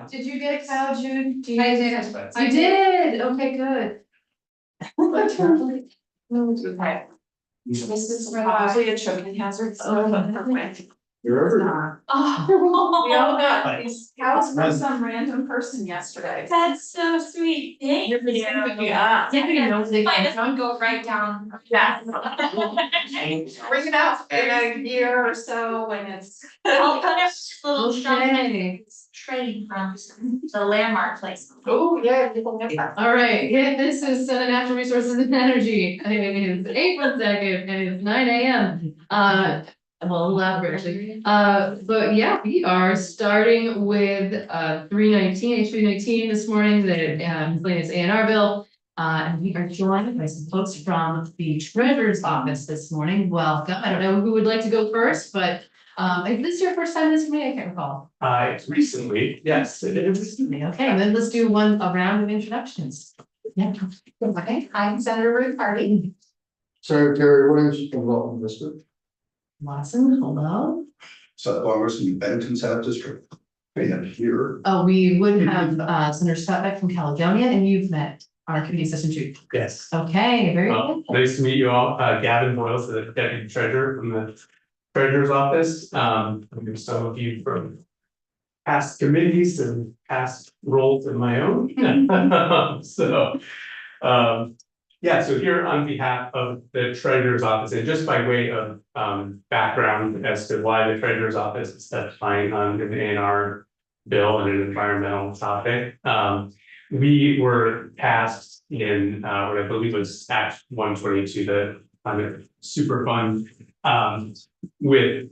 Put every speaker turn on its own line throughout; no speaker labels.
Did you get a cow, Jude?
I did.
You did? Okay, good.
Okay. This is probably a choking hazard.
You're not.
Oh, we all got these cows from some random person yesterday. That's so sweet. Thank you. Yeah. Don't go right down. Yeah. Bring it out in a year or so when it's. I'll put a little shopping train from the landmark place.
Oh, yeah. All right, yeah, this is Natural Resources and Energy. I think it is April 2nd and it's 9 a.m. Well, 11 actually. But yeah, we are starting with 319, H319 this morning, the miscellaneous A&R bill. And we are joined by some folks from the Treasurer's Office this morning. Welcome. I don't know who would like to go first, but if this is your first time this morning, I can't recall.
Recently, yes, it is.
Okay, then let's do a round of introductions. Yeah. Okay, I'm Senator Ruth Hardy.
Secretary Williams from Welcome District.
Watson, hello.
Seth Longers from Bennington South District. And here.
Oh, we would have Senator Scott Beck from Caledonia, and you've met our committee assistant too.
Yes.
Okay, very good.
Nice to meet you all. Gavin Boyles, the Deputy Treasurer from the Treasurer's Office. I know some of you from past committees and past roles in my own. Yeah, so here on behalf of the Treasurer's Office, and just by way of background as to why the Treasurer's Office is testifying on an A&R bill and an environmental topic, we were tasked in what I believe was Act 122, the climate super fund, with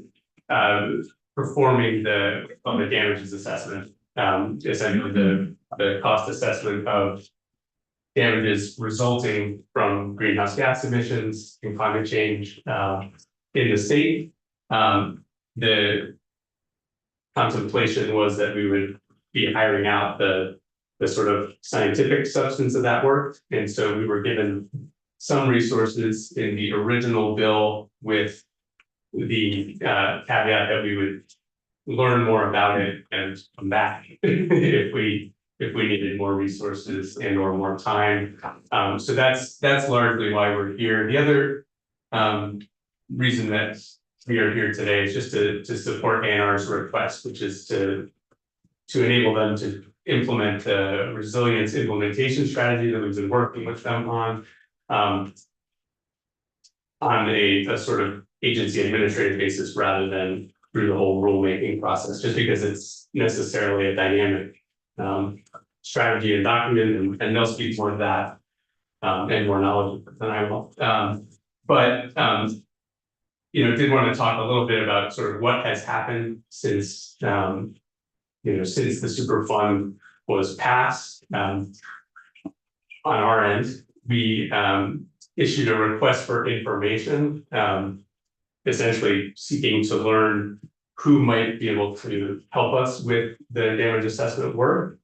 performing the damages assessment, essentially the cost assessment of damages resulting from greenhouse gas emissions and climate change in the state. The contemplation was that we would be hiring out the sort of scientific substance of that work. And so we were given some resources in the original bill with the caveat that we would learn more about it and come back if we needed more resources and or more time. So that's largely why we're here. The other reason that we are here today is just to support ANR's request, which is to enable them to implement the resilience implementation strategy that we've been working with them on a sort of agency administrative basis rather than through the whole rulemaking process, just because it's necessarily a dynamic strategy and document, and they'll speak more to that and more knowledge than I will. Did want to talk a little bit about sort of what has happened since since the super fund was passed. On our end, we issued a request for information, essentially seeking to learn who might be able to help us with the damage assessment work.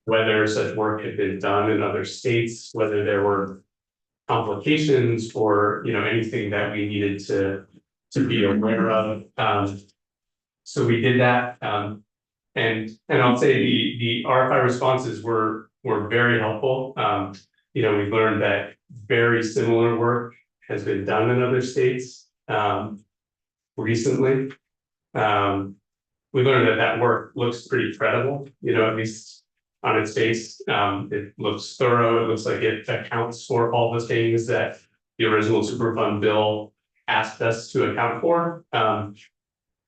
Whether such work had been done in other states, whether there were complications or anything that we needed to be aware of. So we did that, and I'll say the RFI responses were very helpful. We learned that very similar work has been done in other states recently. We learned that work looks pretty credible, at least on its face. It looks thorough. It looks like it accounts for all the things that the original Superfund bill asked us to account for.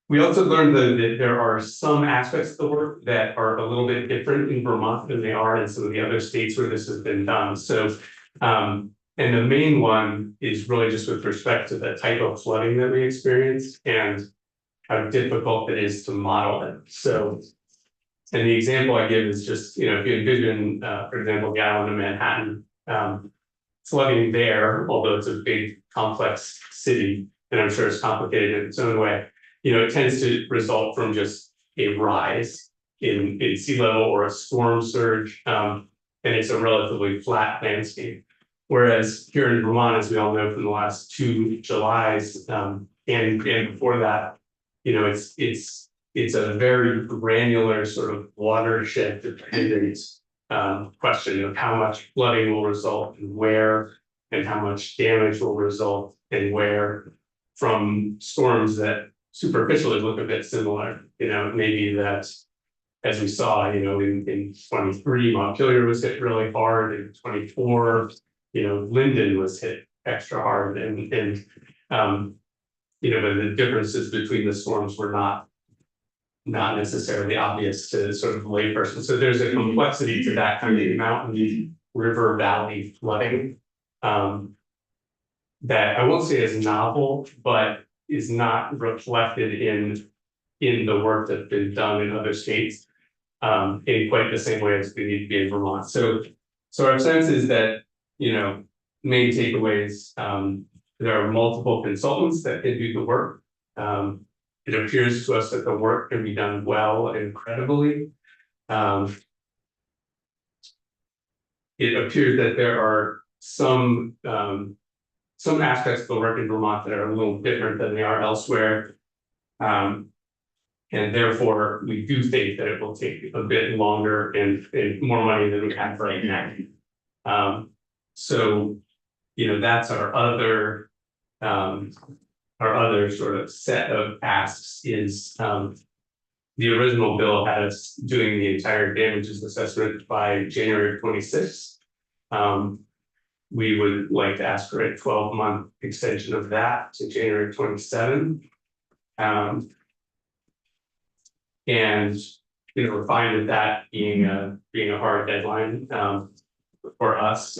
We also learned that there are some aspects of the work that are a little bit different in Vermont than they are in some of the other states where this has been done. So, and the main one is really just with respect to the type of flooding that we experienced and how difficult it is to model it. So, and the example I give is just, if you envision, for example, Gallen and Manhattan, flooding there, although it's a big, complex city, and I'm sure it's complicated in its own way, it tends to result from just a rise in sea level or a storm surge, and it's a relatively flat landscape. Whereas here in Vermont, as we all know from the last 2 Julys, and before that, it's it's a very granular sort of watershed dependent question of how much flooding will result and where, and how much damage will result and where, from storms that superficially look a bit similar. Maybe that, as we saw, in 23, Montpelier was hit really hard. In 24, Linden was hit extra hard, and but the differences between the storms were not necessarily obvious to sort of layperson. So there's a complexity to that kind of mountain river valley flooding that I won't say is novel, but is not reflected in the work that's been done in other states in quite the same way as we need to be in Vermont. So our sense is that, main takeaways, there are multiple consultants that can do the work. It appears to us that the work can be done well and credibly. It appears that there are some aspects of the work in Vermont that are a little different than they are elsewhere. And therefore, we do think that it will take a bit longer and more money than we have right now. So, that's our other sort of set of asks is the original bill had us doing the entire damages assessment by January 26th. We would like to ask for a 12-month extension of that to January 27. And we're fine with that being a hard deadline for us.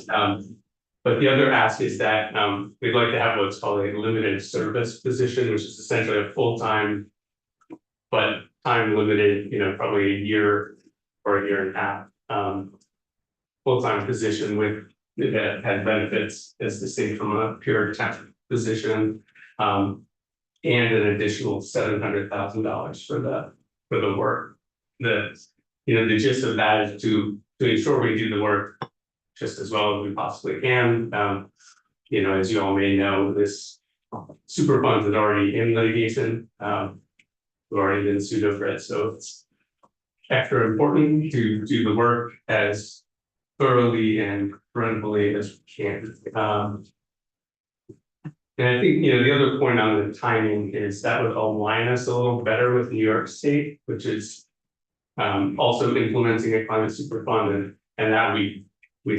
But the other ask is that we'd like to have what's called a limited service position, which is essentially a full-time, but time limited, probably a year or a year and a half, full-time position that had benefits as distinct from a pure temp position, and an additional $700,000 for the work. The gist of that is to ensure we do the work just as well as we possibly can. As you all may know, this Superfund is already in litigation. We've already been sued over it, so it's extra important to do the work as thoroughly and credibly as we can. And I think, the other point on the timing is that would align us a little better with New York State, which is also implementing a climate superfund, and that we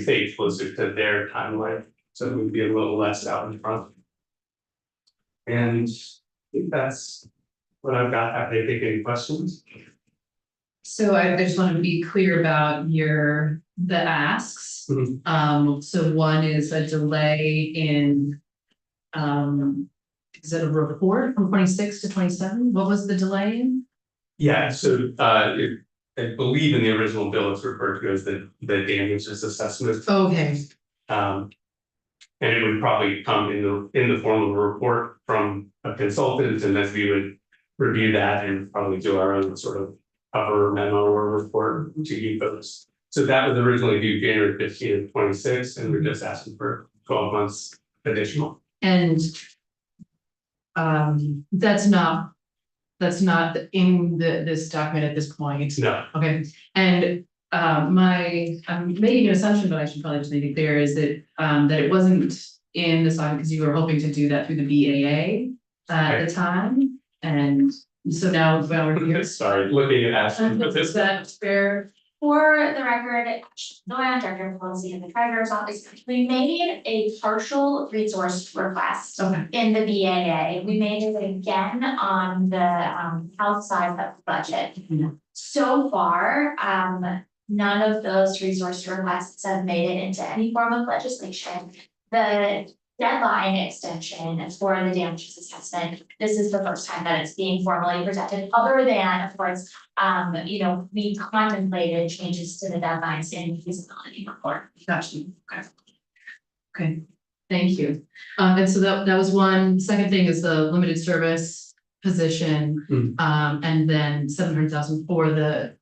think closer to their timeline, so we'd be a little less out in front. And I think that's what I've got. Have they taken any questions?
So I just want to be clear about the asks. So one is a delay in, is it a report from 26 to 27? What was the delay in?
Yeah, so I believe in the original bill it's referred to as the damages assessment.
Okay.
And it would probably come in the form of a report from a consultant, and then we would review that and probably do our own sort of cover memo or report to you folks. So that was originally due January 15th, 26, and we're just asking for 12 months additional.
And that's not in this document at this point.
No.
Okay, and I'm making an assumption, but I should probably just make it clear, is that that it wasn't in this document because you were hoping to do that through the BAA at the time, and so now we're here.
Sorry, looking at Ashton, but
Is that fair?
For the record, the land director of policy in the treasurer's office, we made a partial resource request in the BAA. We made it again on the health side of the budget. So far, none of those resource requests have made it into any form of legislation. The deadline extension for the damages assessment, this is the first time that it's being formally presented, other than, of course, we contemplated changes to the deadlines in the feasibility report.
Gotcha. Okay, thank you. And so that was one. Second thing is the limited service position, and then 700,000 for the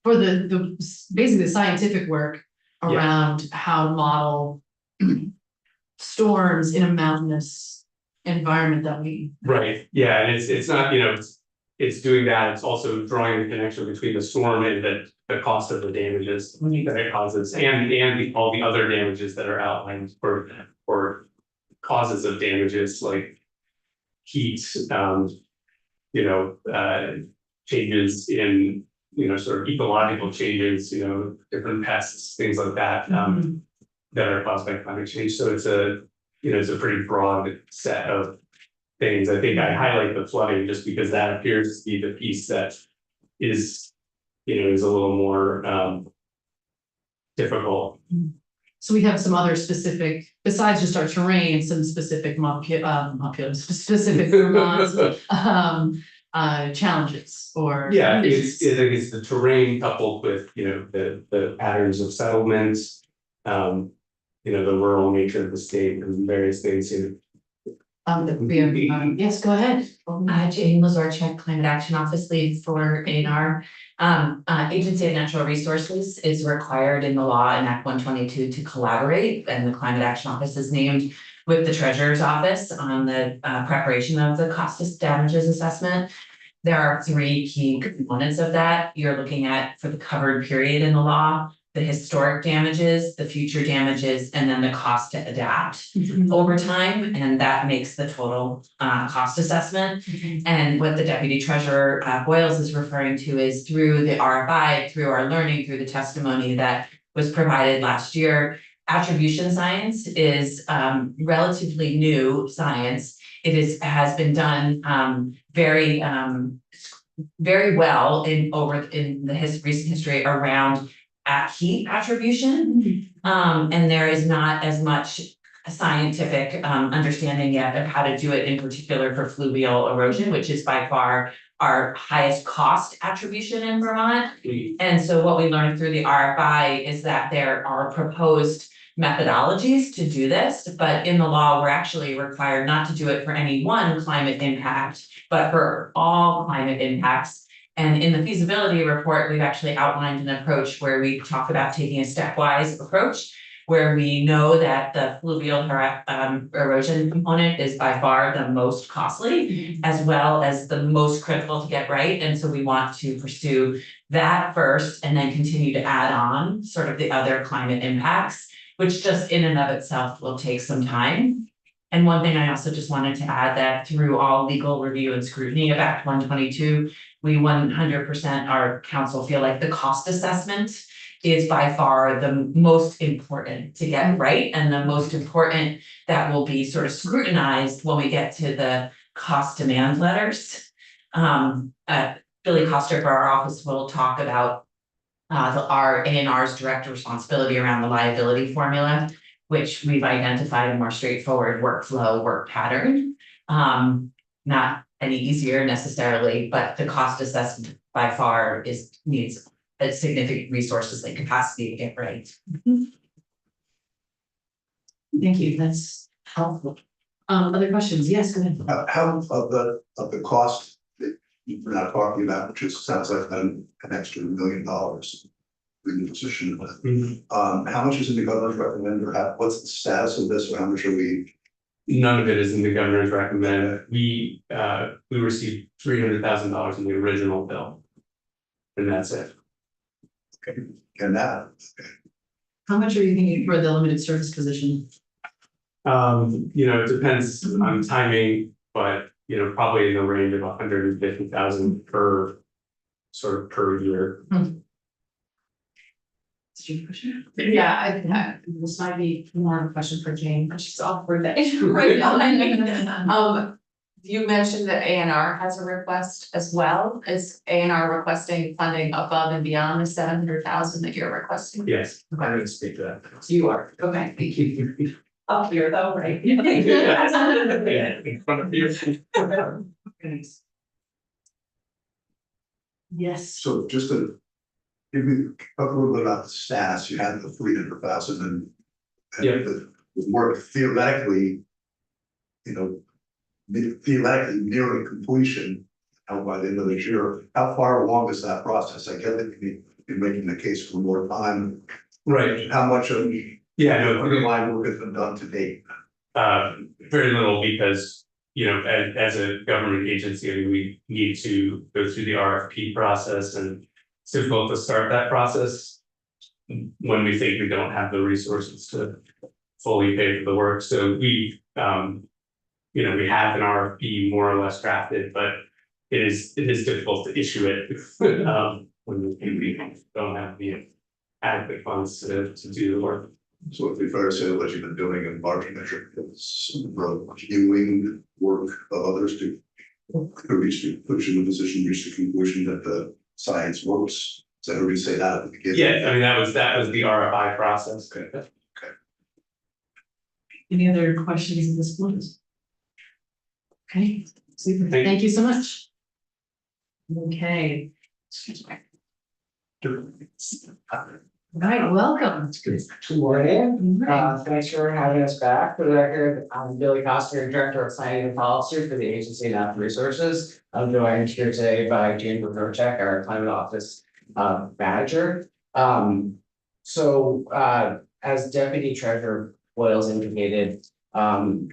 basically the scientific work around how to model storms in a mountainous environment that we.
right, yeah, and it's not, it's doing that, it's also drawing a connection between the storm and the cost of the damages that it causes, and all the other damages that are outlined for causes of damages like heat, changes in, sort of ecological changes, different pests, things like that, that are caused by climate change. So it's a pretty broad set of things. I think I highlight the flooding just because that appears to be the piece that is, is a little more difficult.
So we have some other specific, besides just our terrain, some specific specific Vermont, challenges or.
Yeah,
conditions.
it's the terrain coupled with, the patterns of settlements, the rural nature of the state and various things,
Yes, go ahead.
Jane Lazarchuk, Climate Action Office Lead for A&R. Agency of Natural Resources is required in the law in Act 122 to collaborate, and the Climate Action Office is named with the Treasurer's Office on the preparation of the cost of damages assessment. There are three key components of that. You're looking at, for the covered period in the law, the historic damages, the future damages, and then the cost to adapt over time, and that makes the total cost assessment. And what the Deputy Treasurer Boyles is referring to is through the RFI, through our learning, through the testimony that was provided last year. Attribution science is relatively new science. It has been done very well in the recent history around heat attribution. And there is not as much scientific understanding yet of how to do it, in particular for fluvial erosion, which is by far our highest cost attribution in Vermont. And so what we learned through the RFI is that there are proposed methodologies to do this, but in the law, we're actually required not to do it for any one climate impact, but for all climate impacts. And in the feasibility report, we've actually outlined an approach where we talk about taking a stepwise approach, where we know that the fluvial erosion component is by far the most costly, as well as the most critical to get right. And so we want to pursue that first and then continue to add on sort of the other climate impacts, which just in and of itself will take some time. And one thing I also just wanted to add that through all legal review and scrutiny of Act 122, we 100% our council feel like the cost assessment is by far the most important to get right, and the most important that will be sort of scrutinized when we get to the cost demand letters. Billy Coster for our office will talk about our A&R's direct responsibility around the liability formula, which we've identified a more straightforward workflow work pattern. Not any easier necessarily, but the cost assessment by far needs a significant resources and capacity to get right.
Thank you, that's helpful. Other questions? Yes, go ahead.
How of the cost that you're not talking about, which sounds like an extra $1 million in the position. How much is in the governor's recommend, or what's the status of this, or how much are we?
None of it is in the governor's recommend. We received $300,000 in the original bill. And that's it.
Okay, and that.
How much are you thinking for the limited service position?
It depends on timing, but probably in the range of 150,000 per year.
Yeah, this might be more of a question for Jane, but she's all for that right now. You mentioned that A&R has a request as well. Is A&R requesting funding above and beyond the 700,000 that you're requesting?
Yes, I need to speak to that.
You are, okay, thank you. Up here though, right?
Yeah, in front of you.
Yes.
So just to give me talk a little bit about the status, you had the 300,000 and the work theoretically, theoretically nearing completion out by the end of this year. How far along is that process? I get that you're making the case for more time.
Right.
How much of
Yeah, no,
underlying work has been done to date?
very little, because as a government agency, I mean, we need to go through the RFP process, and it's difficult to start that process when we think we don't have the resources to fully pay for the work. So we we have an RFP more or less drafted, but it is difficult to issue it when we don't have the adequate funds to do the work.
So if we try to say what you've been doing in large measure, is reviewing work of others to push in the position, reach the conclusion that the science works. So I heard you say that at the beginning.
Yeah, I mean, that was the RFI process.
Okay.
Any other questions at this point? Okay, super,
Thank you.
thank you so much. Okay. All right, welcome.
Good morning, thanks for having us back. For the record, I'm Billy Coster, Director of Planning and Policy for the Agency of Natural Resources. I'm joined here today by Jane Verchek, our Climate Office Manager. As Deputy Treasurer Boyles indicated,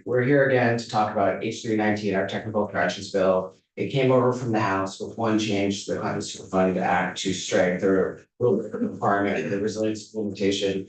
we're here again to talk about H319, our technical corrections bill. It came over from the House with one change to the Climate Superfund Act to strike the requirement of the resilience implementation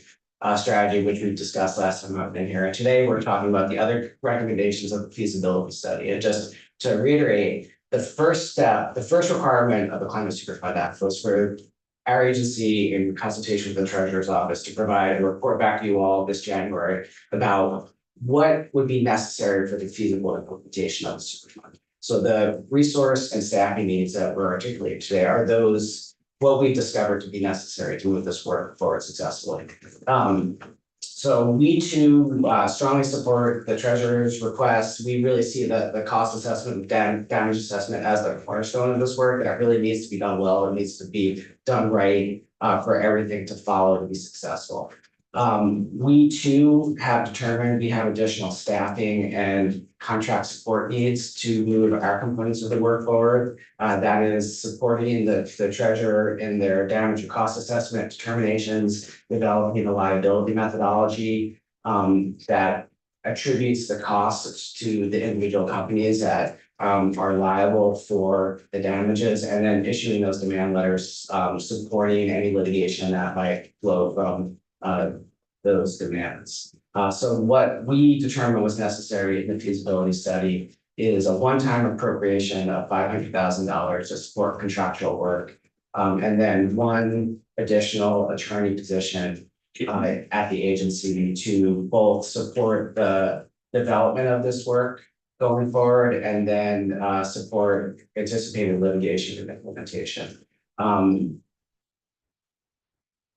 strategy, which we discussed last time I've been here. And today we're talking about the other recommendations of the feasibility study. And just to reiterate, the first requirement of the Climate Superfund Act was for our agency, in consultation with the Treasurer's Office, to provide a report back to you all this January about what would be necessary for the feasible implementation of the Superfund. So the resource and staffing needs that we're articulating today are those what we've discovered to be necessary to move this work forward successfully. So we too strongly support the Treasurer's request. We really see the cost assessment, damage assessment as the cornerstone of this work. That really needs to be done well. It needs to be done right for everything to follow to be successful. We too have determined we have additional staffing and contract support needs to move our components of the work forward. That is supporting the Treasurer in their damage and cost assessment determinations, developing a liability methodology that attributes the costs to the individual companies that are liable for the damages, and then issuing those demand letters supporting any litigation that might flow from those demands. So what we determined was necessary in the feasibility study is a one-time appropriation of $500,000 to support contractual work, and then one additional attorney position at the agency to both support the development of this work going forward, and then support anticipated litigation and implementation.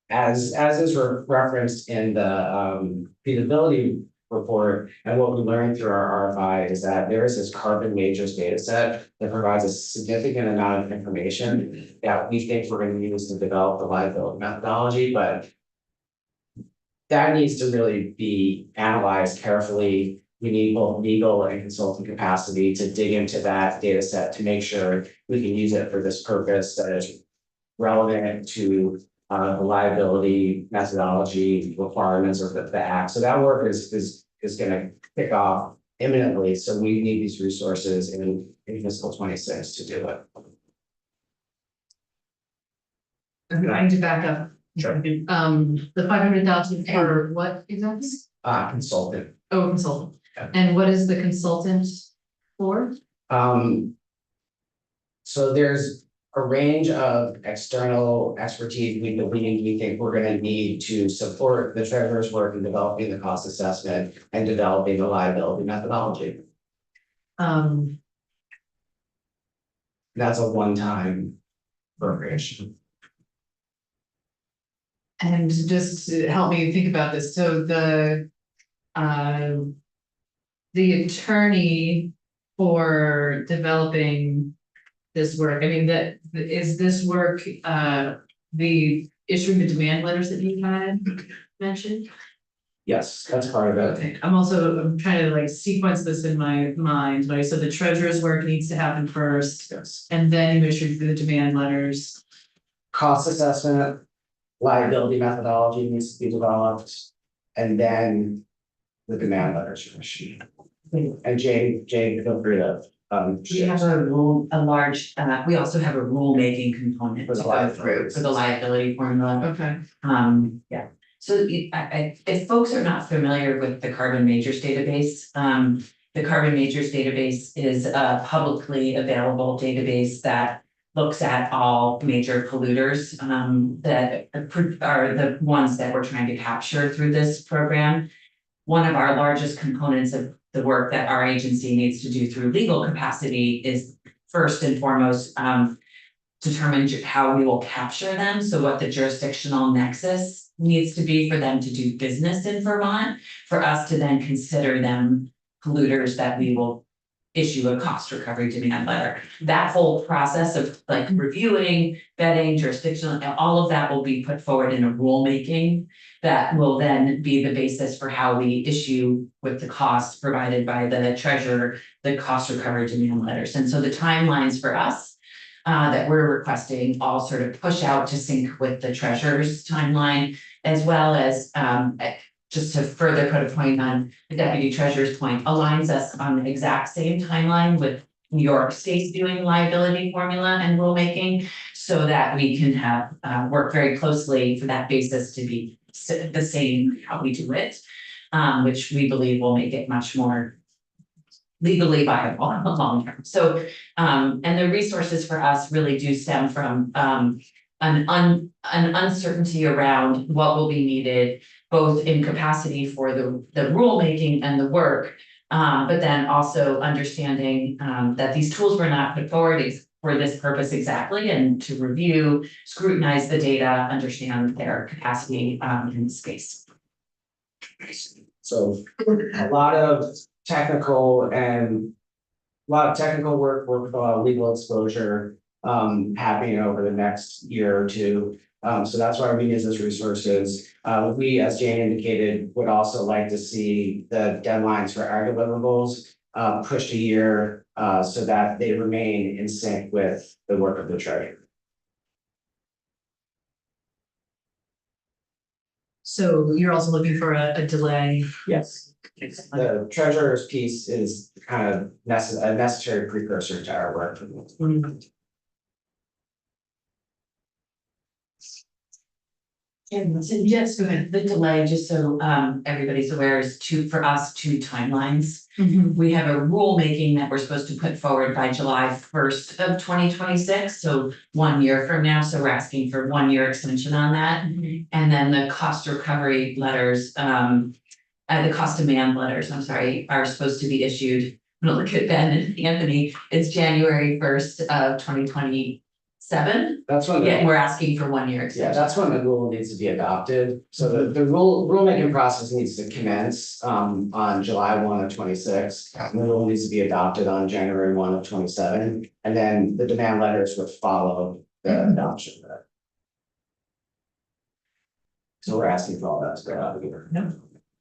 As is referenced in the feasibility report, and what we learned through our RFI is that there is this carbon matrix data set that provides a significant amount of information that we think we're going to use to develop the liability methodology, but that needs to really be analyzed carefully. We need both legal and consulting capacity to dig into that data set to make sure we can use it for this purpose that is relevant to the liability methodology requirements of the act. So that work is going to kick off imminently. So we need these resources in fiscal 26 to do it.
I need to back up.
Sure.
The 500,000 for what exactly?
Consultant.
Oh, consultant.
Yeah.
And what is the consultant for?
So there's a range of external expertise we think we're going to need to support the Treasurer's work in developing the cost assessment and developing the liability methodology. That's a one-time appropriation.
And just to help me think about this, so the attorney for developing this work, I mean, is this work, the issuing the demand letters that you had mentioned?
Yes, that's part of it.
Okay, I'm trying to like sequence this in my mind, right? So the Treasurer's work needs to happen first,
Yes.
and then you issue the demand letters.
Cost assessment, liability methodology needs to be developed, and then the demand letters are issued. And Jane, feel free to,
We have a large, we also have a rulemaking component
For
to
the
go
liability.
through for the liability formula.
Okay.
Yeah, so if folks are not familiar with the carbon majors database, the carbon majors database is a publicly available database that looks at all major polluters, that are the ones that we're trying to capture through this program. One of our largest components of the work that our agency needs to do through legal capacity is first and foremost, determine how we will capture them, so what the jurisdictional nexus needs to be for them to do business in Vermont, for us to then consider them polluters that we will issue a cost recovery demand letter. That whole process of like reviewing, vetting, jurisdictional, and all of that will be put forward in a rulemaking that will then be the basis for how we issue with the costs provided by the treasurer, the cost recovery demand letters. And so the timelines for us that we're requesting all sort of push out to sync with the treasurer's timeline, as well as just to further put a point on the deputy treasurer's point, aligns us on the exact same timeline with New York State's doing liability formula and rulemaking, so that we can have work very closely for that basis to be the same how we do it, which we believe will make it much more legally viable in the long term. So, and the resources for us really do stem from an uncertainty around what will be needed, both in capacity for the rulemaking and the work, but then also understanding that these tools were not put forward for this purpose exactly, and to review, scrutinize the data, understand their capacity in the space.
so a lot of technical work with legal exposure happening over the next year or two. So that's why we use those resources. We, as Jane indicated, would also like to see the deadlines for our deliverables pushed a year so that they remain in sync with the work of the treasurer.
So you're also looking for a delay?
Yes. The treasurer's piece is kind of a necessary precursor to our work.
And yes, go ahead. The delay, just so everybody's aware, is for us two timelines. We have a rulemaking that we're supposed to put forward by July 1st of 2026, so 1 year from now. So we're asking for 1 year extension on that. And then the cost recovery letters, the cost demand letters, I'm sorry, are supposed to be issued. I'm gonna look at Ben and Anthony. It's January 1st of 2027.
That's when
Yeah, we're asking for 1 year extension.
Yeah, that's when the rule needs to be adopted. So the rulemaking process needs to commence on July 1 of 26. And the rule needs to be adopted on January 1 of 27. And then the demand letters would follow the adoption of that. So we're asking for all that to go out here.
Go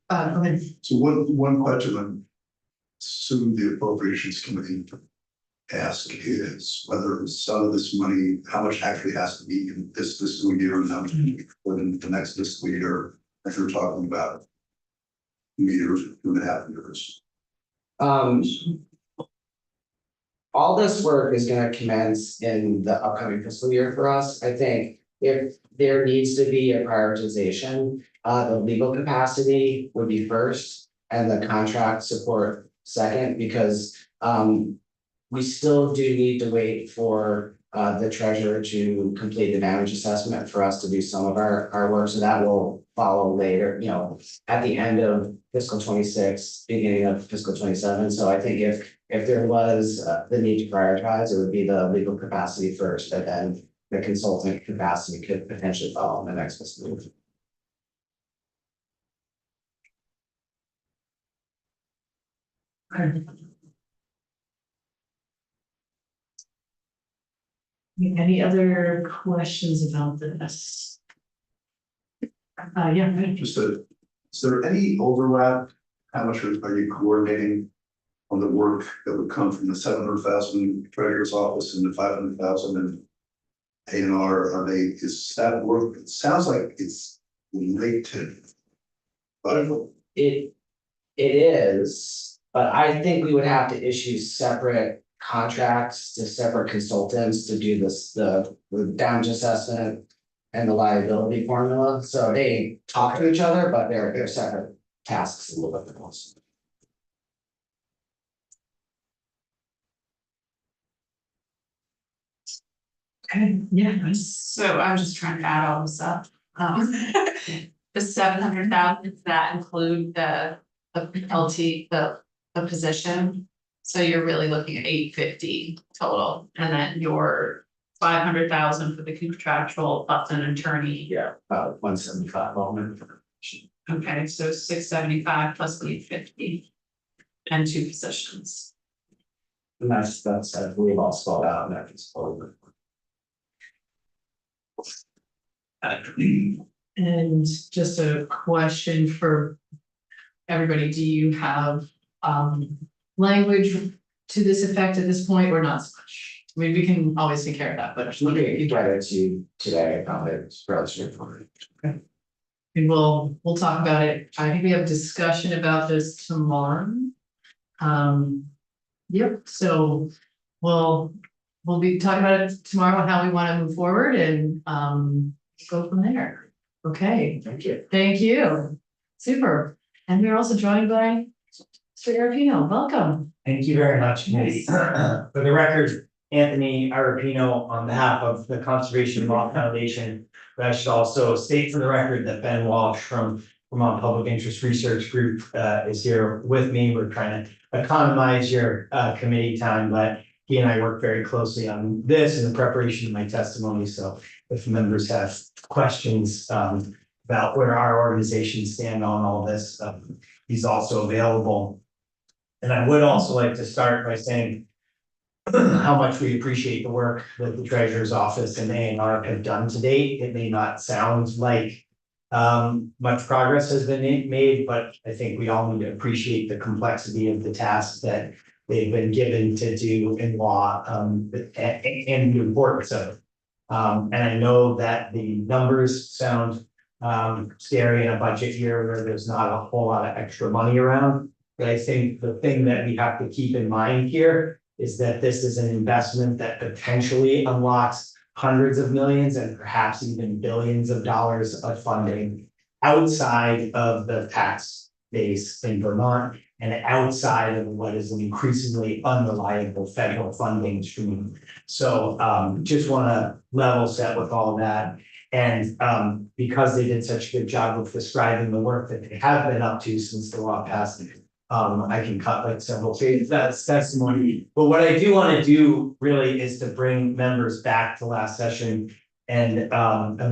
ahead.
So one question I'm assuming the appropriations committee ask is whether some of this money, how much actually has to be in this fiscal year and how much within the next fiscal year, if you're talking about 2 years, 2.5 years.
All this work is gonna commence in the upcoming fiscal year for us. I think if there needs to be a prioritization, the legal capacity would be first and the contract support second, because we still do need to wait for the treasurer to complete the damage assessment for us to do some of our work. So that will follow later, at the end of fiscal 26, beginning of fiscal 27. So I think if there was the need to prioritize, it would be the legal capacity first, and then the consultant capacity could potentially follow in the next fiscal year.
Any other questions about this? Yeah.
Just is there any overlap? How much are you coordinating on the work that would come from the 700,000 treasurer's office and the 500,000 and A&R? Is that work? It sounds like it's related. But
It is, But I think we would have to issue separate contracts to separate consultants to do this, the damage assessment. And the liability formula, so they talk to each other, but they're separate tasks a little bit.
Okay, yeah, so I'm just trying to add all this up. The 700,000, does that include the LT, the position? So you're really looking at 850 total, and then your 500,000 for the contractual plus an attorney.
Yeah, about 175 moment.
Okay, so 675 plus 850. And 2 positions.
And that's, I believe all spelled out in that piece of paper.
And just a question for everybody, do you have language to this effect at this point or not so much? I mean, we can always take care of that, but
Let me get it to you today, probably it's fairly straightforward.
and we'll talk about it. I think we have discussion about this tomorrow. Yep, so we'll be talking about it tomorrow, how we want to move forward and go from there. Okay,
Thank you.
thank you. Super. And we're also joined by Mr. Arapino. Welcome.
Thank you very much, Committee. For the record, Anthony Arapino on behalf of the Conservation Law Foundation. But I should also state for the record that Ben Walsh from Vermont Public Interest Research Group is here with me. We're trying to economize your committee time, but he and I work very closely on this in the preparation of my testimony. So if members have questions about where our organizations stand on all this, he's also available. And I would also like to start by saying how much we appreciate the work that the Treasurer's Office and A&R have done to date. It may not sound like much progress has been made, but I think we all need to appreciate the complexity of the tasks that they've been given to do in law, and the importance of it. And I know that the numbers sound scary in a budget year where there's not a whole lot of extra money around. But I think the thing that we have to keep in mind here is that this is an investment that potentially unlocks hundreds of millions and perhaps even billions of dollars of funding outside of the tax base in Vermont and outside of what is an increasingly unreliable federal funding stream. So just want to level set with all of that. And because they did such a good job of describing the work that they have been up to since the law passed, I can cut like several pages, that's testimony. But what I do want to do really is to bring members back to last session and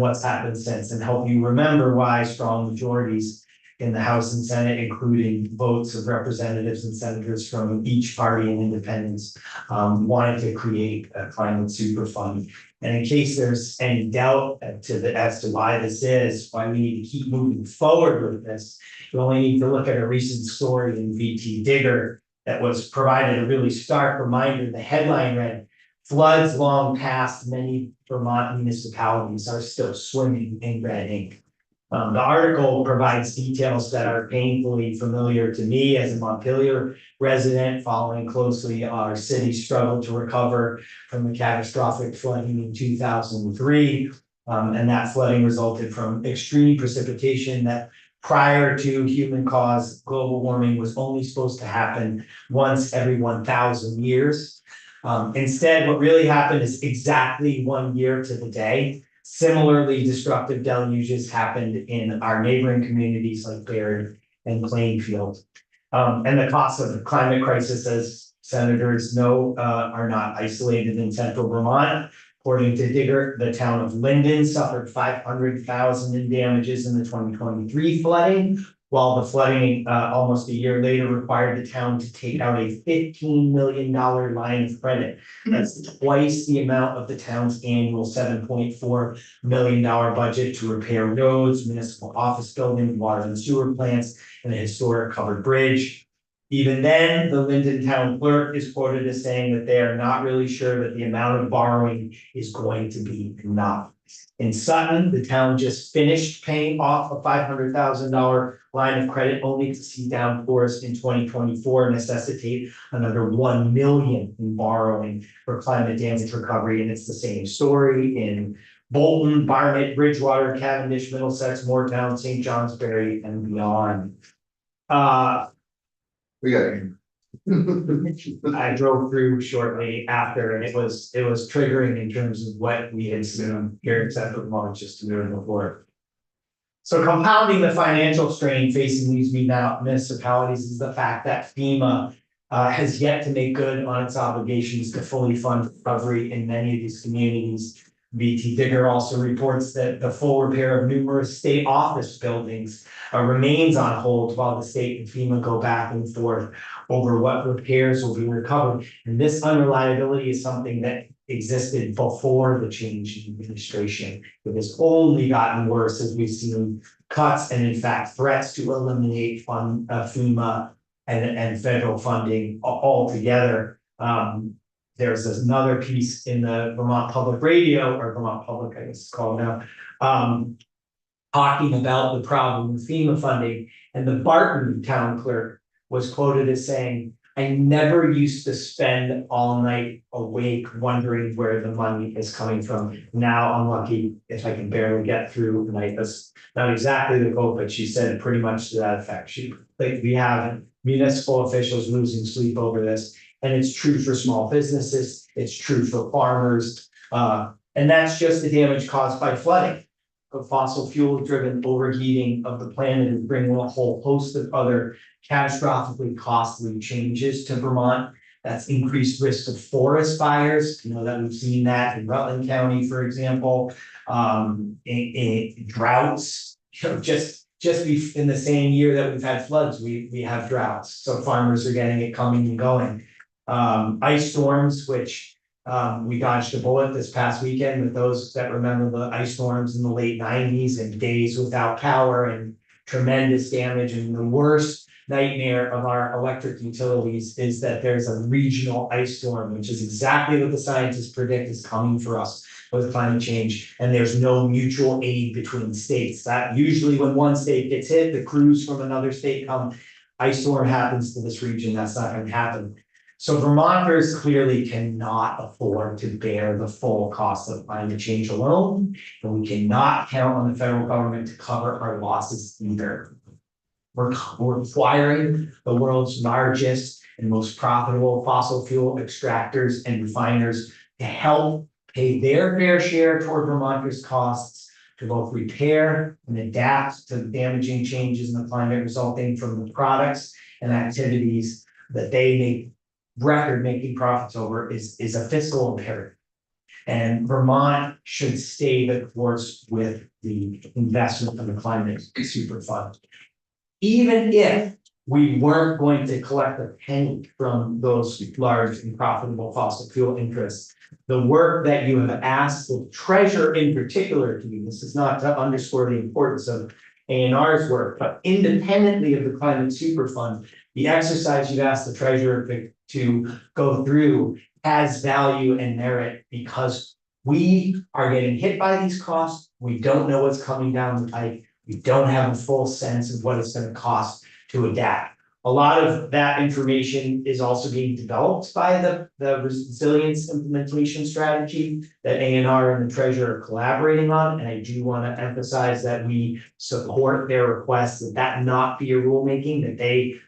what's happened since and help you remember why strong majorities in the House and Senate, including votes of representatives and senators from each party and independents, wanted to create a climate super fund. And in case there's any doubt as to why this is, why we need to keep moving forward with this, you only need to look at a recent story in VT Digger that was provided a really stark reminder. The headline read, "Floods long past many Vermont municipalities are still swimming in red ink." The article provides details that are painfully familiar to me as a Montpelier resident, following closely our city's struggle to recover from the catastrophic flooding in 2003. And that flooding resulted from extreme precipitation that prior to human caused global warming was only supposed to happen once every 1,000 years. Instead, what really happened is exactly 1 year to the day. Similarly destructive deluges happened in our neighboring communities like Baird and Plainfield. And the costs of the climate crisis, as senators know, are not isolated in central Vermont. According to Digger, the town of Linden suffered 500,000 in damages in the 2023 flooding, while the flooding almost a year later required the town to take out a $15 million line of credit. That's twice the amount of the town's annual $7.4 million budget to repair roads, municipal office buildings, water and sewer plants, and a historic covered bridge. Even then, the Linden town clerk is quoted as saying that they are not really sure that the amount of borrowing is going to be enough. In Sutton, the town just finished paying off a $500,000 line of credit only to see downpours in 2024 necessitate another 1 million in borrowing for climate damage recovery. And it's the same story in Bolton, Barnet, Bridgewater, Cavendish, Middlesex, Moretown, St. Johnsbury, and beyond.
We got it.
I drove through shortly after, and it was triggering in terms of what we had seen here in Central Vermont just a minute before. So compounding the financial strain facing these municipalities is the fact that FEMA has yet to make good on its obligations to fully fund recovery in many of these communities. BT Digger also reports that the full repair of numerous state office buildings remains on hold while the state and FEMA go back and forth over what repairs will be recovered. And this unreliability is something that existed before the change in administration. It has only gotten worse as we've seen cuts and in fact threats to eliminate FEMA and federal funding altogether. There's another piece in the Vermont Public Radio, or Vermont Public, I guess it's called now, talking about the problem with FEMA funding, and the Barton town clerk was quoted as saying, "I never used to spend all night awake wondering where the money is coming from. Now I'm lucky if I can barely get through the night." That's not exactly the quote, but she said pretty much to that effect. We have municipal officials losing sleep over this. And it's true for small businesses, it's true for farmers, and that's just the damage caused by flooding. The fossil fuel driven overheating of the planet is bringing a whole host of other catastrophically costly changes to Vermont. That's increased risk of forest fires, you know, that we've seen that in Rutland County, for example, in droughts, you know, just in the same year that we've had floods, we have droughts, so farmers are getting it coming and going. Ice storms, which we dodged a bullet this past weekend with those that remember the ice storms in the late 90s and days without power and tremendous damage. And the worst nightmare of our electric utilities is that there's a regional ice storm, which is exactly what the scientists predict is coming for us with climate change. And there's no mutual aid between states. That usually when one state gets hit, the crews from another state come. Ice storm happens to this region, that's not going to happen. So Vermonters clearly cannot afford to bear the full cost of climate change alone, and we cannot count on the federal government to cover our losses either. We're requiring the world's largest and most profitable fossil fuel extractors and refiners to help pay their fair share toward Vermonters' costs to both repair and adapt to the damaging changes in the climate resulting from the products and activities that they make record making profits over is a fiscal imperative. And Vermont should stay the course with the investment in the climate super fund. Even if we weren't going to collect a penny from those large and profitable fossil fuel interests, the work that you have asked the treasurer in particular to do, this is not to underscore the importance of ANR's work, but independently of the climate super fund, the exercise you've asked the treasurer to go through has value and merit because we are getting hit by these costs. We don't know what's coming down the pipe. We don't have a full sense of what it's going to cost to adapt. A lot of that information is also being developed by the resilience implementation strategy that ANR and the treasurer are collaborating on. And I do want to emphasize that we support their request that not be a rulemaking, that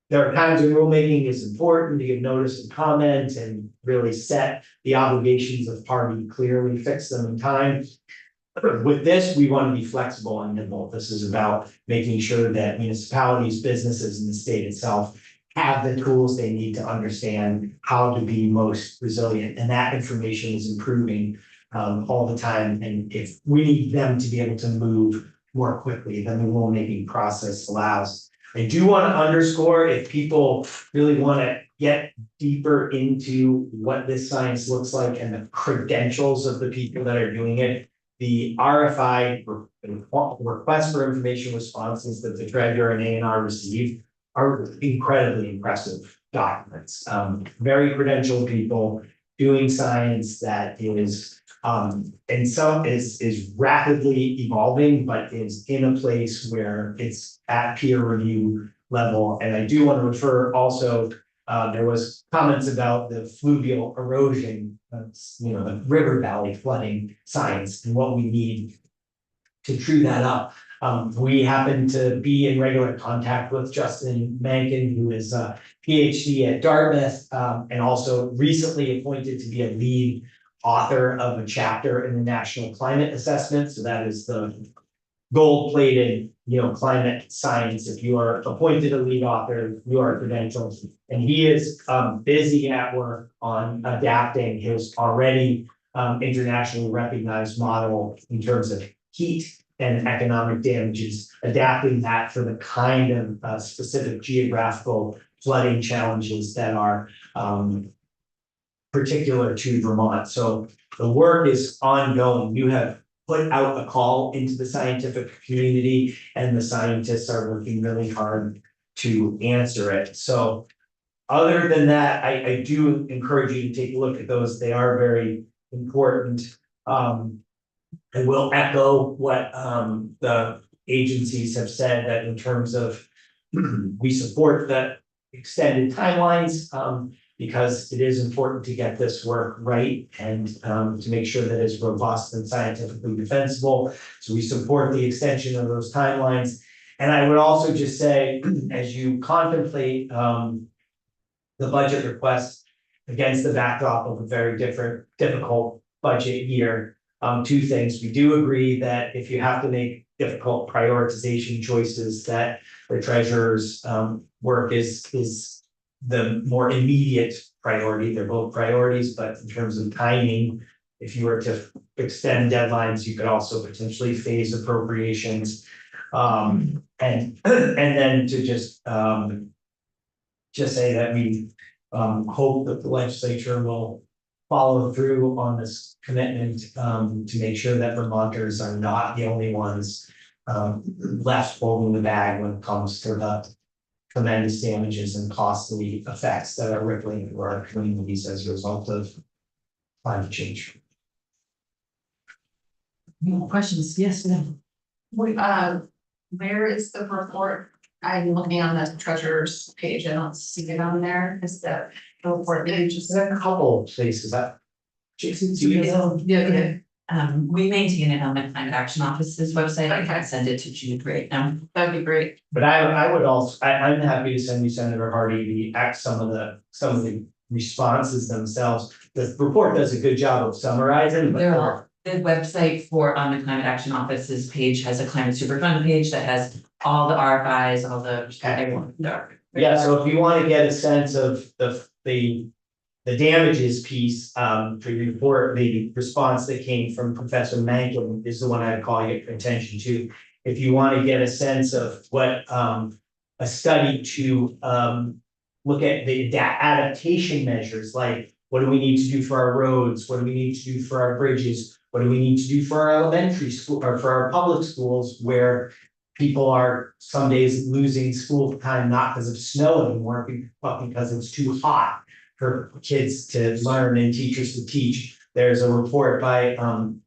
there are times when rulemaking is important to give notice and comment and really set the obligations of party clearly, fix them in time. With this, we want to be flexible and nimble. This is about making sure that municipalities, businesses, and the state itself have the tools they need to understand how to be most resilient. And that information is improving all the time. And if we need them to be able to move more quickly than the rulemaking process allows. I do want to underscore, if people really want to get deeper into what this science looks like and the credentials of the people that are doing it, the RFI request for information responses that the treasurer and ANR received are incredibly impressive documents. Very credentialed people doing science that is And some is rapidly evolving, but is in a place where it's at peer review level. And I do want to refer also, there was comments about the fluvial erosion, the river valley flooding science and what we need to true that up. We happen to be in regular contact with Justin Mankin, who is a PhD at Dartmouth, and also recently appointed to be a lead author of a chapter in the National Climate Assessment. So that is the gold-plated, climate science. If you are appointed a lead author, you are credentialed. And he is busy at work on adapting his already internationally recognized model in terms of heat and economic damages, adapting that for the kind of specific geographical flooding challenges that are particular to Vermont. So the work is ongoing. You have put out a call into the scientific community, and the scientists are working really hard to answer it. So other than that, I do encourage you to take a look at those. They are very important. I will echo what the agencies have said, that in terms of we support the extended timelines, because it is important to get this work right and to make sure that it's robust and scientifically defensible. So we support the extension of those timelines. And I would also just say, as you contemplate the budget request against the backdrop of a very difficult budget year, two things. We do agree that if you have to make difficult prioritization choices, that the treasurer's work is the more immediate priority. They're both priorities, but in terms of timing, if you were to extend deadlines, you could also potentially phase appropriations. And then to just say that we hope that the legislature will follow through on this commitment to make sure that Vermonters are not the only ones left holding the bag when it comes to the tremendous damages and costly effects that are rippling through our communities as a result of climate change.
More questions? Yes, no.
Where is the report? I'm looking on the treasurer's page. I don't see it on there. Is the report page?
Just a couple places that. Jason, do you know?
Yeah.
We maintain it on the Climate Action Office's website. I
Okay.
can send it to Jude right now.
That'd be great.
But I would also, I'm happy to send you, Senator Hardy, some of the responses themselves. The report does a good job of summarizing, but
They're all, the website for the Climate Action Office's page has a climate superfund page that has all the RFIs, all the everyone.
yeah, so if you want to get a sense of the damages piece, for your report, the response that came from Professor Mankin is the one I'd call your attention to. If you want to get a sense of what a study to look at the adaptation measures, like what do we need to do for our roads, what do we need to do for our bridges, what do we need to do for our elementary school or for our public schools, where people are some days losing school time not because of snow anymore, but because it's too hot for kids to learn and teachers to teach. There's a report by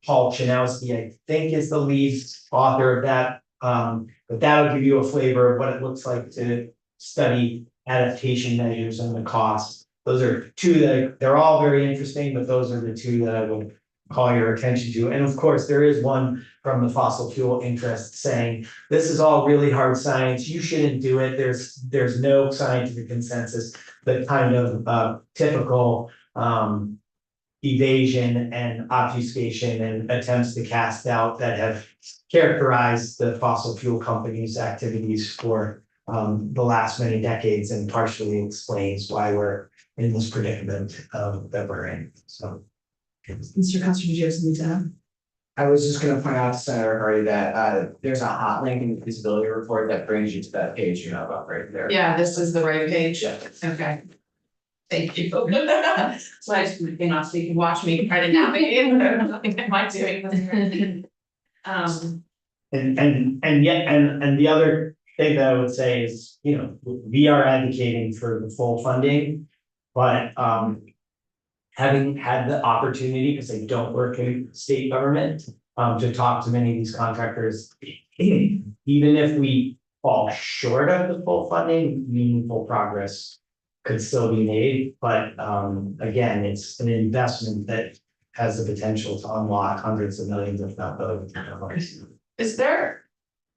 Paul Chanowski, I think is the lead author of that. But that'll give you a flavor of what it looks like to study adaptation measures and the costs. Those are two that they're all very interesting, but those are the two that I would call your attention to. And of course, there is one from the fossil fuel interest saying, this is all really hard science, you shouldn't do it, there's no scientific consensus. The kind of typical evasion and obfuscation and attempts to cast doubt that have characterized the fossil fuel companies' activities for the last many decades, and partially explains why we're in this predicament that we're in. So.
Mr. Coster, did you have something to add?
I was just gonna point out to Senator Hardy that there's a hot link in the feasibility report that brings you to that page you know about right there.
Yeah, this is the right page.
Yeah.
Okay. Thank you. So I just, so you can watch me try to navigate. What am I doing?
And the other thing that I would say is, we are advocating for the full funding, but having had the opportunity, because I don't work in state government, to talk to many of these contractors. Even if we fall short of the full funding, meaningful progress could still be made, but again, it's an investment that has the potential to unlock hundreds of millions, if not billions of dollars.
Is there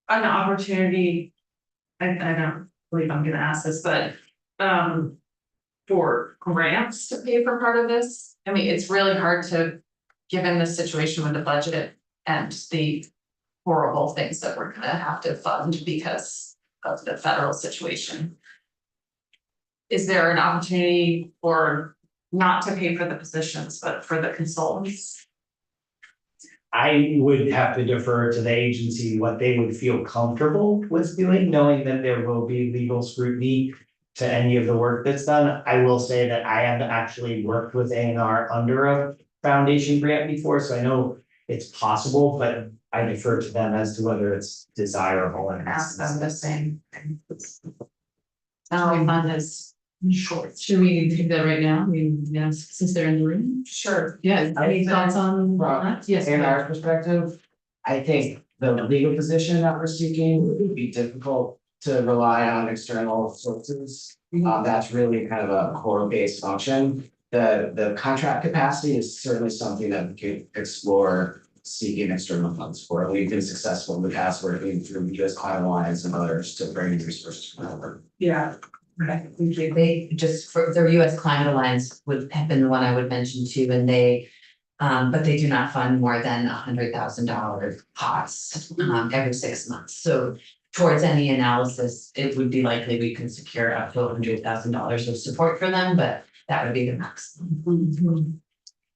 an opportunity? I don't believe I'm gonna ask this, but for grants to pay for part of this? I mean, it's really hard to, given the situation with the budget and the horrible things that we're gonna have to fund because of the federal situation. Is there an opportunity for not to pay for the positions, but for the consultants?
I would have to defer to the agency what they would feel comfortable with doing, knowing that there will be legal scrutiny to any of the work that's done. I will say that I have actually worked with A&R under a foundation grant before, so I know it's possible, but I defer to them as to whether it's desirable and
Ask them the same thing. Fund is short.
Should we do that right now? I mean, yes, since they're in the room?
Sure.
Yeah, any thoughts on that? Yes.
In our perspective, I think the legal position that we're seeking would be difficult to rely on external sources. That's really kind of a core-based function. The contract capacity is certainly something that we could explore seeking external funds for. We've been successful in the past working through US Climate Alliance and others to bring resources from over.
Yeah. Okay, thank you.
They just for their US Climate Alliance would have been the one I would mention too, and they. But they do not fund more than $100,000 costs every 6 months. So towards any analysis, it would be likely we could secure up to $100,000 of support for them, but that would be the maximum.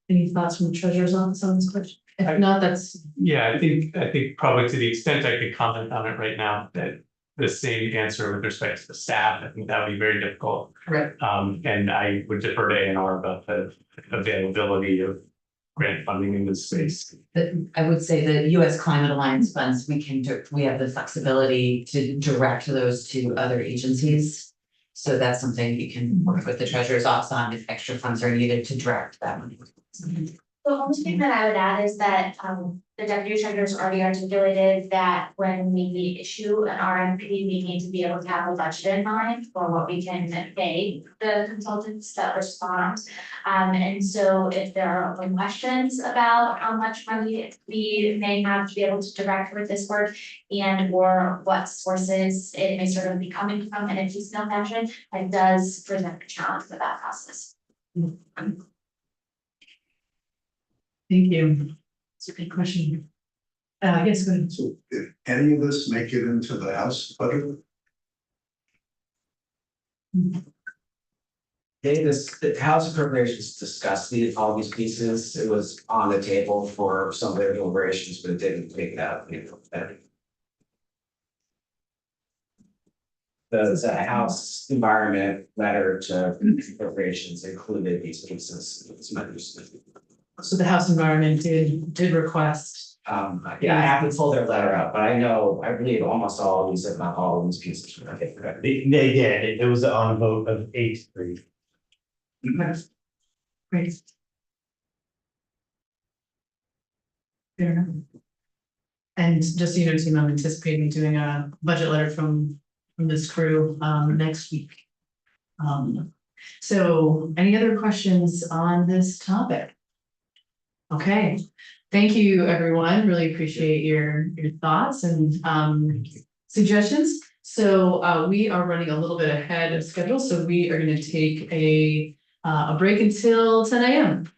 Any thoughts from the treasurer's office on this question? If not, that's,
Yeah, I think probably to the extent I could comment on it right now, that the same answer with respect to the staff, I think that would be very difficult.
correct.
And I would defer to A&R about the availability of grant funding in this space.
I would say the US Climate Alliance funds, we have the flexibility to direct those to other agencies. So that's something you can work with the treasurer's office on if extra funds are needed to direct that money.
The only thing that I would add is that the deputy treasurer's already articulated that when we issue an RFP, we need to be able to have a budget in mind for what we can pay the consultants that respond. And so if there are open questions about how much money we may have to be able to direct with this work and or what sources it may sort of be coming from in a piecemeal fashion, it does present a challenge for that process.
Thank you. It's a good question. Yes, go ahead.
So if any of this make it into the House budget?
The House Appropriations discussed all these pieces. It was on the table for some of their deliberations, but it didn't make it out. The House Environment letter to appropriations included these pieces.
So the House Environment did request.
Yeah, I have to pull their letter up, but I believe almost all of these, if not all of these pieces. Okay, correct.
They did, it was on a vote of 8-3.
Great. Fair enough. And just so you know, team, I'm anticipating doing a budget letter from this crew next week. So any other questions on this topic? Okay, thank you, everyone. Really appreciate your thoughts and suggestions. So we are running a little bit ahead of schedule, so we are going to take a break until 10 a.m.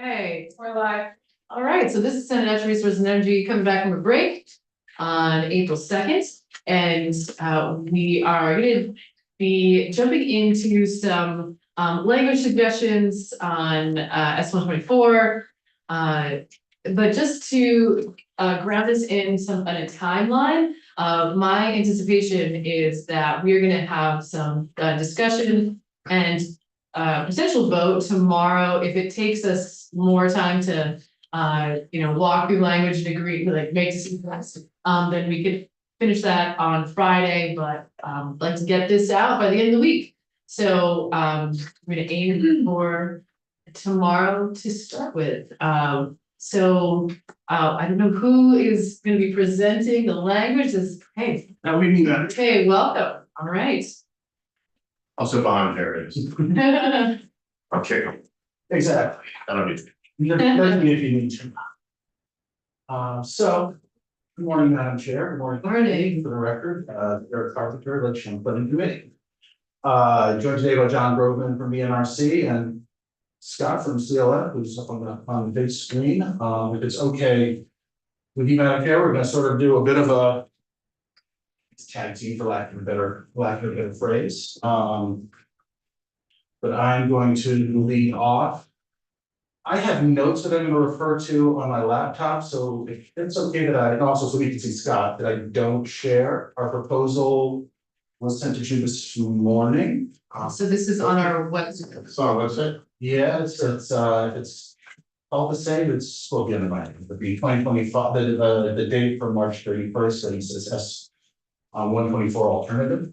Hey,
We're live.
all right, so this is Senate Natural Resources and Energy coming back from a break on April 2nd. And we are gonna be jumping into some language suggestions on S124. But just to ground this in a timeline, my anticipation is that we're gonna have some discussion and potential vote tomorrow. If it takes us more time to walk through language and agree, like make decisions, then we could finish that on Friday, but like to get this out by the end of the week. So we're gonna aim for tomorrow to start with. I don't know who is gonna be presenting the language. Hey,
Now we need that.
okay, welcome. All right.
Also voluntary. Okay,
Exactly.
I don't need.
Doesn't mean if you need to. So, good morning, Madam Chair, good morning.
Morning.
For the record, Eric Carpenter, Election Planning Committee. Joined today by John Groveman from BNRC and Scott from CLF, who's up on the big screen. If it's okay with you, Madam Chair, we're gonna sort of do a bit of a tag team, for lack of a better phrase. But I'm going to lead off. I have notes that I'm gonna refer to on my laptop, so if it's okay that and also so we can see Scott, that I don't share. Our proposal was sent to you this morning.
So this is on our website.
So what's it?
Yeah, it's all the same, it's will be on the mind, but the 2025, the date for March 31st, and it says S 124 alternative.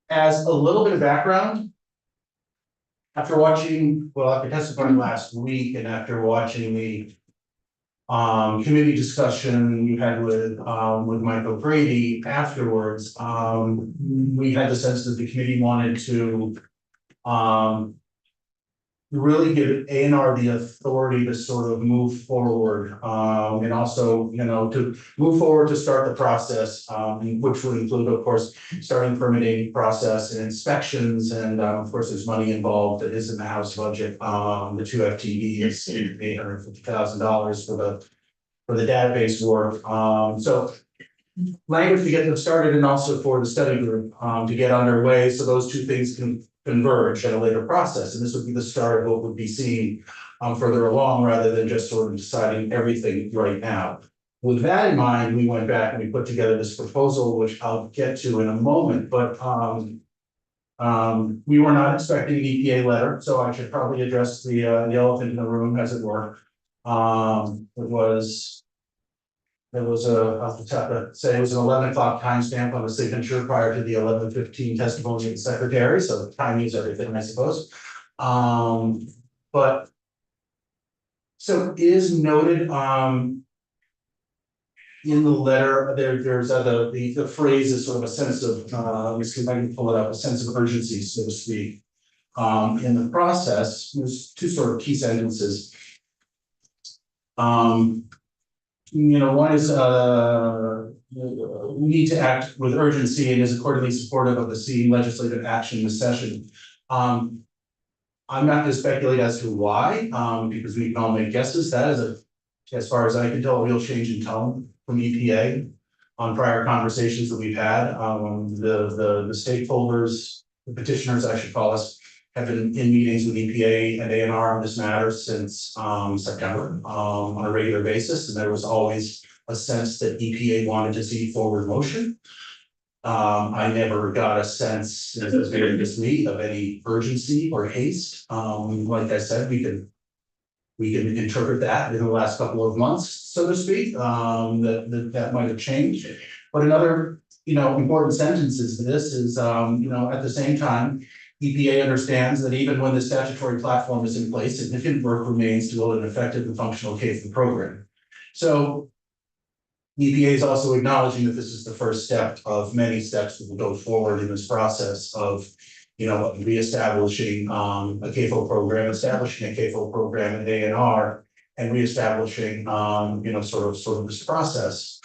As a little bit of background. After testifying last week and after watching the committee discussion you had with Michael Brady afterwards, we had the sense that the committee wanted to really give A&R the authority to sort of move forward, and also, to move forward to start the process, which would include, of course, starting permitting process and inspections, and of course, there's money involved that is in the House budget. The two FTE is $850,000 for the database work. So language to get them started and also for the study group to get underway, so those two things can converge at a later process, and this would be the start of what would be seen further along, rather than just sort of deciding everything right now. With that in mind, we went back and we put together this proposal, which I'll get to in a moment, but we were not expecting an EPA letter, so I should probably address the elephant in the room, as it were. There was I'll have to say it was an 11 o'clock timestamp on the signature prior to the 11:15 testimony of the secretary, so timing is everything, I suppose. But so it is noted in the letter, there's the phrase is sort of a sense of let me see if I can pull it up, a sense of urgency, so to speak. In the process, there's two sort of key sentences. One is we need to act with urgency and is accordingly supportive of the seeking legislative action this session. I'm not going to speculate as to why, because we can all make guesses. That is as far as I can tell, a real change in tone from EPA on prior conversations that we've had. The stakeholders, the petitioners, I should call us, have been in meetings with EPA and ANR on this matter since September on a regular basis, and there was always a sense that EPA wanted to see forward motion. I never got a sense, as was very just me, of any urgency or haste. Like I said, we can interpret that in the last couple of months, so to speak, that might have changed. But another, important sentence is this is, at the same time, EPA understands that even when the statutory platform is in place, significant work remains to build an effective and functional CAFE for So EPA is also acknowledging that this is the first step of many steps that will go forward in this process of, reestablishing a CAFO program, establishing a CAFO program at ANR, and reestablishing, sort of this process.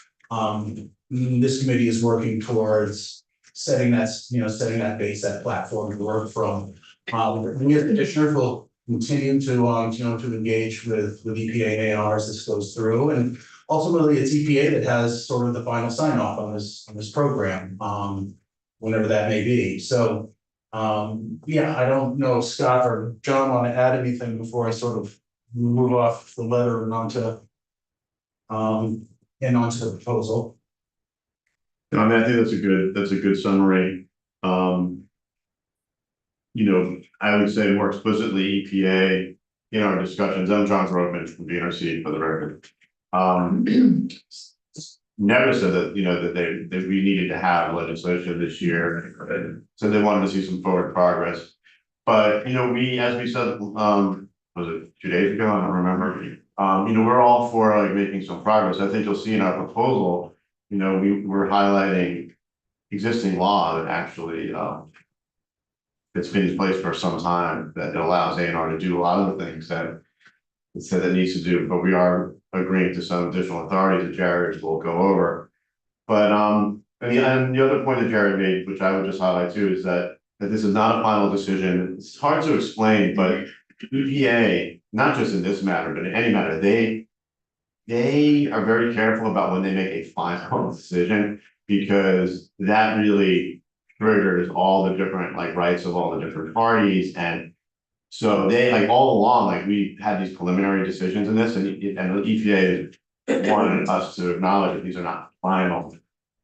This committee is working towards setting that base, that platform to work from. We as petitioners will
continue to, to engage with EPA and AR as this goes through, and ultimately it's EPA that has sort of the final sign off on this program, whenever that may be, so. Yeah, I don't know if Scott or John want to add anything before I sort of move off the letter and onto the proposal.
I mean, I think that's a good summary. I would say more explicitly, EPA in our discussions, I'm John Rothman from BNRC for the record. Never said that, that we needed to have legislation this year. So they wanted to see some forward progress. But, as we said, was it 2 days ago? I don't remember. We're all for like making some progress. I think you'll see in our proposal, we're highlighting existing law that actually, it's been in place for some time that allows A&R to do a lot of the things that it said it needs to do, but we are agreeing to some additional authorities that Jared will go over. But and the other point that Jared made, which I would just highlight too, is that this is not a final decision. It's hard to explain, but EPA, not just in this matter, but in any matter, they are very careful about when they make a final decision, because that really triggers all the different rights of all the different parties. And so they all along, we had these preliminary decisions in this, and the EPA wanted us to acknowledge that these are not final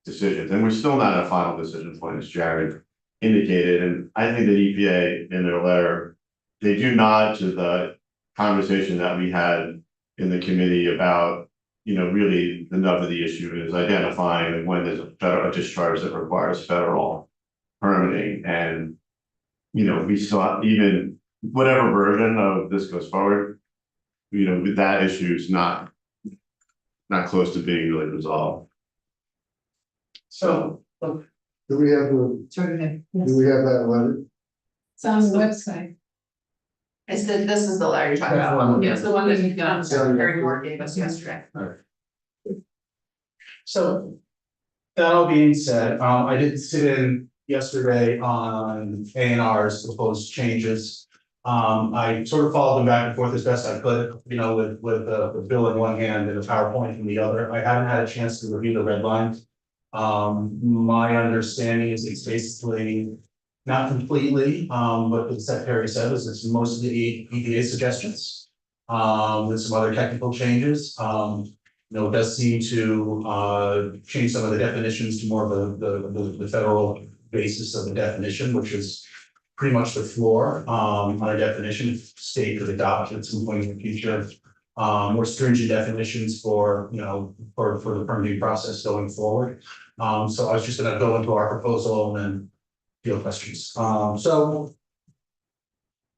decisions, and we're still not at a final decision point, as Jared indicated. And I think that EPA in their letter, they do nod to the conversation that we had in the committee about, really the nub of the issue is identifying when there's a discharge that requires federal permitting. And, we saw even whatever version of this goes forward, with that issue is not close to being really resolved.
So, do we have that letter?
It's on the website.
This is the letter you're talking
That's the
about.
one.
Yes, the one that you got,
Yeah.
Harry Moore gave us yesterday.
So, that all being said, I did sit in yesterday on A&R's proposed changes. I sort of followed them back and forth as best I could, with Bill in one hand and a PowerPoint in the other. I haven't had a chance to review the red lines. My understanding is it's basically not completely, what the secretary said is it's mostly EPA suggestions. With some other technical changes. It does seem to change some of the definitions to more of the federal basis of the definition, which is pretty much the floor on a definition if state could adopt at some point in the future. More stringent definitions for the permitting process going forward. So I was just gonna go into our proposal and then field questions. So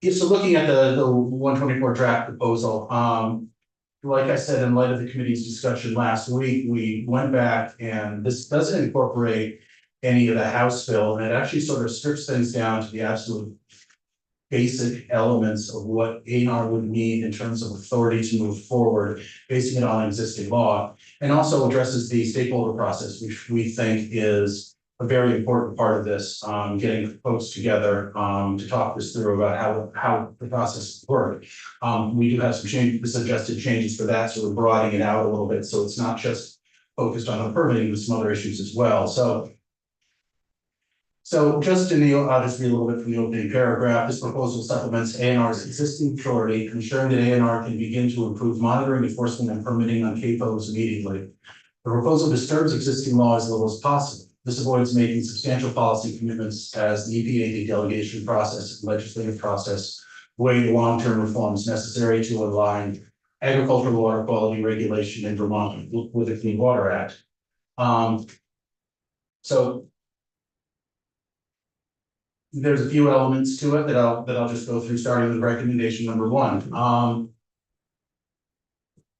looking at the 124 draft proposal, like I said, in light of the committee's discussion last week, we went back, and this doesn't incorporate any of the House bill, and it actually sort of strips things down to the absolute basic elements of what A&R would need in terms of authority to move forward, basing it on existing law, and also addresses the stakeholder process, which we think is a very important part of this, getting folks together to talk this through about how the process works. We do have some suggested changes for that, so we're broadening it out a little bit, so it's not just focused on the permitting, but some other issues as well. So just I'll just read a little bit from the opening paragraph. This proposal supplements A&R's existing authority, ensuring that A&R can begin to improve monitoring, enforcement, and permitting on CAFOs immediately. The proposal disturbs existing law as little as possible. This avoids making substantial policy commitments as the EPA delegation process and legislative process weigh the long-term reforms necessary to align agricultural water quality regulation in Vermont with the Clean Water Act. So there's a few elements to it that I'll just go through, starting with recommendation number 1.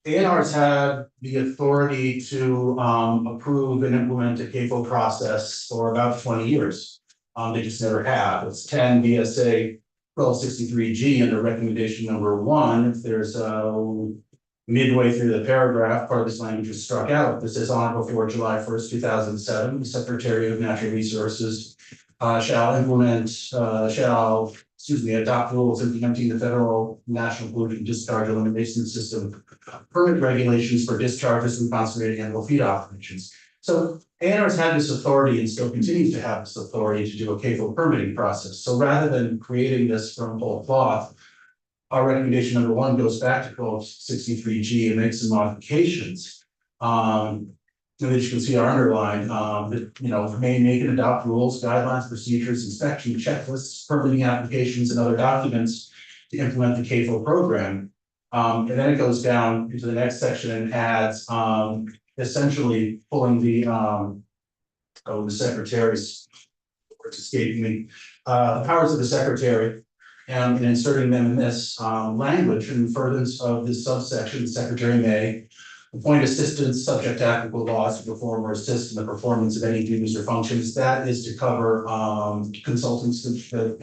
A&R's had the authority to approve and implement a CAFO process for about 20 years. They just never have. It's 10 VSA 1263G under recommendation number 1. If there's midway through the paragraph, part of this language was struck out. This is on before July 1st, 2007. The Secretary of Natural Resources shall adopt rules implementing the federal national pollutant discharge elimination system, permit regulations for discharges and concentrated animal feed operations. So ANR's had this authority and still continues to have this authority to do a CAFO permitting process. So rather than creating this from whole cloth, our recommendation number one goes back to 1263G and makes some modifications. And as you can see are underlined, that, may make and adopt rules, guidelines, procedures, inspection checklists, permitting applications, and other documents to implement the CAFO program. And then it goes down into the next section and adds, essentially pulling the secretary's, it's escaping me, the powers of the secretary and inserting them in this, language in furtherance of this subsection, the secretary may appoint assistants subject to applicable laws to perform or assist in the performance of any duties or functions. That is to cover consultants that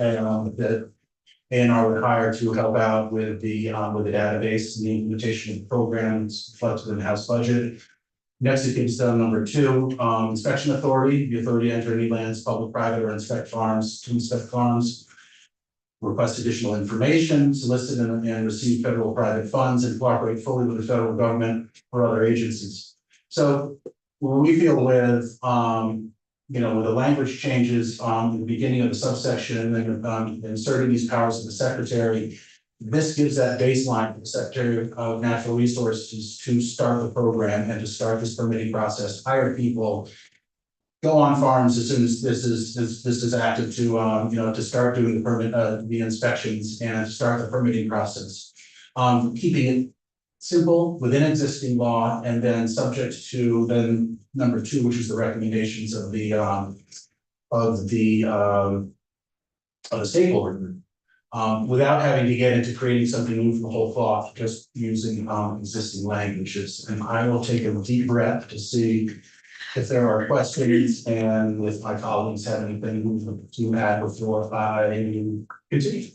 ANR would hire to help out with the database and the implementation of programs reflected in the House budget. Next, it gives them number two, inspection authority, the authority to enter any lands, public, private, or inspect farms, request additional information, solicit and receive federal or private funds, and cooperate fully with the federal government or other agencies. So when we feel with, with the language changes in the beginning of the subsection and then inserting these powers of the secretary, this gives that baseline for the Secretary of Natural Resources to start the program and to start this permitting process, hire people, go on farms as soon as this is active to start doing the permit, the inspections and start the permitting process. Keeping it simple within existing law and then subject to then number two, which is the recommendations of the stakeholder group. Without having to get into creating something new from the whole cloth, just using existing languages. And I will take a deep breath to see if there are questions and if my colleagues have anything to add before I continue.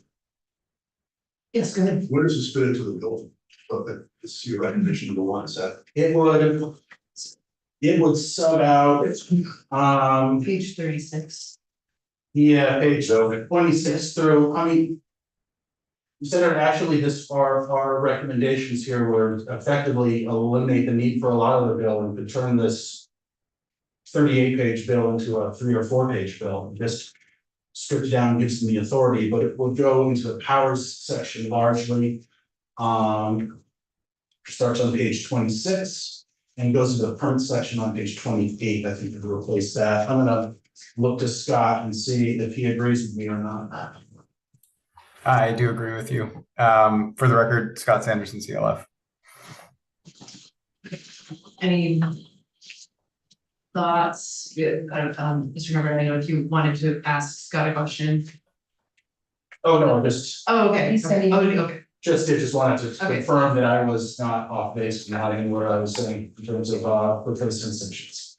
Yes, go ahead. Where does this fit into the bill? It's your recommendation number one, is that?
It would sub out,
Page 36.
yeah, page 26 through, consider actually our recommendations here would effectively eliminate the need for a lot of the bill and could turn this 38-page bill into a 3 or 4 page bill, just stripped down, gives them the authority, but it will go into the powers section largely. Starts on page 26 and goes into the permit section on page 28. I think to replace that. I'm gonna look to Scott and see if he agrees with me or not.
I do agree with you. For the record, Scott Sanderson, CLF.
Any thoughts? Mr. Hubbard, I know if you wanted to ask Scott a question.
Oh, no, just
Okay.
He said he-
Okay.
just wanted to
Okay.
confirm that I was not off base, not anywhere I was saying in terms of replacement sections.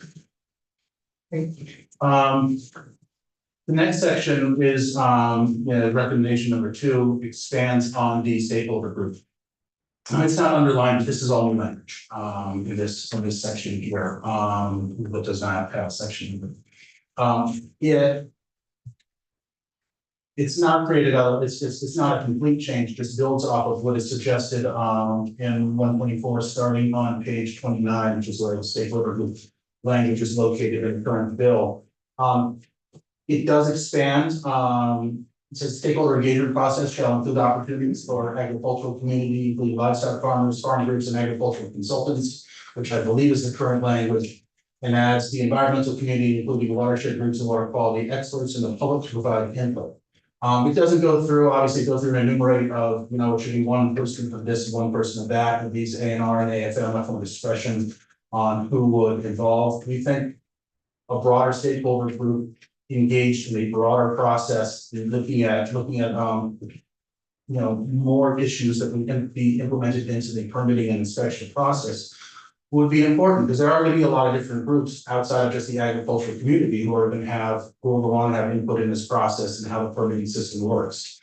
The next section is recommendation number 2 expands on the stakeholder group. It's not underlined, but this is all new language in this section here, that does not have section. It's not created out, it's not a complete change, just builds off of what is suggested in 124, starting on page 29, which is where the stakeholder group language is located in the current bill. It does expand, it says stakeholder engagement process shall include opportunities for agricultural community, including livestock farmers, farm groups, and agricultural consultants, which I believe is the current language. And adds the environmental community, including watershed groups and water quality experts and the public to provide input. It doesn't go through, obviously go through an enumerate of, it should be one person for this and one person of that, and these ANR and AFM have some discretion on who would involve. We think a broader stakeholder group engaged in a broader process in looking at more issues that can be implemented into the permitting and inspection process would be important, because there are going to be a lot of different groups outside of just the agricultural community who are going to want to have input in this process and how the permitting system works.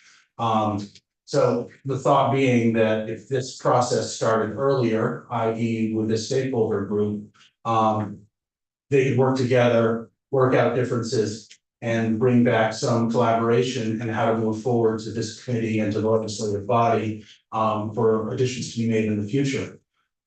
So the thought being that if this process started earlier, i.e. with this stakeholder group, they could work together, work out differences, and bring back some collaboration and how to move forward to this committee and to the legislative body for additions to be made in the future.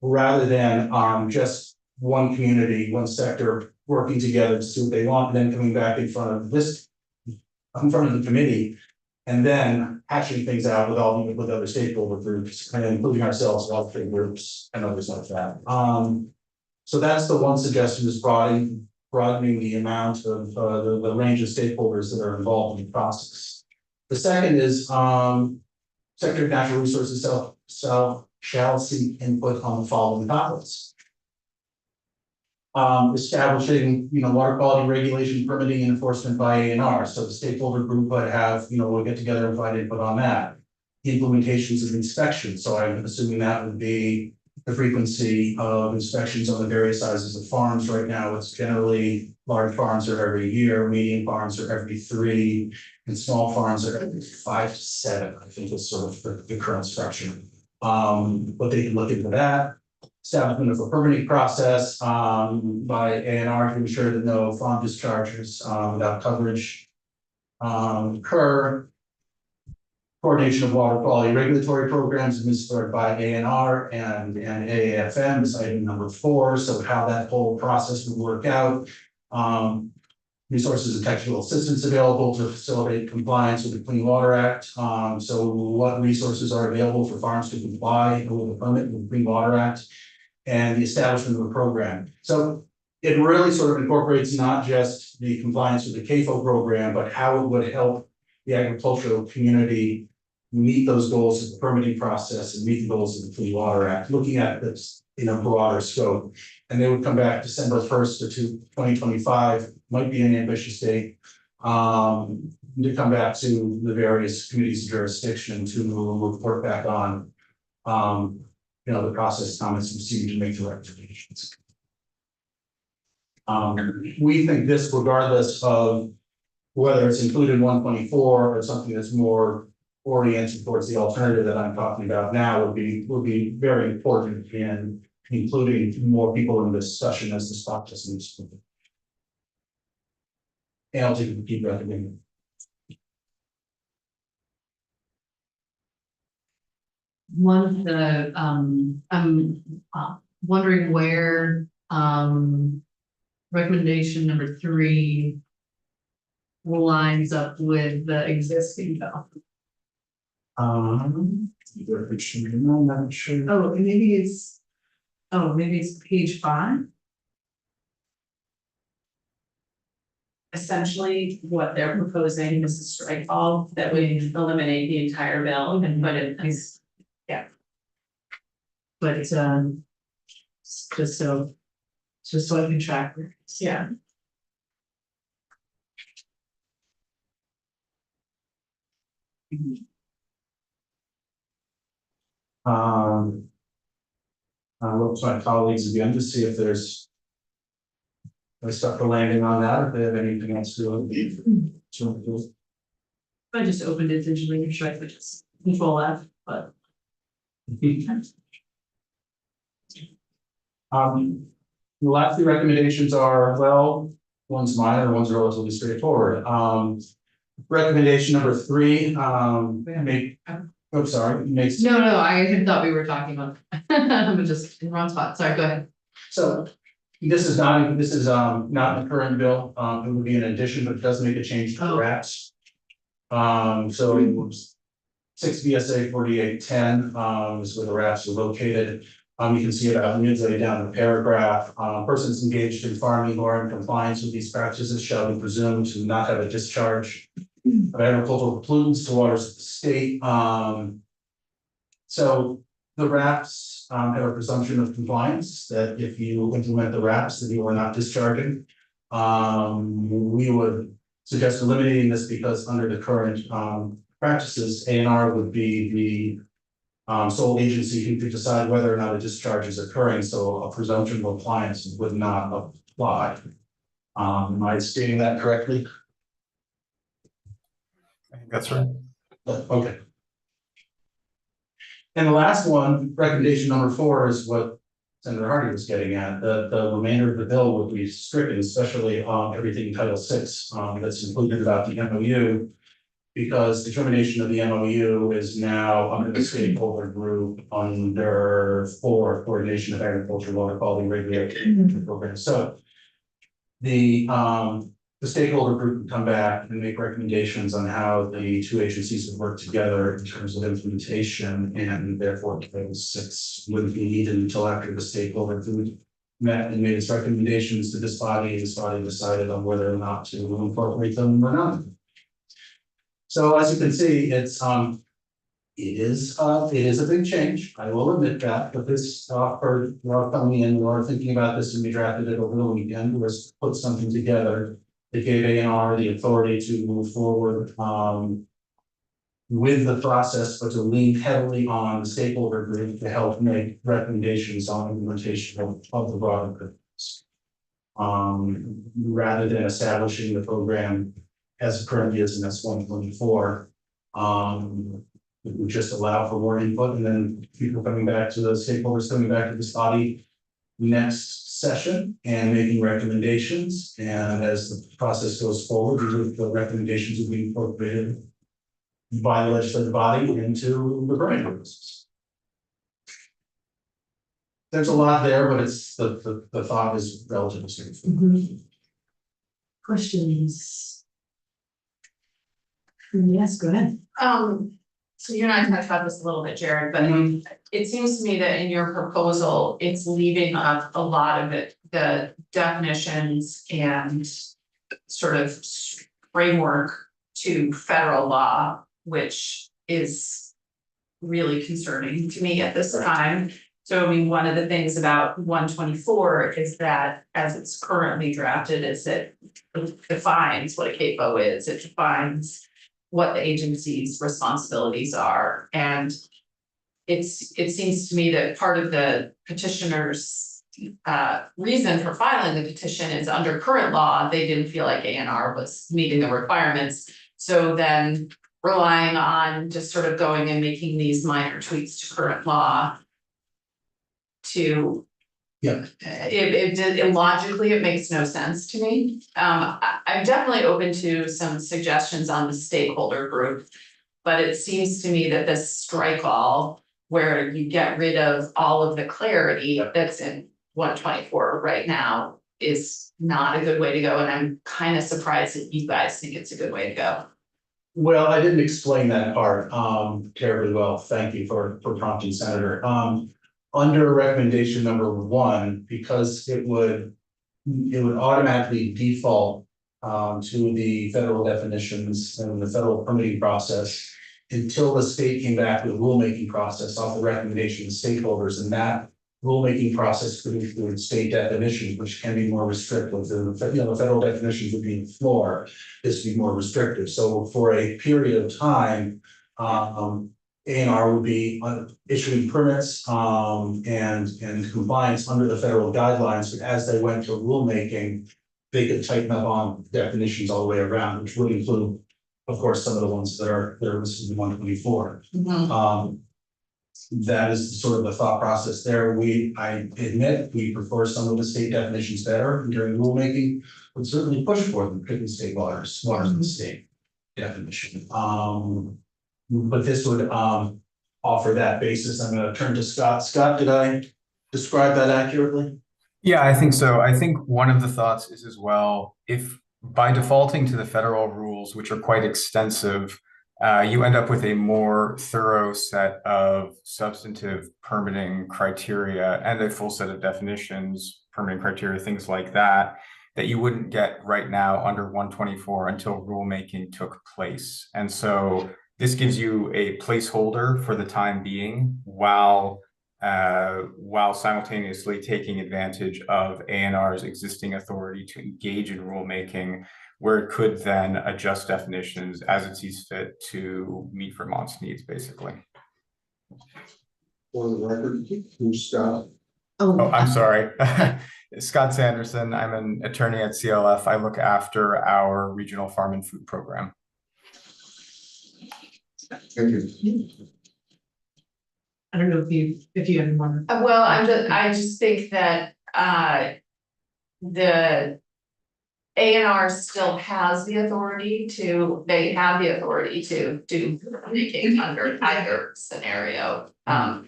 Rather than just one community, one sector working together to see what they want, and then coming back in front of the committee. And then hashing things out with other stakeholder groups and including ourselves, welfare groups and others like that. So that's the one suggestion, is broadening the amount of the range of stakeholders that are involved in the process. The second is Secretary of Natural Resources shall seek input on the following topics. Establishing, water quality regulation, permitting, and enforcement by ANR. So the stakeholder group would have, we'll get together and provide input on that. Implementations of inspections. So I'm assuming that would be the frequency of inspections on the various sizes of farms. Right now, it's generally large farms are every year, medium farms are every 3, and small farms are every 5 to 7. I think is sort of the current structure. But they can look into that. Establishment of a permitting process by ANR to ensure that no farm discharges without coverage occur. Coordination of water quality regulatory programs administered by ANR and AAFM is item number 4. So how that whole process would work out. Resources and technical assistance available to facilitate compliance with the Clean Water Act. So what resources are available for farms to comply with the permit with the Clean Water Act, and the establishment of a program. So it really sort of incorporates not just the compliance with the CAFO program, but how it would help the agricultural community meet those goals of the permitting process and meet the goals of the Clean Water Act, looking at this in a broader scope. And they would come back December 1st of 2025, might be an ambitious date, to come back to the various committees of jurisdiction to report back on the process, comments, and proceed to make the recommendations. We think this, regardless of whether it's included in 124 or something that's more oriented towards the alternative that I'm talking about now, would be very important in including more people in the discussion as this process moves forward. And I'll take a deep breath again.
One of the, I'm wondering where, recommendation number 3 lines up with the existing bill.
I'm not sure.
Oh, maybe it's page 5.
Essentially, what they're proposing is a strike all that would eliminate the entire bill and put it as.
But it's just so I can track it.
Yeah.
I look to my colleagues again to see if there's. I start the landing on that, if they have anything else to.
I just opened it digitally, I'm sure I could just control F, but.
The last 2 recommendations are, well, one's minor, one's relatively straightforward. Recommendation number 3, makes.
No, I had thought we were talking about, I'm just in the wrong spot, sorry, go ahead.
So this is not in the current bill, it would be an addition, but it does make a change to the RAPS. So it was 6 VSA 4810 is where the RAPS are located. You can see it about midway down the paragraph. Persons engaged in farming or in compliance with these practices shall be presumed to not have a discharge of agricultural pollutants to waters of the state. So the RAPS have a presumption of compliance that if you implement the RAPS, that you are not discharging. We would suggest eliminating this because under the current practices, ANR would be the sole agency who could decide whether or not a discharge is occurring, so a presumption of compliance would not apply. Am I stating that correctly?
I think that's right.
Okay. And the last one, recommendation number 4, is what Senator Hardy was getting at, the remainder of the bill would be stricken, especially on everything in Title VI, that's included about the MOU. Because determination of the MOU is now under the stakeholder group under coordination of agriculture, water quality regulation program. So the stakeholder group would come back and make recommendations on how the two agencies would work together in terms of implementation, and therefore Title VI wouldn't be needed until after the stakeholder group met and made its recommendations to this body. This body decided on whether or not to incorporate them or not. So as you can see, it is a big change. I will admit that, but this, for coming in, or thinking about this, and we drafted it over the weekend, was put something together that gave A&R the authority to move forward, with the process, but to lean heavily on the stakeholder group to help make recommendations on implementation of the broader purpose. Rather than establishing the program as it currently is in S124, it would just allow for more input, and then people coming back to the stakeholders coming back to this body next session and making recommendations. And as the process goes forward, the recommendations will be incorporated by the legislative body into the permitting purposes. There's a lot there, but it's the thought is relatively straightforward.
Questions? Yes, go ahead.
So you and I talked about this a little bit, Jared, but it seems to me that in your proposal, it's leaving up a lot of it, the definitions and sort of framework to federal law, which is really concerning to me at this time. So I mean, one of the things about 124 is that as it's currently drafted is it defines what a CAPO is, it defines what the agency's responsibilities are. And it seems to me that part of the petitioner's reason for filing the petition is under current law, they didn't feel like A&R was meeting the requirements. So then relying on just sort of going and making these minor tweaks to current law to logically, it makes no sense to me. I'm definitely open to some suggestions on the stakeholder group, but it seems to me that this strike all, where you get rid of all of the clarity that's in 124 right now, is not a good way to go, and I'm kind of surprised that you guys think it's a good way to go.
Well, I didn't explain that part terribly well. Thank you for prompting, Senator. Under recommendation number 1, because it would automatically default to the federal definitions and the federal permitting process until the state came back with a rulemaking process off the recommendation of stakeholders, and that rulemaking process could include state definitions, which can be more restrictive. The federal definitions would be the floor. This would be more restrictive. So for a period of time, A&R would be issuing permits and compliance under the federal guidelines, but as they went to rulemaking, they could tighten up on definitions all the way around, which would include, of course, some of the ones that are listed in 124. That is sort of the thought process there. I admit we prefer some of the state definitions better during rulemaking, but certainly push for them, particularly state waters in the state definition. But this would offer that basis. I'm going to turn to Scott. Scott, did I describe that accurately?
Yeah, I think so. I think one of the thoughts is as well, if by defaulting to the federal rules, which are quite extensive, you end up with a more thorough set of substantive permitting criteria and a full set of definitions, permitting criteria, things like that, that you wouldn't get right now under 124 until rulemaking took place. And so this gives you a placeholder for the time being while simultaneously taking advantage of A&R's existing authority to engage in rulemaking, where it could then adjust definitions as it sees fit to meet Vermont's needs, basically.
For the record, who's Scott?
Oh, I'm sorry. Scott Sanderson. I'm an attorney at CLF. I look after our regional farm and food program.
Thank you.
I don't know if you have more.
Well, I just think that, the A&R still has the authority to, they have the authority to do anything under either scenario. And,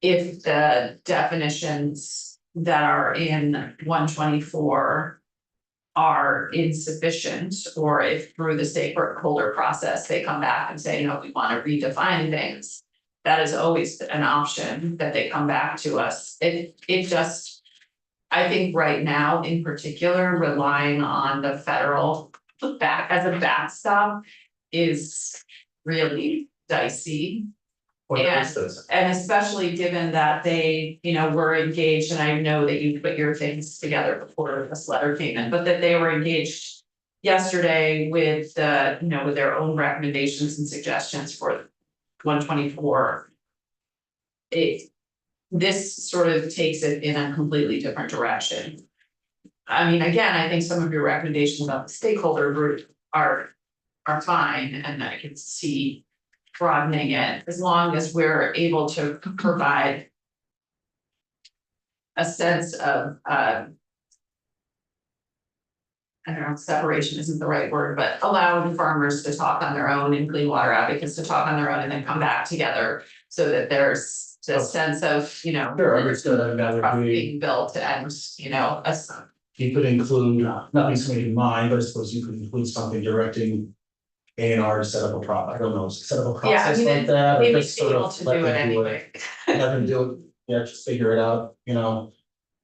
if the definitions that are in 124 are insufficient, or if through the stakeholder process, they come back and say, no, we wanna redefine things. That is always an option that they come back to us. It just, I think right now in particular, relying on the federal as a backstop is really dicey. And especially given that they, were engaged, and I know that you put your things together before this letter came in, but that they were engaged yesterday with with their own recommendations and suggestions for 124. This sort of takes it in a completely different direction. I mean, again, I think some of your recommendations about the stakeholder group are fine, and I can see broadening it as long as we're able to provide a sense of I don't know, separation isn't the right word, but allowing farmers to talk on their own and clean water advocates to talk on their own and then come back together so that there's a sense of,
Sure, understood, and that would be,
being built and,
you could include, nothing's coming to mind, but I suppose you could include something directing A&R to set up a I don't know, set up a
Yeah, I
process
mean,
like that,
they
or
would
just
be
sort
able
of
to
let
do it
them do it.
anyway.
Let them do it, yeah, just figure it out,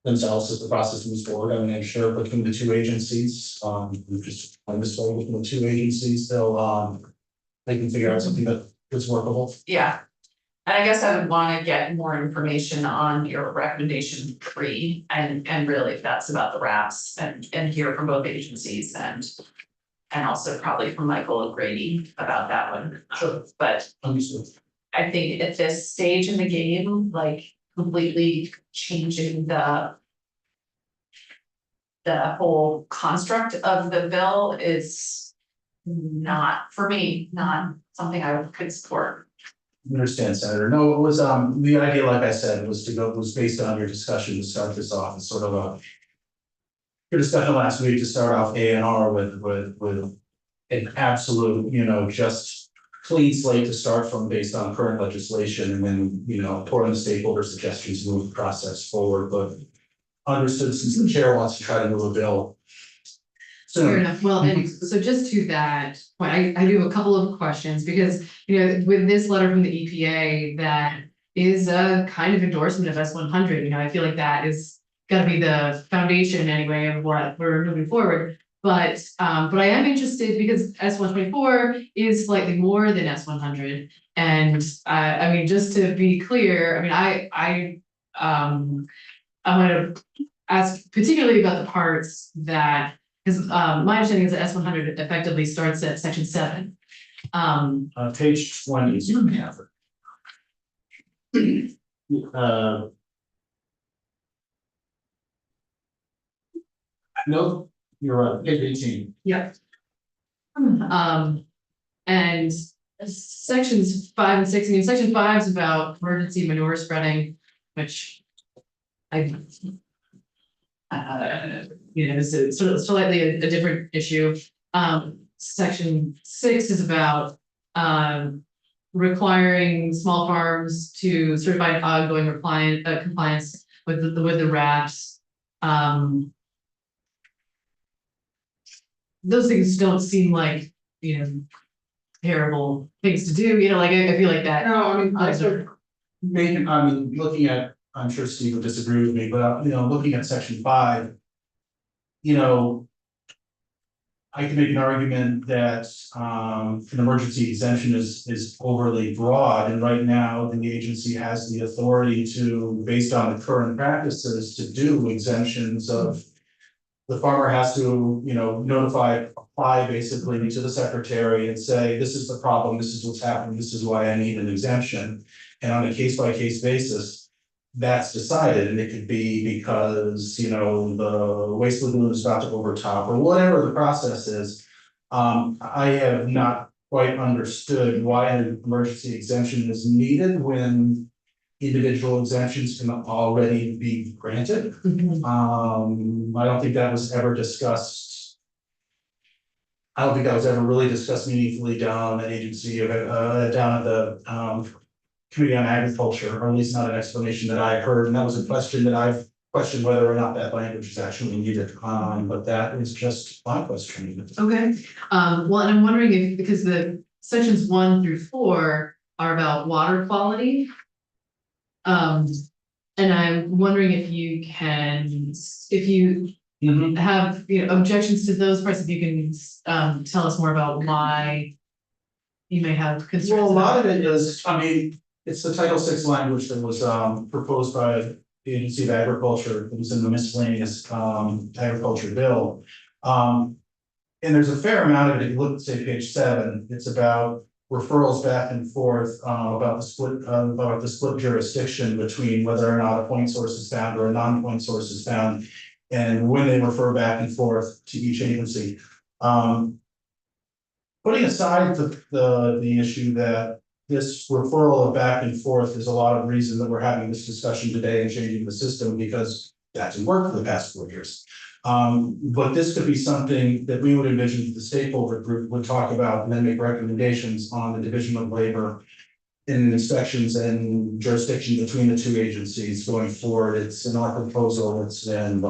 themselves as the process moves forward. I mean, I'm sure between the two agencies, we just find this way between the two agencies, they'll, they can figure out something that is workable.
Yeah. And I guess I would wanna get more information on your recommendation 3 and really if that's about the wraps and hear from both agencies and also probably from Michael O'Grady about that one.
Sure.
But
Understood.
I think at this stage in the game, like completely changing the whole construct of the bill is not, for me, not something I could support.
Understand, Senator. No, it was, the idea, like I said, was based on your discussion to start this off, as sort of your discussion last week to start off A&R with an absolute, just clean slate to start from based on current legislation, and then, pouring the stakeholder suggestions, move the process forward, but understood, since the chair wants to try to move a bill.
Fair
So,
enough. Well, and so just to that point, I do have a couple of questions because, with this letter from the EPA, that is a kind of endorsement of S100, I feel like that is gotta be the foundation anyway of what we're moving forward. But I am interested because S124 is slightly more than S100. And I mean, just to be clear, I mean, I'm gonna ask particularly about the parts that, because my understanding is that S100 effectively starts at section 7.
page 20 is your cover. No, you're right, page 18.
Yep. And sections 5 and 6, I mean, section 5 is about emergency manure spreading, which I is sort of slightly a different issue. Section 6 is about requiring small farms to certify ongoing compliance with the RAPs. Those things don't seem like, terrible things to do, like I feel like that.
No, I mean, looking at, I'm sure Steve would disagree with me, but looking at section 5. I can make an argument that an emergency exemption is overly broad, and right now the agency has the authority to, based on the current practices, to do exemptions of. The farmer has to, apply basically to the secretary and say, this is the problem, this is what's happening, this is why I need an exemption. And on a case by case basis, that's decided, and it could be because, the waste lagoon is about to overtop or whatever the process is. I have not quite understood why an emergency exemption is needed when individual exemptions can already be granted. I don't think that was ever discussed. I don't think that was ever really discussed meaningfully down at agency, down at the, Committee on Agriculture, or at least not an explanation that I heard, and that was a question that I've questioned whether or not that language is actually needed, but that is just my question.
Okay, well, and I'm wondering if, because the sections 1 through 4 are about water quality. And I'm wondering if you can, if you have, objections to those parts, if you can, tell us more about why you may have concerns.
Well, a lot
about
of it is, I mean, it's the Title VI language that was proposed by the Agency of Agriculture, it was in the miscellaneous agriculture bill. And there's a fair amount of it, if you look at, say, page 7, it's about referrals back and forth about the split jurisdiction between whether or not a point source is found or a non-point source is found, and when they refer back and forth to each agency. Putting aside the issue that this referral of back and forth is a lot of reason that we're having this discussion today and changing the system, because that didn't work for the past 4 years. But this could be something that we would envision the stakeholder group would talk about and then make recommendations on the division of labor in inspections and jurisdiction between the two agencies going forward. It's in our proposal, it's in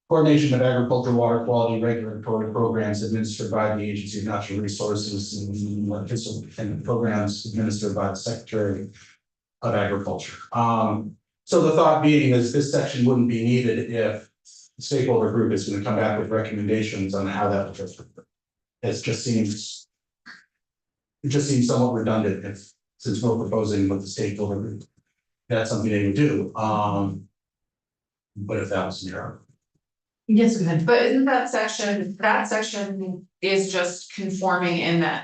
coordination of agriculture, water quality regulatory programs administered by the Agency of Natural Resources and programs administered by the Secretary of Agriculture. So the thought being is this section wouldn't be needed if the stakeholder group is going to come back with recommendations on how that would fit. It just seems somewhat redundant if, since we're proposing with the stakeholder group, that's something they would do. But if that was an error.
Yes, go ahead.
But isn't that section is just conforming in the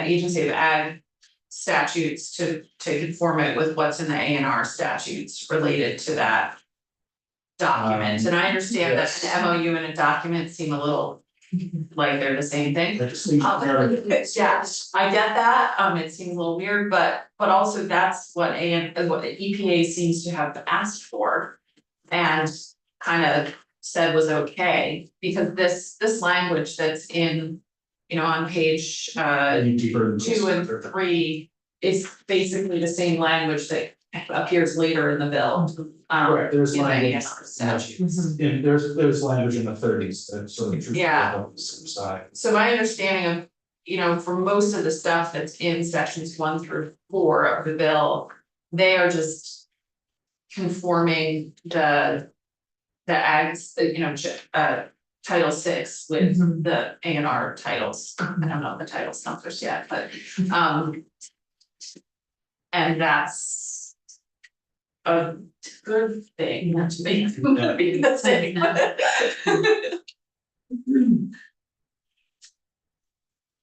Agency of Ag statutes to conform it with what's in the A&R statutes related to that document, and I understand
yes.
that an MOU and a document seem a little like they're the same thing.
It just seems
Yeah, I get that, it seems a little weird, but also that's what what the EPA seems to have asked for. And kind of said was okay, because this language that's in, on page 2 and 3 is basically the same language that appears later in the bill.
Correct, there's
in the
language.
A&R statutes.
There's language in the 30s that sort of.
Yeah.
On the same side.
So my understanding of, for most of the stuff that's in sections 1 through 4 of the bill, they are just conforming the ags, Title VI with the A&R titles. I don't know the title numbers yet, but and that's a good thing, not to make be the same.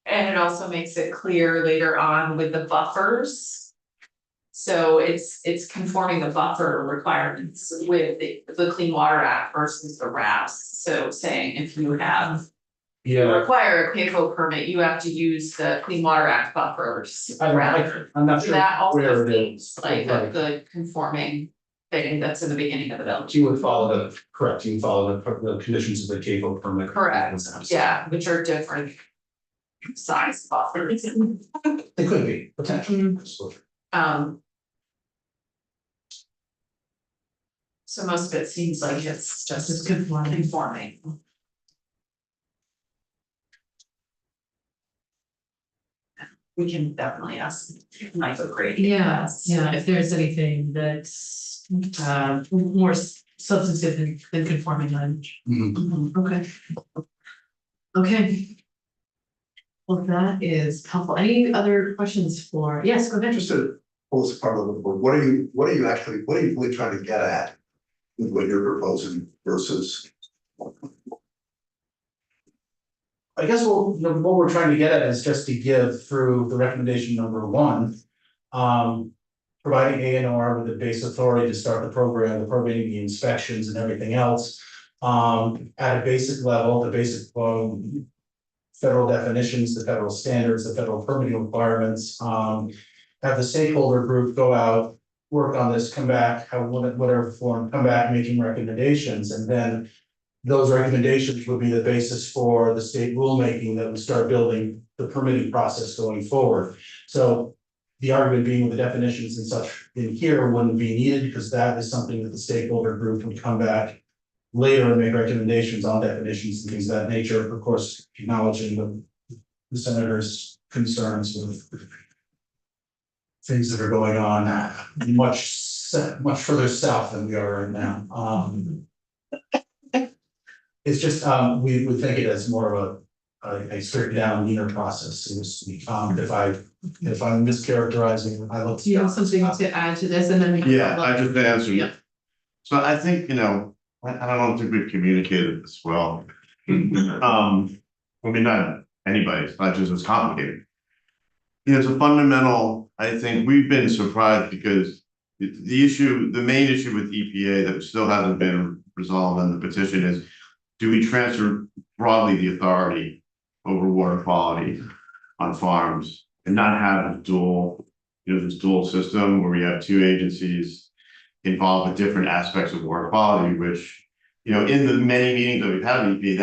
And it also makes it clear later on with the buffers. So it's conforming the buffer requirements with the Clean Water Act versus the RAS. So saying if you have require a PACO permit, you have to use the Clean Water Act buffers.
I'm not
So
sure
that also
where it
seems
is.
like a
Right.
good conforming thing that's in the beginning of the bill.
You would follow the conditions of the CAFO permit.
Correct, yeah, which are different size buffers.
They could be, potentially.
So most of it seems like it's just conforming. We can definitely ask Mike O'Grady.
Yeah, if there's anything that's more substantive than conforming language. Okay. Okay. Well, that is helpful. Any other questions for, yes, go ahead.
Just to pull this apart a little bit, what are you really trying to get at with what you're proposing versus?
I guess what we're trying to get at is just to give through the recommendation number 1. Providing A&R with the base authority to start the program, the inspections and everything else. At a basic level, the basic, federal definitions, the federal standards, the federal permitting requirements, have the stakeholder group go out, work on this, come back, have whatever form, come back making recommendations, and then those recommendations would be the basis for the state rulemaking that would start building the permitting process going forward. So the argument being with the definitions and such in here wouldn't be needed, because that is something that the stakeholder group would come back later and make recommendations on definitions and things of that nature, of course, acknowledging the senator's concerns with things that are going on much further south than we are right now. It's just, we would think it as more of a strict down leaner process, so to speak. If I'm mischaracterizing, I look.
Do you have something to add to this and then? we can
Yeah,
follow
I
up?
just answered.
Yeah.
So I think, I don't think we've communicated this well. I mean, not anybody, it's not just as complicated. It's a fundamental, I think we've been surprised because the main issue with EPA that still hasn't been resolved in the petition is, do we transfer broadly the authority over water quality on farms and not have a dual, this dual system where we have two agencies involved with different aspects of water quality, which, in the many meetings that we've had with EPA,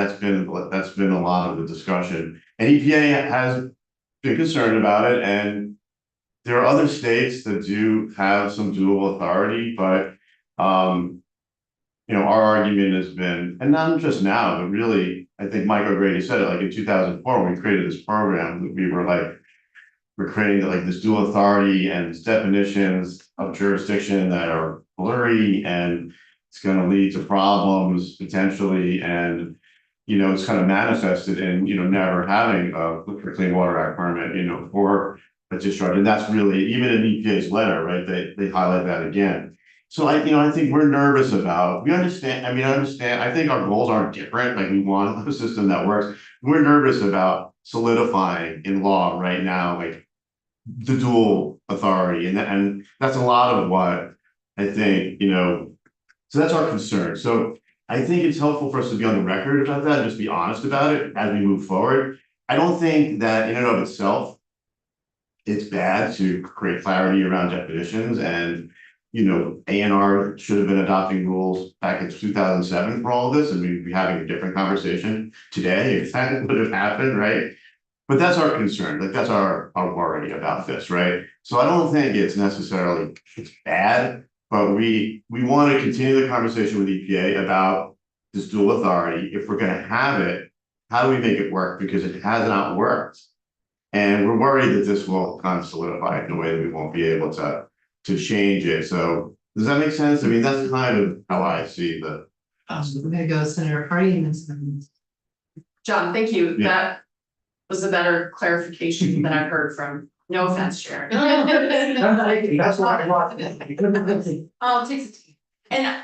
that's been a lot of the discussion. And EPA has been concerned about it, and there are other states that do have some dual authority, but our argument has been, and not just now, but really, I think Mike O'Grady said it, like in 2004, when we created this program, that we're creating like this dual authority and these definitions of jurisdiction that are blurry, and it's going to lead to problems potentially, and it's kind of manifested in never having a clean water act permit for a discharge. And that's really, even in EPA's letter, right, they highlight that again. So I think we're nervous about, I think our goals aren't different, like we want a system that works. We're nervous about solidifying in law right now, like the dual authority, and that's a lot of what I think, so that's our concern. So I think it's helpful for us to be on the record about that and just be honest about it as we move forward. I don't think that in and of itself, it's bad to create clarity around definitions, and ANR should have been adopting rules back in 2007 for all of this, and we'd be having a different conversation today if that would have happened, right? But that's our concern, like that's our worry about this, right? So I don't think it's necessarily bad, but we want to continue the conversation with EPA about this dual authority. If we're going to have it, how do we make it work? Because it has not worked. And we're worried that this will kind of solidify it in a way that we won't be able to change it. So does that make sense? I mean, that's kind of how I see the.
We're gonna go Senator Hardy and then.
John, thank you.
Yeah.
That was a better clarification than I've heard from, no offense, Sharon.
That's what I want.
Oh, it takes a team. And,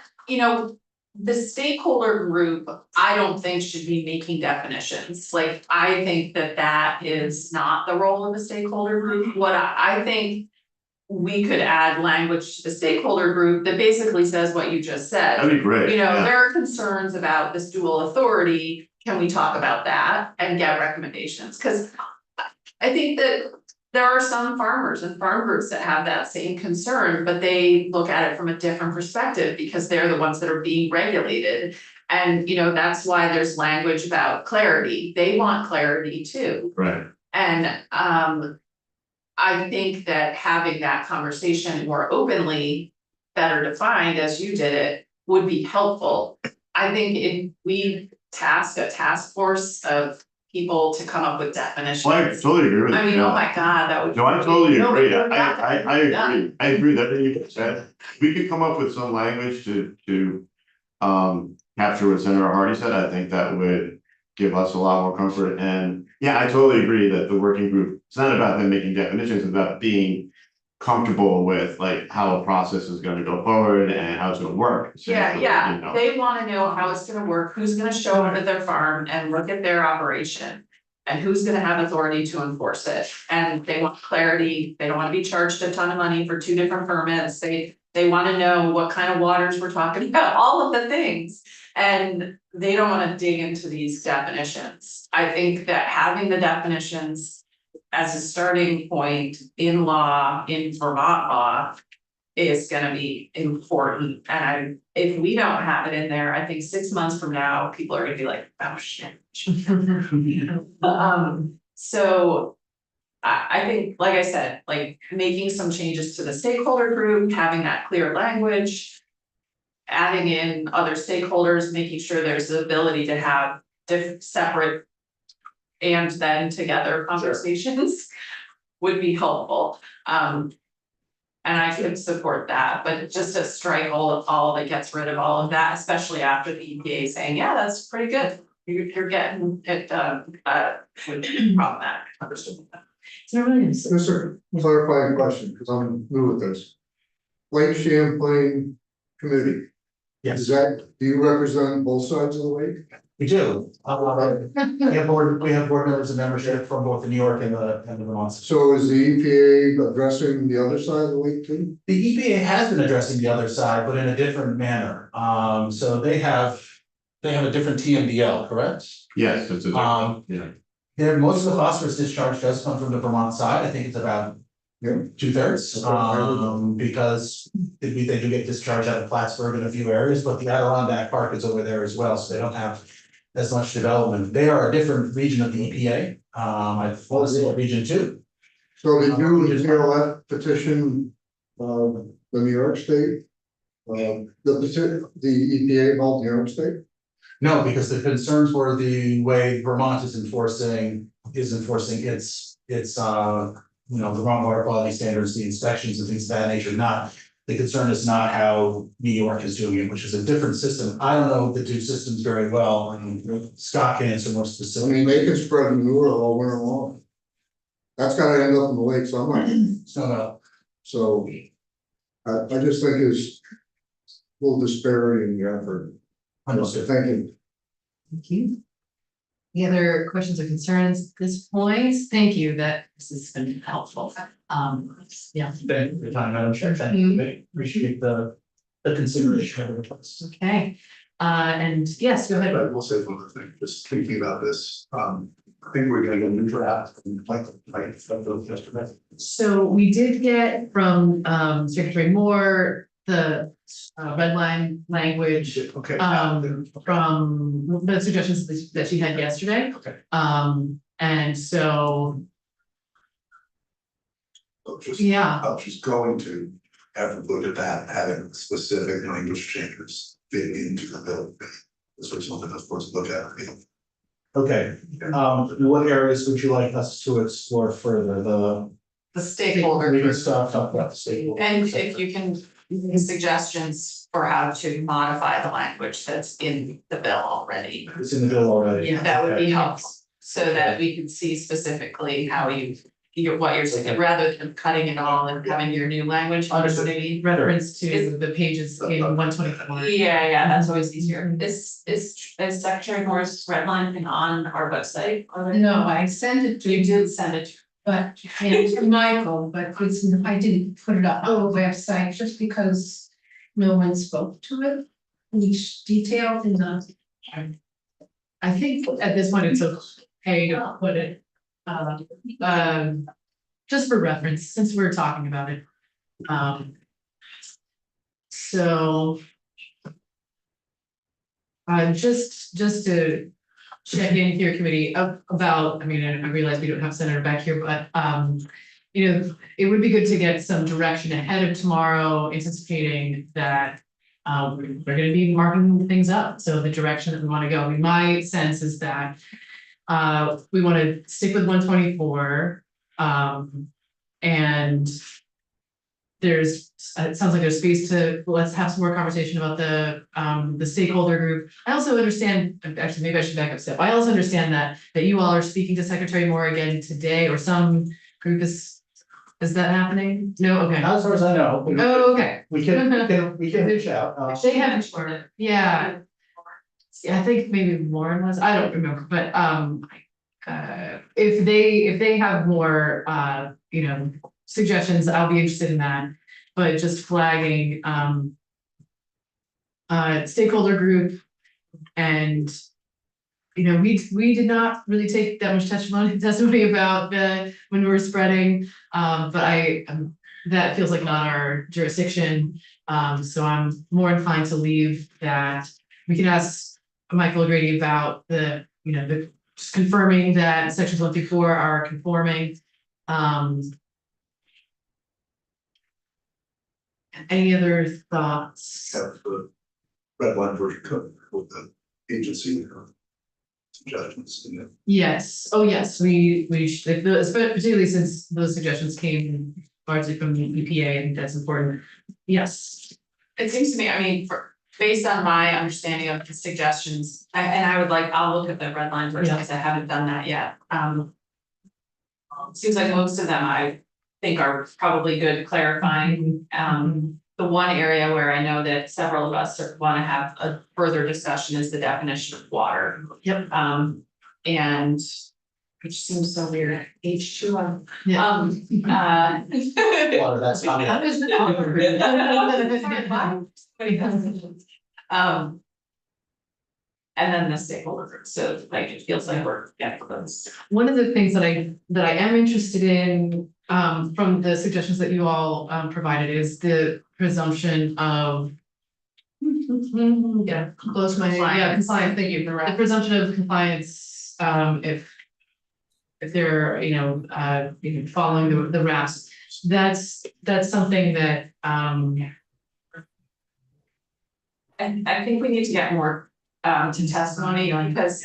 the stakeholder group, I don't think should be making definitions. Like, I think that is not the role of the stakeholder group. What I think we could add language to the stakeholder group that basically says what you just said.
That'd be great. Yeah.
There are concerns about this dual authority. Can we talk about that and get recommendations? Because I think that there are some farmers and farm groups that have that same concern, but they look at it from a different perspective because they're the ones that are being regulated. And that's why there's language about clarity. They want clarity too.
Right.
And I think that having that conversation more openly, better defined as you did it, would be helpful. I think if we task a task force of people to come up with definitions.
Well, I totally agree with you.
I mean, oh my God, that would.
No, I totally
No,
agree.
but
I agree. I agree that you said, we could come up with some language to capture what Senator Hardy said. I think that would give us a lot more comfort. And yeah, I totally agree that the working group, it's not about them making definitions, it's about being comfortable with like how a process is going to go forward and how it's going to work.
Yeah, they want to know how it's gonna work, who's gonna show up at their farm and look at their operation. And who's gonna have authority to enforce it, and they want clarity, they don't wanna be charged a ton of money for 2 different permits, they wanna know what kind of waters we're talking about, all of the things. And they don't wanna dig into these definitions. I think that having the definitions as a starting point in law, in Vermont law, is gonna be important, and if we don't have it in there, I think 6 months from now, people are gonna be like, oh shit. So I think, like I said, like making some changes to the stakeholder group, having that clear language. Adding in other stakeholders, making sure there's the ability to have separate. And then together conversations would be helpful, and I could support that, but just a strike all that gets rid of all of that, especially after the EPA saying, yeah, that's pretty good. You're getting it done, would be problematic.
So Williams.
Just a clarifying question, because I'm new with this. Lake Champlain Committee,
Yes,
do you represent both sides of the lake?
we do. We have board members and membership from both the New York and the Vermont.
So is the EPA addressing the other side of the lake too?
The EPA has been addressing the other side, but in a different manner. So they have a different TMDL, correct?
Yes, it's a, yeah.
Most of the phosphorus discharge does come from the Vermont side. I think it's about 2/3, because they do get discharged out of Plattsburgh in a few areas, but the Adirondack Park is over there as well, so they don't have as much development. They are a different region of the EPA. I want to say region 2.
So did you DLF petition the New York State? The EPA about New York State?
No, because the concerns were the way Vermont is enforcing its the Vermont water quality standards, the inspections and things of that nature, the concern is not how New York is doing it, which is a different system. I don't know the two systems very well, and Scott can answer more
I
specific.
mean, they can spread manure all winter long. That's gotta end up in the lake somewhere. So I just think it's a little disparity in the effort.
Understood.
Thank you.
Thank you. Any other questions or concerns at this point? Thank you, that this has been helpful. Yeah,
Thank you for your time, Madam Chair. Thank you. Appreciate the consideration of the request.
okay. And yes, go ahead.
I will say one other thing, just thinking about this, I think we're gonna get a new draft and like those yesterday.
So we did get from Secretary Moore, the red line language
Okay.
from the suggestions that she had yesterday.
Okay.
And so,
I was just going to have a look at that, having specific language changes fit into the bill. This was something I was supposed to look at.
Okay, what areas would you like us to explore further?
The stakeholder
We can
group.
start talking about the stakeholder.
And if you can, suggestions for how to modify the language that's in the bill already.
It's in the bill already.
Yeah,
That would be helpful, so that we can see specifically how what you're saying, rather than cutting it all and having your new language.
Understood.
reference to the pages in 124.
Yeah, that's always easier. Is Secretary Moore's red line thing on our website already?
No, I sent it to
You
you,
did send it.
but and to Michael, but I didn't put it up on the website just because no one spoke to it. Each detail in the.
I think at this point it's okay to put it, just for reference, since we're talking about it. So. Just to check in here, committee, about, I mean, I realize we don't have Senator back here, but, you know, it would be good to get some direction ahead of tomorrow, anticipating that we're gonna be marking things up, so the direction that we wanna go. I mean, my sense is that we wanna stick with 124, and there's, it sounds like there's space to, let's have some more conversation about the stakeholder group. I also understand, actually, maybe I should back up a step. I also understand that you all are speaking to Secretary Moore again today, or some group is that happening? No, okay.
Not as far as I know.
Oh, okay.
We can reach out.
They haven't, yeah. Yeah, I think maybe Lauren was, I don't remember, but if they have more you know, suggestions, I'll be interested in that. But just flagging stakeholder group And we did not really take that much testimony about when we were spreading, but that feels like not our jurisdiction. So I'm more inclined to leave that. We can ask Michael O'Grady about just confirming that sections 1 through 4 are conforming. Any other thoughts?
Have the red line version covered with the agency suggestions in it.
Yes, oh yes, we should, particularly since those suggestions came largely from the EPA, I think that's important. Yes.
It seems to me, I mean, based on my understanding of the suggestions, I'll look at the red line version, because I haven't done that yet. Seems like most of them I think are probably good clarifying. The one area where I know that several of us want to have a further discussion is the definition of water.
Yep.
And which seems so weird, H2O.
Yeah.
Water, that's not
That was
and then the stakeholder group, so like it feels like we're getting close.
One of the things that I am interested in, from the suggestions that you all provided is the presumption of. Yeah, close my, compliance, thank you, the presumption of compliance, if they're, following the RAPs, that's something that,
And I think we need to get more to testimony, because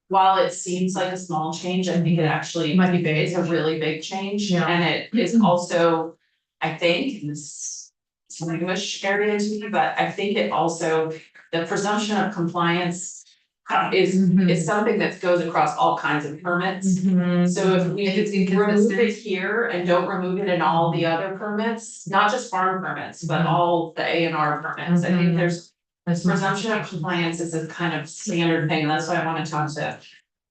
while it seems like a small change, I think it actually
might be big.
is a really big change.
Yeah.
And it is also, I think, in this English area to me, but I think it also, the presumption of compliance is something that goes across all kinds of permits. So if we remove it here and don't remove it in all the other permits, not just farm permits, but all the A&R permits, I think there's presumption of compliance is a kind of standard thing, and that's why I wanna talk to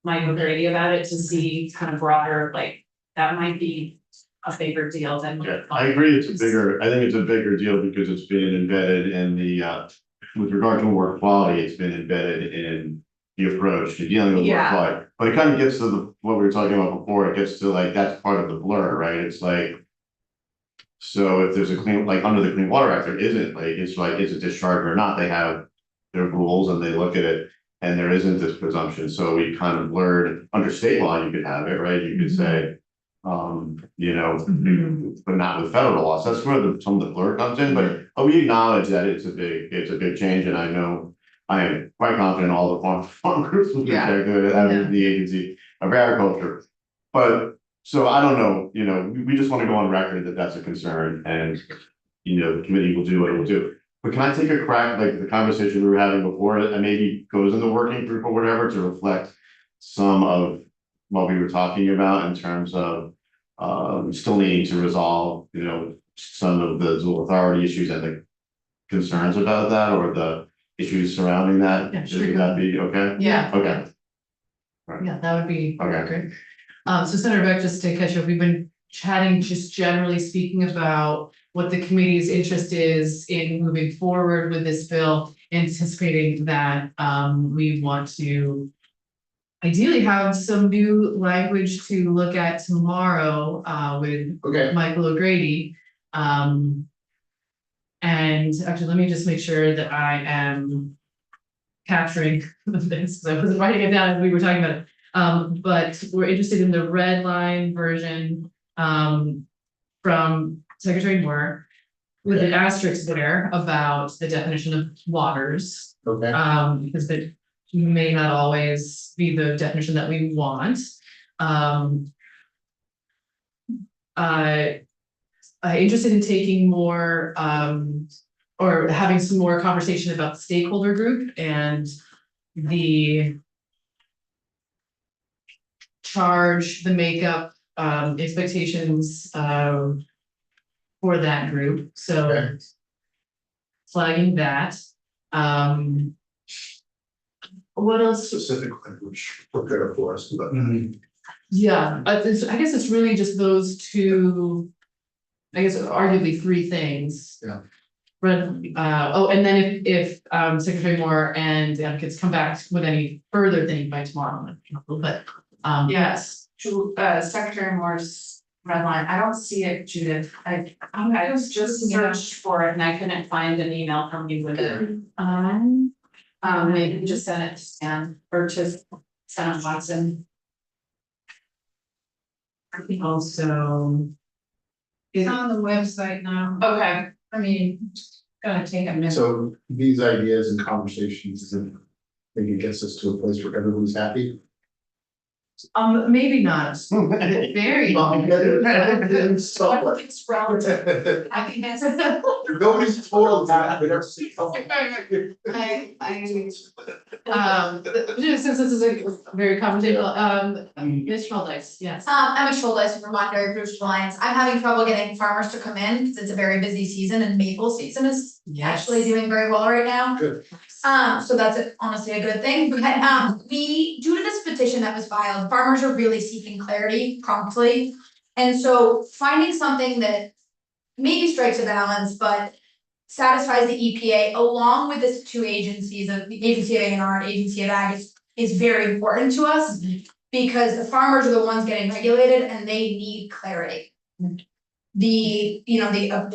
Mike O'Grady about it, to see kind of broader, like, that might be a bigger deal than.
Yeah, I agree, I think it's a bigger deal because it's been embedded in the, with regard to work quality, it's been embedded in the approach to dealing with work quality. But it kind of gets to what we were talking about before, it gets to like, that's part of the blur, right? It's like, so if there's a clean, like under the Clean Water Act, there isn't, like, it's like, is it discharged or not? They have their rules and they look at it, and there isn't this presumption. So we kind of blurred, under state law, you could have it, right? You could say, but not with federal law. So that's where some of the blur comes in, but we acknowledge that it's a big change, and I know I am quite confident all the farm groups will be very good at the agency of agriculture. But so I don't know, we just want to go on record that that's a concern, and the committee will do what it will do. But can I take a crack, like the conversation we were having before, and maybe goes in the working group or whatever, to reflect some of what we were talking about in terms of still needing to resolve, some of the dual authority issues and the concerns about that, or the issues surrounding that?
Yeah, sure.
Would that be okay?
Yeah.
Okay.
Yeah, that would be
Okay.
great. So Senator Beck, just to catch up, we've been chatting, just generally speaking, about what the committee's interest is in moving forward with this bill, anticipating that we want to ideally have some new language to look at tomorrow with Michael O'Grady. And actually, let me just make sure that I am capturing this, because I wasn't writing it down as we were talking about it. But we're interested in the red line version from Secretary Moore, with an asterisk there about the definition of waters. Because that may not always be the definition that we want. Interested in taking more or having some more conversation about the stakeholder group and the charge, the makeup, expectations for that group. So flagging that. What else?
Specific language prepare for us, but.
Yeah, I guess it's really just those two, I guess arguably three things.
Yeah.
And then if Secretary Moore and the advocates come back with any further thing by tomorrow, but
Yes, Secretary Moore's red line, I don't see it, Judith, I was just searched for it and I couldn't find an email from you with it. Maybe just send it to Stan or to Senator Watson.
also.
It's on the website now.
Okay.
I mean, it's gonna take a minute.
So these ideas and conversations, and think it gets us to a place where everyone's happy.
Maybe not, very.
It's relative.
I think that's.
Nobody's told that, but that's.
Just since this is a very confrontational, Ms. Schmaltz, yes.
I'm a Schuldice from Monterey Fruit Alliance. I'm having trouble getting farmers to come in because it's a very busy season and maple season is actually doing very well right now.
Good.
So that's honestly a good thing, but due to this petition that was filed, farmers are really seeking clarity promptly. And so finding something that maybe strikes a balance, but satisfies the EPA along with the two agencies of the agency of A&R and agency of Ag is very important to us. Because the farmers are the ones getting regulated and they need clarity. The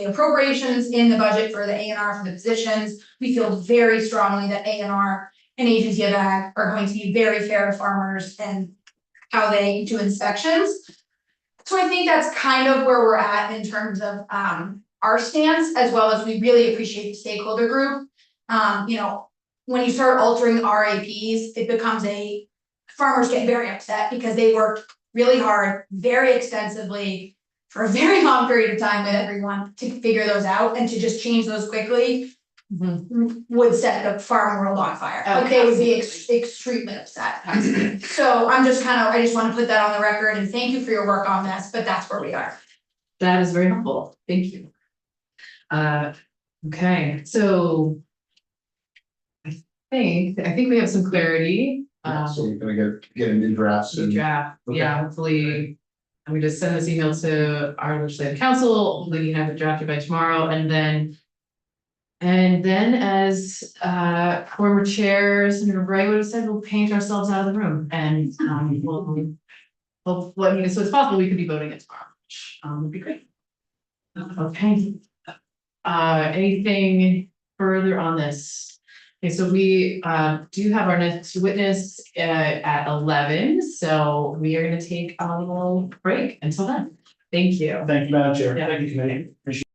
appropriations in the budget for the A&R for the positions, we feel very strongly that A&R and agency of Ag are going to be very fair to farmers and how they do inspections. So I think that's kind of where we're at in terms of our stance, as well as we really appreciate the stakeholder group. When you start altering RAPs, it becomes farmers get very upset because they worked really hard, very extensively for a very long period of time with everyone to figure those out, and to just change those quickly would set the farm world on fire. Like they would be extremely upset. So I just want to put that on the record and thank you for your work on this, but that's where we are.
That is very helpful, thank you. Okay, so. I think we have some clarity.
So we're gonna get a new draft
New
soon.
draft,
Okay.
yeah, hopefully. I'm gonna send this email to our legislative council, hopefully we can have it drafted by tomorrow, and then. As former chair, Senator Bright would have said, we'll paint ourselves out of the room and so it's possible we could be voting it tomorrow, which would be great. Okay. Anything further on this? Okay, so we do have our next witness at 11, so we are gonna take a little break until then. Thank you.
Thank you, Madam Chair.
Yeah.
Thank you, committee. Appreciate it.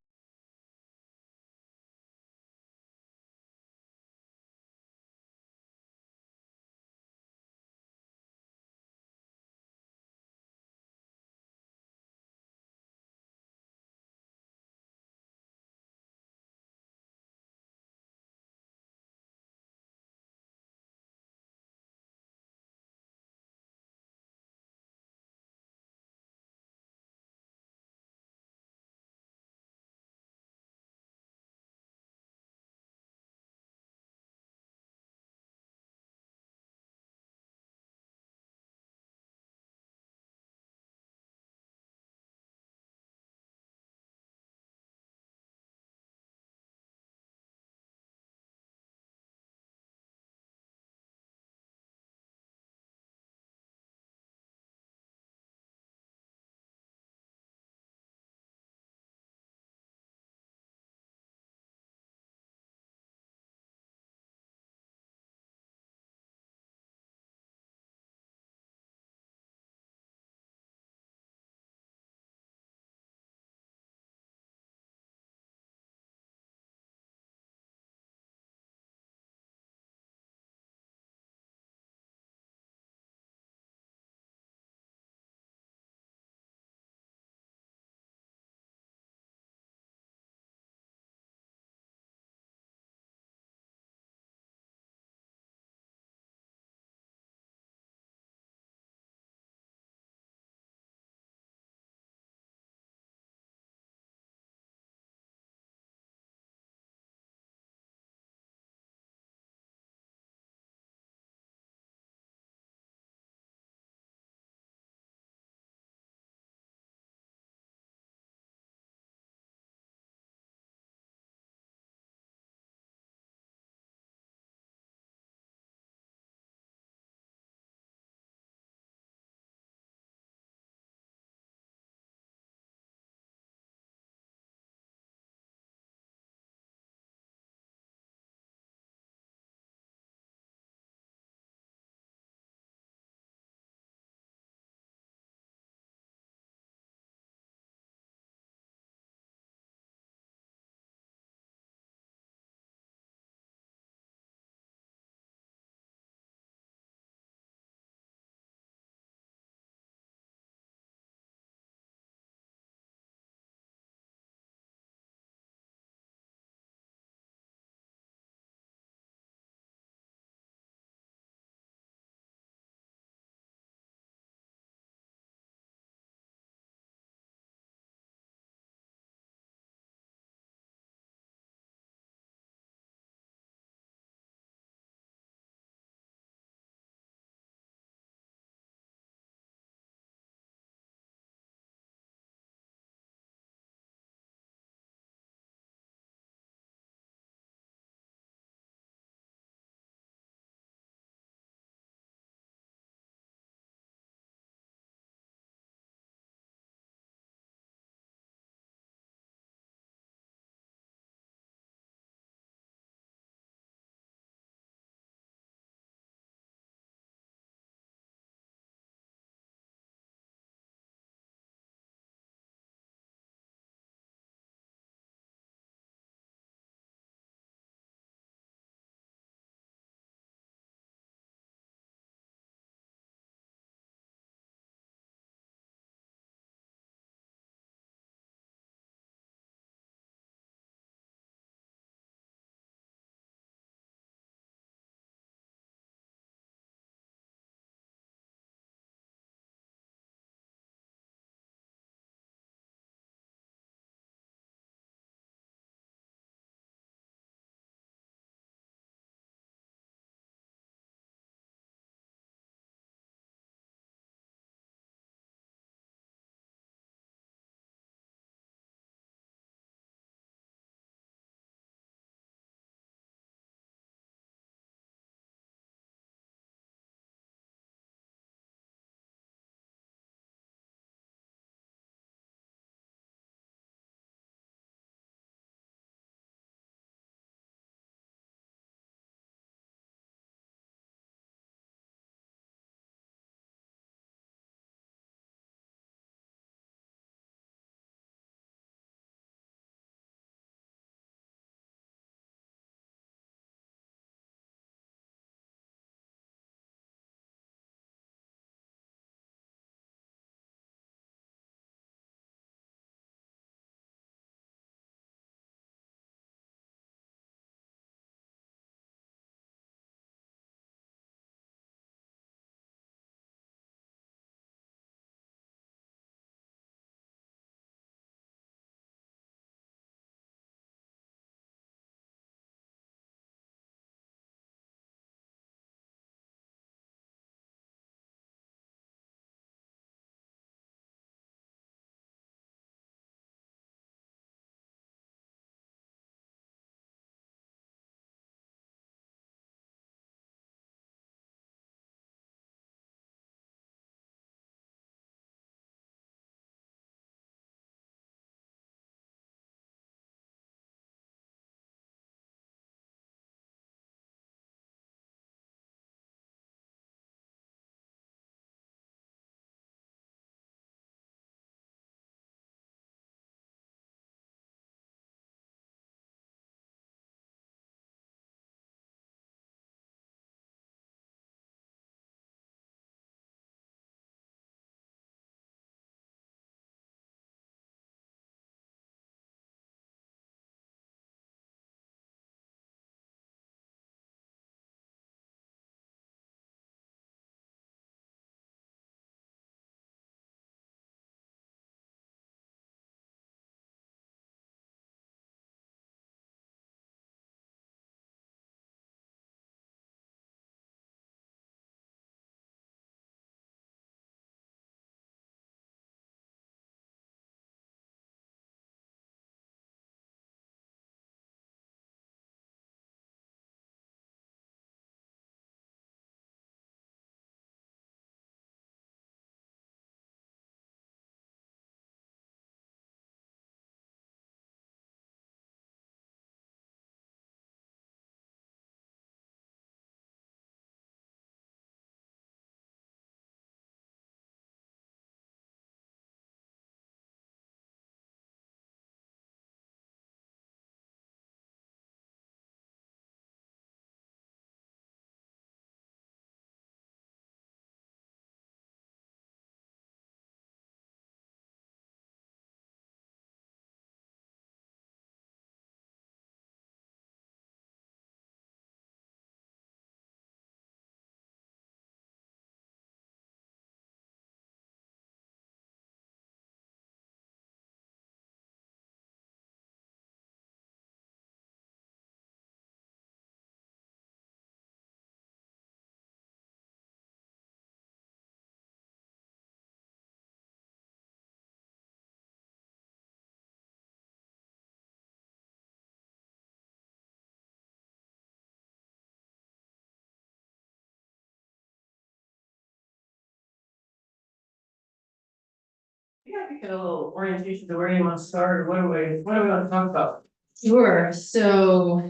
Yeah, I think a little orientation to where you want to start, or what do we want to talk about?
Sure, so,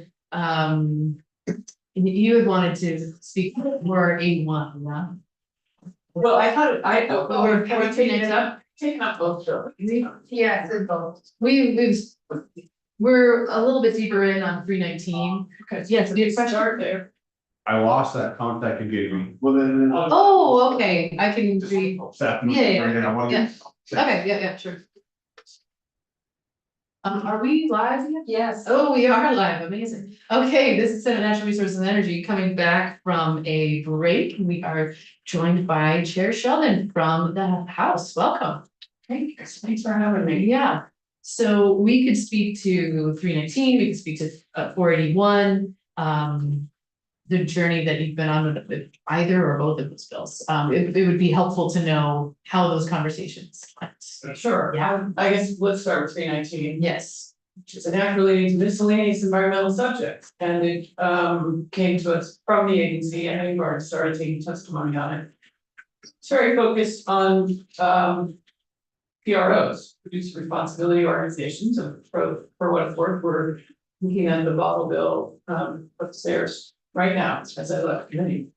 you had wanted to speak for A1, yeah?
Well, I thought,
We're taking it up.
taking up both, so.
Yeah, it's in both. We're a little bit deeper in on 319.
Okay.
Yes, the question.
Start there.
I lost that contact you gave me.
Well, then,
Oh, okay, I can read.
Staff.
Yeah. Okay, yeah, sure. Are we live yet?
Yes.
Oh, we are live, amazing. Okay, this is Senate Natural Resources and Energy coming back from a break. We are joined by Chair Sheldon from the House. Welcome.
Thanks for having me.
Yeah, so we could speak to 319, we could speak to 481, the journey that you've been on with either or both of those bills. It would be helpful to know how those conversations went.
Sure,
Yeah.
I guess let's start with 319.
Yes.
Which is an act relating to miscellaneous environmental subjects, and it came to us from the agency, and we've already started taking testimony on it. It's very focused on PROs, producer responsibility organizations, and for what it's worth, we're looking at the bottle bill upstairs right now, as I left committee.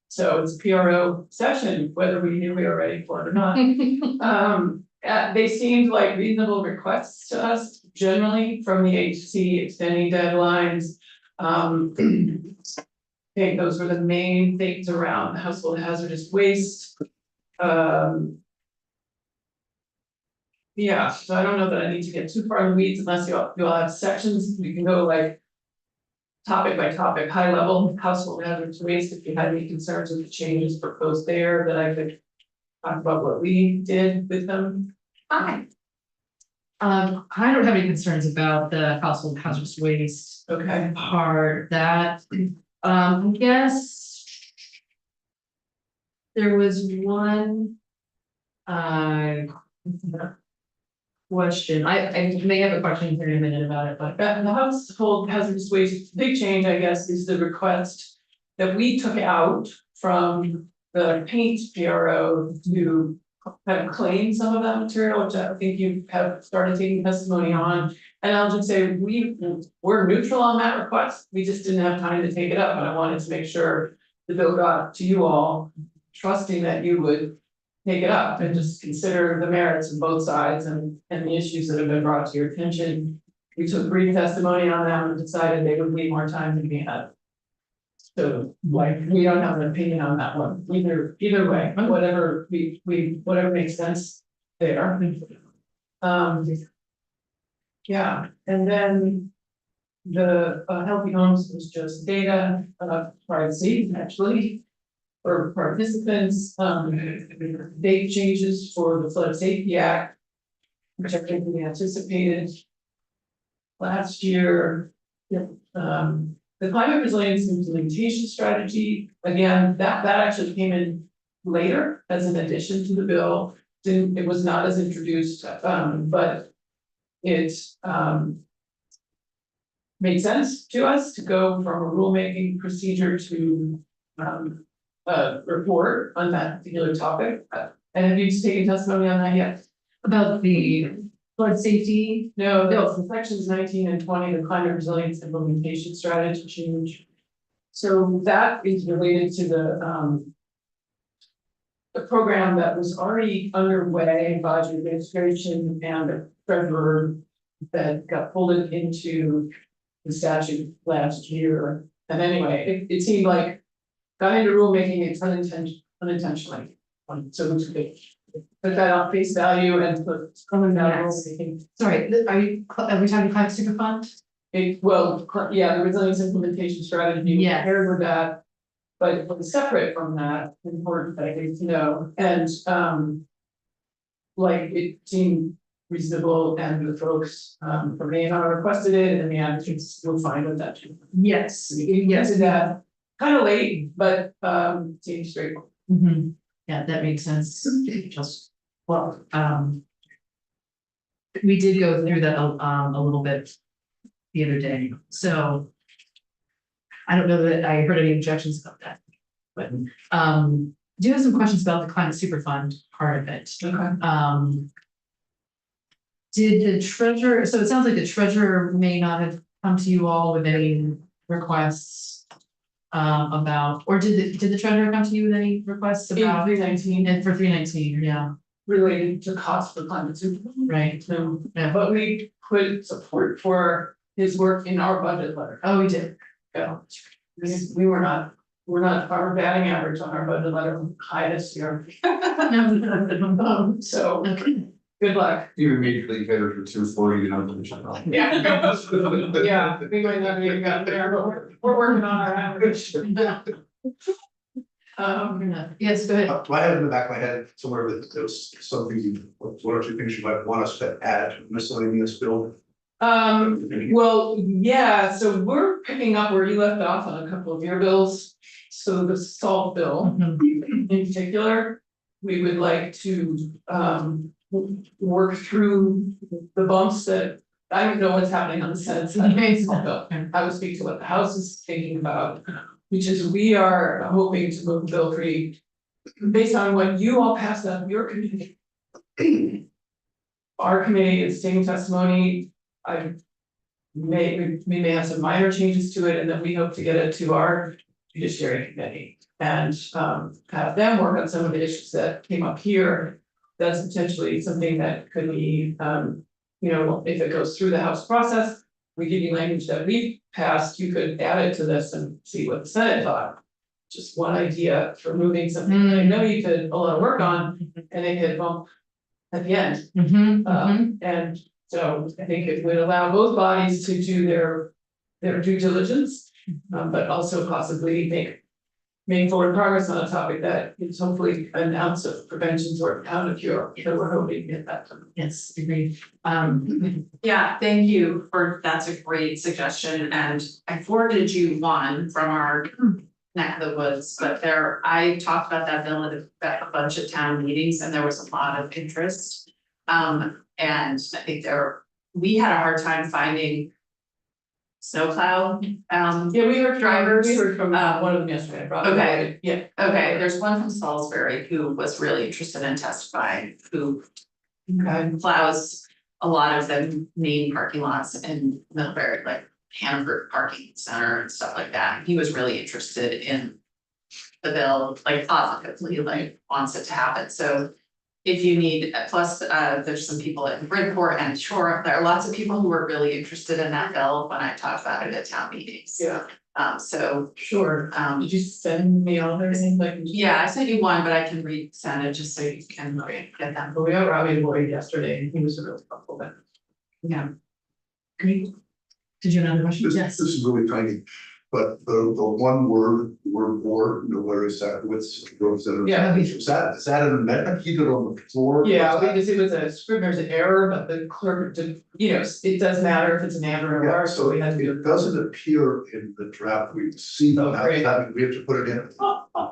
So it's a PRO session, whether we knew we were ready for it or not. They seemed like reasonable requests to us, generally from the agency, extending deadlines. I think those were the main things around household hazardous waste. Yeah, so I don't know that I need to get too far in the weeds unless you all have sections, we can go like topic by topic, high level household hazardous waste, if you had any concerns with the changes proposed there, that I could talk about what we did with them.
Hi. I don't have any concerns about the household hazardous waste.
Okay.
Part that, I guess. There was one. Question, I may have a question here in a minute about it, but.
The household hazardous waste, big change, I guess, is the request that we took out from the paint PRO to kind of claim some of that material, which I think you have started taking testimony on. And I'll just say, we're neutral on that request, we just didn't have time to take it up, and I wanted to make sure the bill got to you all, trusting that you would take it up and just consider the merits of both sides and the issues that have been brought to your attention. We took brief testimony on them and decided they would need more time than we had. So like, we don't have an opinion on that one, either way, whatever whatever makes sense there. Yeah, and then the healthy homes was just data, privacy, actually. For participants, date changes for the Flood Safety Act, which I think we anticipated last year. The climate resilience implementation strategy, again, that actually came in later as an addition to the bill. It was not as introduced, but it made sense to us to go from a rulemaking procedure to report on that particular topic. And have you taken testimony on that yet?
About the flood safety?
No, the sections 19 and 20, the climate resilience implementation strategy change. So that is related to the program that was already underway by the administration and the treasurer that got folded into the statute last year. And anyway, it seemed like got into rulemaking, it's unintentionally. So we should put that on face value and put common value.
Sorry, are we talking climate super fund?
Yeah, the resilience implementation strategy.
Yeah.
Paired with that, but separate from that, important that I need to know, and like it seemed reasonable, and the folks from A&R requested it, and the advocates will find with that too.
Yes.
Yes, that kind of late, but seems straightforward.
Yeah, that makes sense. Just, well, we did go through that a little bit the other day, so I don't know that I heard any objections about that, but do have some questions about the climate super fund part of it.
Okay.
Did the treasurer, so it sounds like the treasurer may not have come to you all with any requests about, or did the treasurer come to you with any requests about?
319.
And for 319, yeah,
Related to cost for climate super.
right.
Yeah, but we put support for his work in our budget letter.
Oh, we did.
Yeah. We're not our batting average on our budget letter high this year. So,
Okay.
good luck.
Even major league hitters for 240, you know.
Yeah. Yeah, we might not have even gotten there, but we're working on our average.
Yes, go ahead.
I had in the back of my head somewhere that there was something, one or two things you might want us to add to miscellaneous bill.
Well, yeah, so we're picking up where you left off on a couple of your bills. So the salt bill in particular, we would like to work through the bumps that, I don't know what's happening on the Senate side of the salt bill. I would speak to what the House is thinking about, which is we are hoping to move the bill free based on what you all passed out of your committee. Our committee is taking testimony. We may have some minor changes to it, and then we hope to get it to our judiciary committee and have them work on some of the issues that came up here. That's potentially something that could be, if it goes through the House process, we give you language that we passed, you could add it to this and see what the Senate thought. Just one idea for moving something that I know you did a lot of work on, and they hit bump at the end. And so I think it would allow both bodies to do their due diligence, but also possibly make forward progress on a topic that is hopefully an ounce of prevention toward counter cure. So we're hoping to get that done.
Yes, agreed.
Yeah, thank you that's a great suggestion, and I forwarded you one from our neck of the woods, but I talked about that bill at a bunch of town meetings and there was a lot of interest. And I think we had a hard time finding snowplow,
Yeah, we heard
drivers.
We heard from one of them yesterday.
Okay.
Yeah.
Okay, there's one from Salisbury who was really interested in testifying, who plows a lot of the main parking lots in Middlebury, like Hannaford Parking Center and stuff like that. He was really interested in the bill, like positively, like wants it to happen. So if you need, plus there's some people in Bridport and Shore, there are lots of people who were really interested in that bill when I talked about it at town meetings.
Yeah.
So
Sure. Did you send me all their names?
yeah, I sent you one, but I can resend it just so you can get them.
But we got Robbie Boyd yesterday and he was really helpful, but.
Yeah.
Great. Did you have another question?
This is really tiny, but the one word or, where is that, what's representative?
Yeah.
Is that an amendment? He did on the floor?
Yeah, because it was a scrivener's error, but the clerk did, it does matter if it's an error or
Yeah,
not,
so
we had to do
it doesn't appear in the draft we've seen,
Oh, great.
we have to put it in,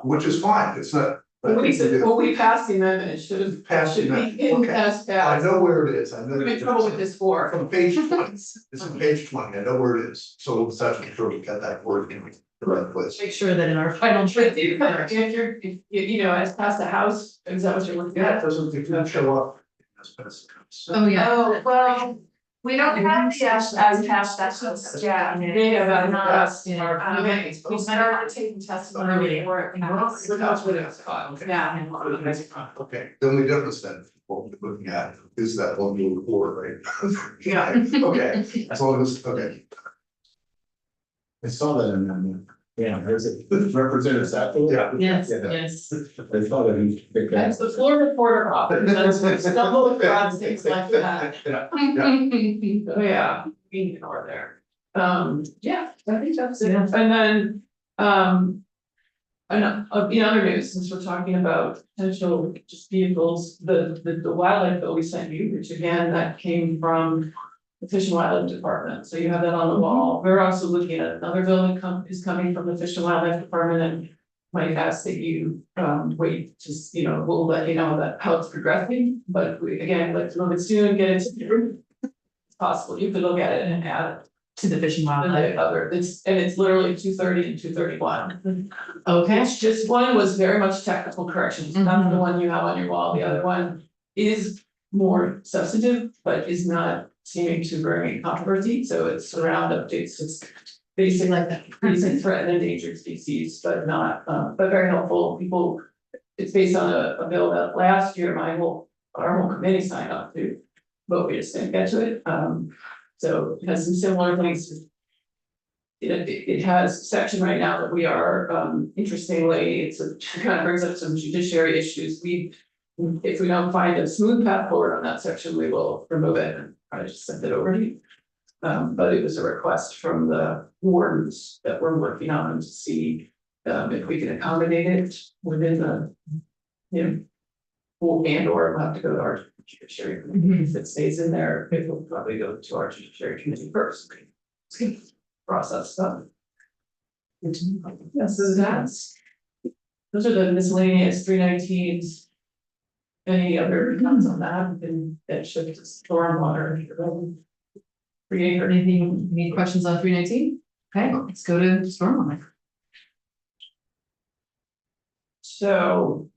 which is fine, it's not.
When we passed the amendment, it should have.
Passed the
should be
amendment,
in
okay.
past.
I know where it is, I know.
We've been in trouble with this for.
From page 20, it's on page 20, I know where it is, so let's actually make sure we get that word in the right place.
Make sure that in our final
But
draft.
if you're, as past the house, is that what you're looking
Yeah,
at?
it doesn't show up.
Oh, yeah.
Oh, well, we don't have the as past that, yeah.
They have that in the past,
Yeah.
We started taking testimony before it passed. That's what it's called.
Yeah.
Okay, the only difference then, what we're looking at is that one little report, right?
Yeah.
Okay, as long as, okay.
I saw that in there. Yeah, there's a representative, that.
Yeah.
Yes, yes.
I thought that he picked
That's the floor reporter office, that's stumble across things like that.
Yeah.
Oh, yeah, we can ignore there. Yeah, I think that's it, and then, in other news, since we're talking about potential just vehicles, the wildlife bill we sent you, which again, that came from the Fish and Wildlife Department, so you have that on the wall. We're also looking at another bill that is coming from the Fish and Wildlife Department and might ask that you wait, just, we'll let you know that how it's progressing, but we, again, let's move it soon, get it to the group. It's possible, you could look at it and add it
To the Fish and
And
Wildlife.
the other, it's literally 230 and 231.
Okay,
It's just, one was very much technical corrections, not the one you have on your wall, the other one is more substantive, but is not seeming to bring controversy, so it's around updates, it's basic,
like that.
basic threat and endangered species, but not, but very helpful, people. It's based on a bill that last year our whole committee signed up to, but we just didn't get to it, so it has some similar things. It has a section right now that we are, interestingly, it kind of brings up some judiciary issues. If we don't find a smooth path forward on that section, we will remove it and I just send it over to you. But it was a request from the wardens that we're working on to see, if we can accommodate it within the, or we'll have to go to our judiciary committee. If it stays in there, it will probably go to our judiciary committee first. Process stuff. Yeah, so those are the miscellaneous 319s. Any other comments on that, and that shift to stormwater. Create or
Anything, any questions on 319? Okay, let's go to stormwater.
So,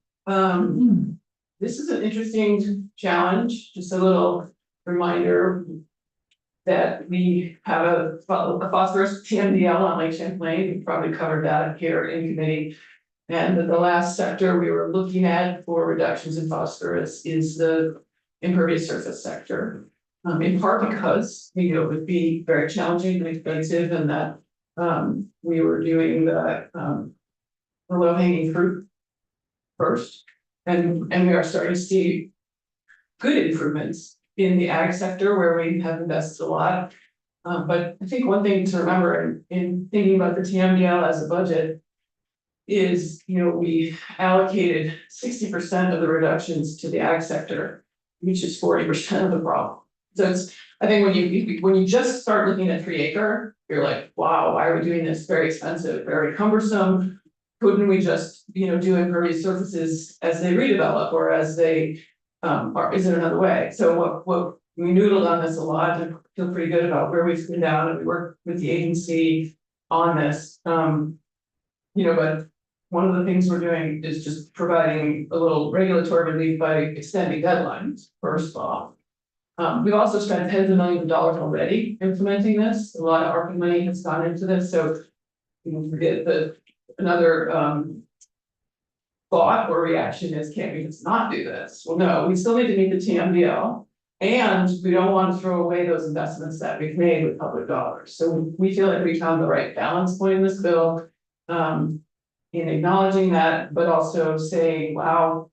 this is an interesting challenge, just a little reminder. That we have a phosphorus TMDL on Lake Champlain, we probably covered that here in committee. And the last sector we were looking at for reductions in phosphorus is the impervious surface sector. In part because we knew it would be very challenging and expensive, and that we were doing the low hanging fruit first. And we are starting to see good improvements in the ag sector where we have invested a lot. But I think one thing to remember in thinking about the TMDL as a budget is, we allocated 60% of the reductions to the ag sector, which is 40% of the problem. So I think when you just start looking at 3 acre, you're like, wow, why are we doing this? Very expensive, very cumbersome. Couldn't we just, do impervious surfaces as they redevelop or as they or is there another way? So what we noodled on this a lot and feel pretty good about where we've been down, and we work with the agency on this. But one of the things we're doing is just providing a little regulatory relief by extending deadlines, first off. We've also spent tens of millions of dollars already implementing this. A lot of ARPA money has gone into this, so another thought or reaction is, can't we just not do this? Well, no, we still need to meet the TMDL, and we don't want to throw away those investments that we've made with public dollars. So we feel like we found the right balance point in this bill, in acknowledging that, but also saying, wow,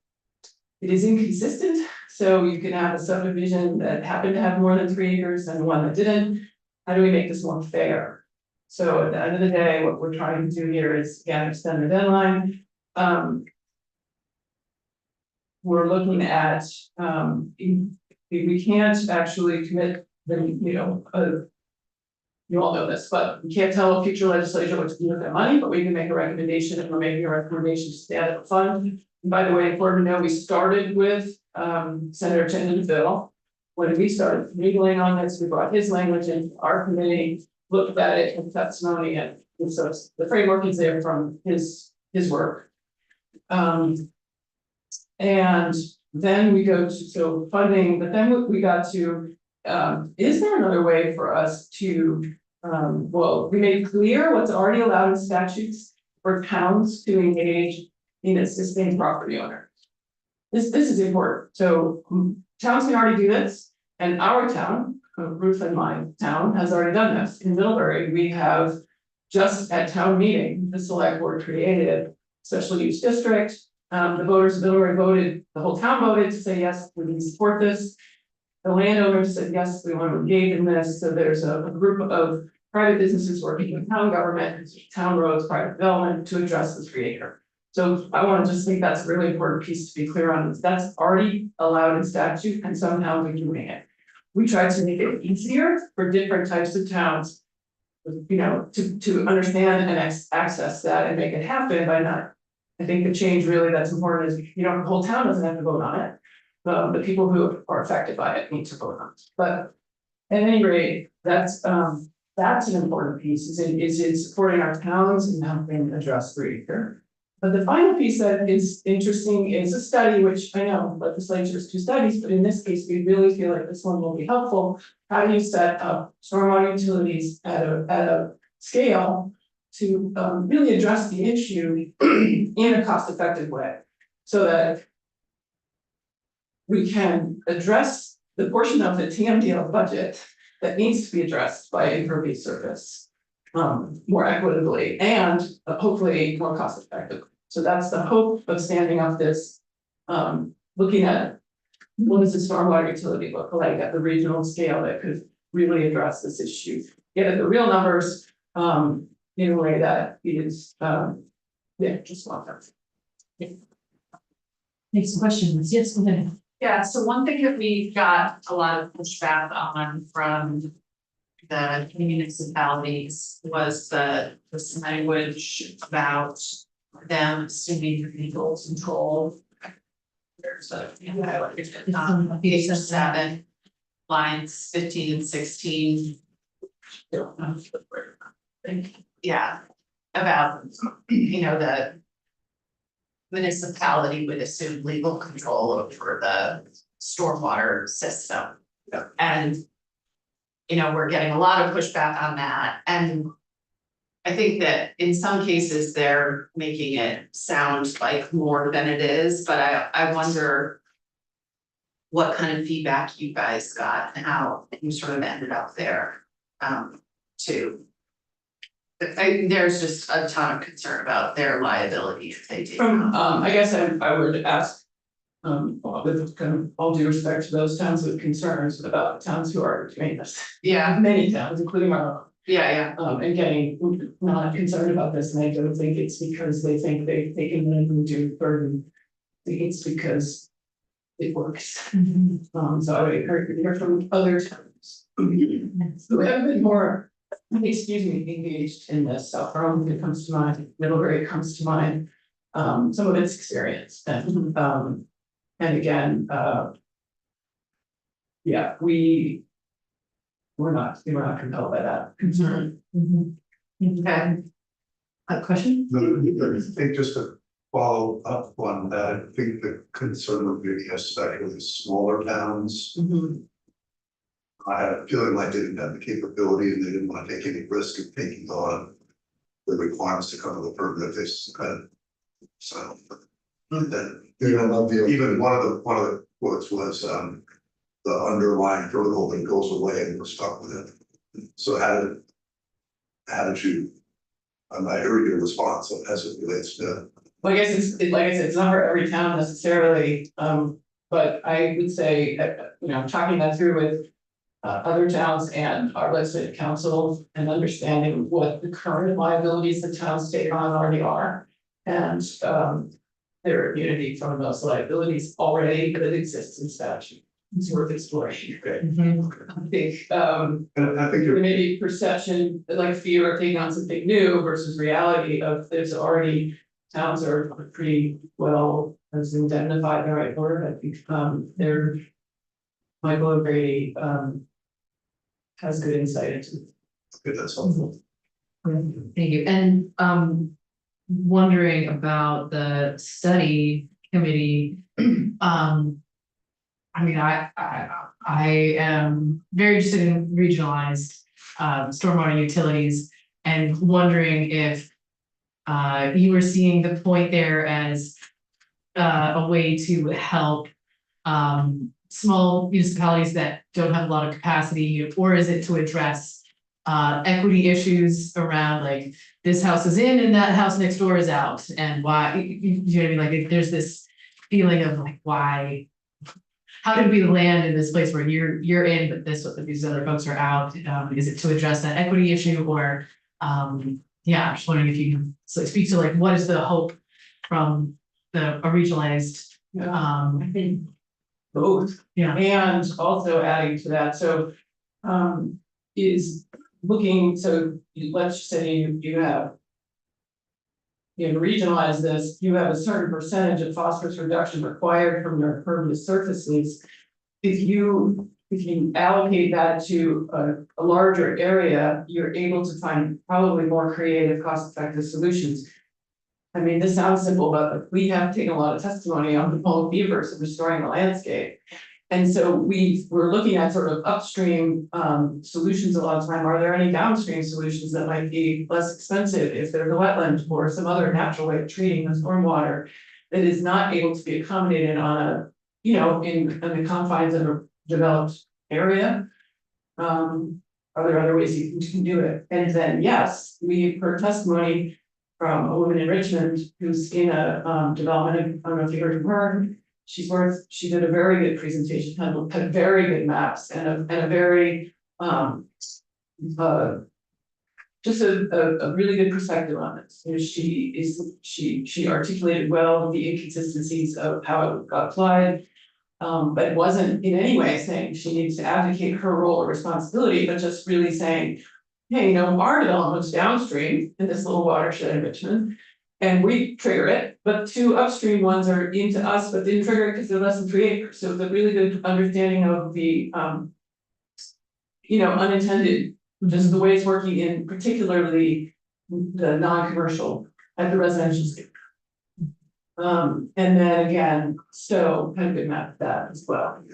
it is inconsistent. So you can have a subdivision that happened to have more than 3 acres and one that didn't. How do we make this more fair? So at the end of the day, what we're trying to do here is, again, extend the deadline. We're looking at, we can't actually commit the, you all know this, but we can't tell a future legislature what to do with their money, but we can make a recommendation, and we're making a recommendation to stay out of the fund. And by the way, important to know, we started with Senator Chenden's bill. When we started reading on this, we brought his language into our committee, looked at it in testimony, and so the framework is there from his work. And then we go to funding, but then we got to, is there another way for us to, well, we made clear what's already allowed in statutes for towns to engage in assisting property owners. This is important. So towns can already do this, and our town, Ruth and my town, has already done this. In Middlebury, we have just at town meeting, the select board created special use district. The voters of Middlebury voted, the whole town voted to say, yes, we can support this. The landowners said, yes, we want to engage in this. So there's a group of private businesses working with town government, town roads, private development to address the 3 acre. So I want to just think that's a really important piece to be clear on. That's already allowed in statute, and somehow we're doing it. We tried to make it easier for different types of towns, to understand and access that and make it happen by not. I think the change really that's important is, the whole town doesn't have to vote on it. The people who are affected by it need to vote on it. But at any rate, that's That's an important piece, is it supporting our towns and helping address greener. But the final piece that is interesting is a study, which I know legislatures do studies, but in this case, we really feel like this one will be helpful. How do you set up stormwater utilities at a scale to really address the issue in a cost-effective way? So that we can address the portion of the TMDL budget that needs to be addressed by impervious surface more equitably and hopefully more cost effectively. So that's the hope of standing up this, looking at what does the stormwater utility look like at the regional scale that could really address this issue, get at the real numbers in a way that is just want that.
Next question, yes, go ahead.
Yeah, so one thing that we got a lot of pushback on from the municipalities was this language about them assuming legal control. There's page 7, lines 15 and 16. Yeah, about, the municipality would assume legal control over the stormwater system.
Yeah.
And, we're getting a lot of pushback on that, and I think that in some cases they're making it sound like more than it is, but I wonder what kind of feedback you guys got and how you sort of ended up there, too. There's just a ton of concern about their liability if they do.
I guess I would ask, with kind of all due respect to those towns with concerns about towns who are doing this.
Yeah,
Many towns, including our own.
yeah.
And getting not concerned about this, and I don't think it's because they think they can win do burden. I think it's because it works. So I would encourage you to hear from other towns who have been more, engaged in this. South Burlington comes to mind, Middlebury comes to mind, some of its experience and again, yeah, we're not compelled by that concern.
Okay.
A question?
I think just to follow up on that, I think the concern would be especially smaller towns. I had a feeling like they didn't have the capability and they didn't want to take any risk of taking on the requirements to cover the permit if they so. And then, even one of the quotes was the underlying protocol that goes away and we're stuck with it. So how did you, I heard your response as it relates to.
Well, I guess like I said, it's not for every town necessarily, but I would say, talking that through with other towns and our legislative council and understanding what the current liabilities the towns take on already are. And their immunity from those liabilities already that exists in statute. It's worth exploring. I think there may be perception, like fear of taking on something new versus reality of there's already towns are pretty well as indemnified, the right word. I think they're Michael O'Grady has good insight into it. That's helpful.
Thank you, and wondering about the study committee. I mean, I am very interested in regionalized stormwater utilities and wondering if you were seeing the point there as a way to help small municipalities that don't have a lot of capacity, or is it to address equity issues around like this house is in and that house next door is out, and why, you know what I mean? Like if there's this feeling of like, why, how did we land in this place where you're in, but these other folks are out? Is it to address that equity issue, or yeah, I'm just wondering if you can speak to like what is the hope from a regionalized
I think both.
Yeah.
And also adding to that, so is looking, so let's say you have. You regionalize this, you have a certain percentage of phosphorus reduction required from your impervious surfaces. If you if you allocate that to a larger area, you're able to find probably more creative, cost-effective solutions. I mean, this sounds simple, but we have taken a lot of testimony on the pole beavers and restoring the landscape. And so we're looking at sort of upstream solutions a lot of time. Are there any downstream solutions that might be less expensive if there's a wetland or some other natural way of treating the stormwater that is not able to be accommodated on a, you know, in the confines of a developed area? Are there other ways you can do it? And then, yes, we've heard testimony from a woman in Richmond who's in a development, I don't know if you heard of her. She did a very good presentation, had very good maps and a very, just a really good perspective on it. And she articulated well the inconsistencies of how it got applied. But it wasn't in any way saying she needs to advocate her role or responsibility, but just really saying, hey, you know, our development's downstream in this little watershed in Richmond. And we trigger it, but two upstream ones are into us, but didn't trigger it because they're less than 3 acres. So it's a really good understanding of the, you know, unintended, just the way it's working in particularly the non-commercial at the residential scale. And then again, Stowe had a good map of that as well.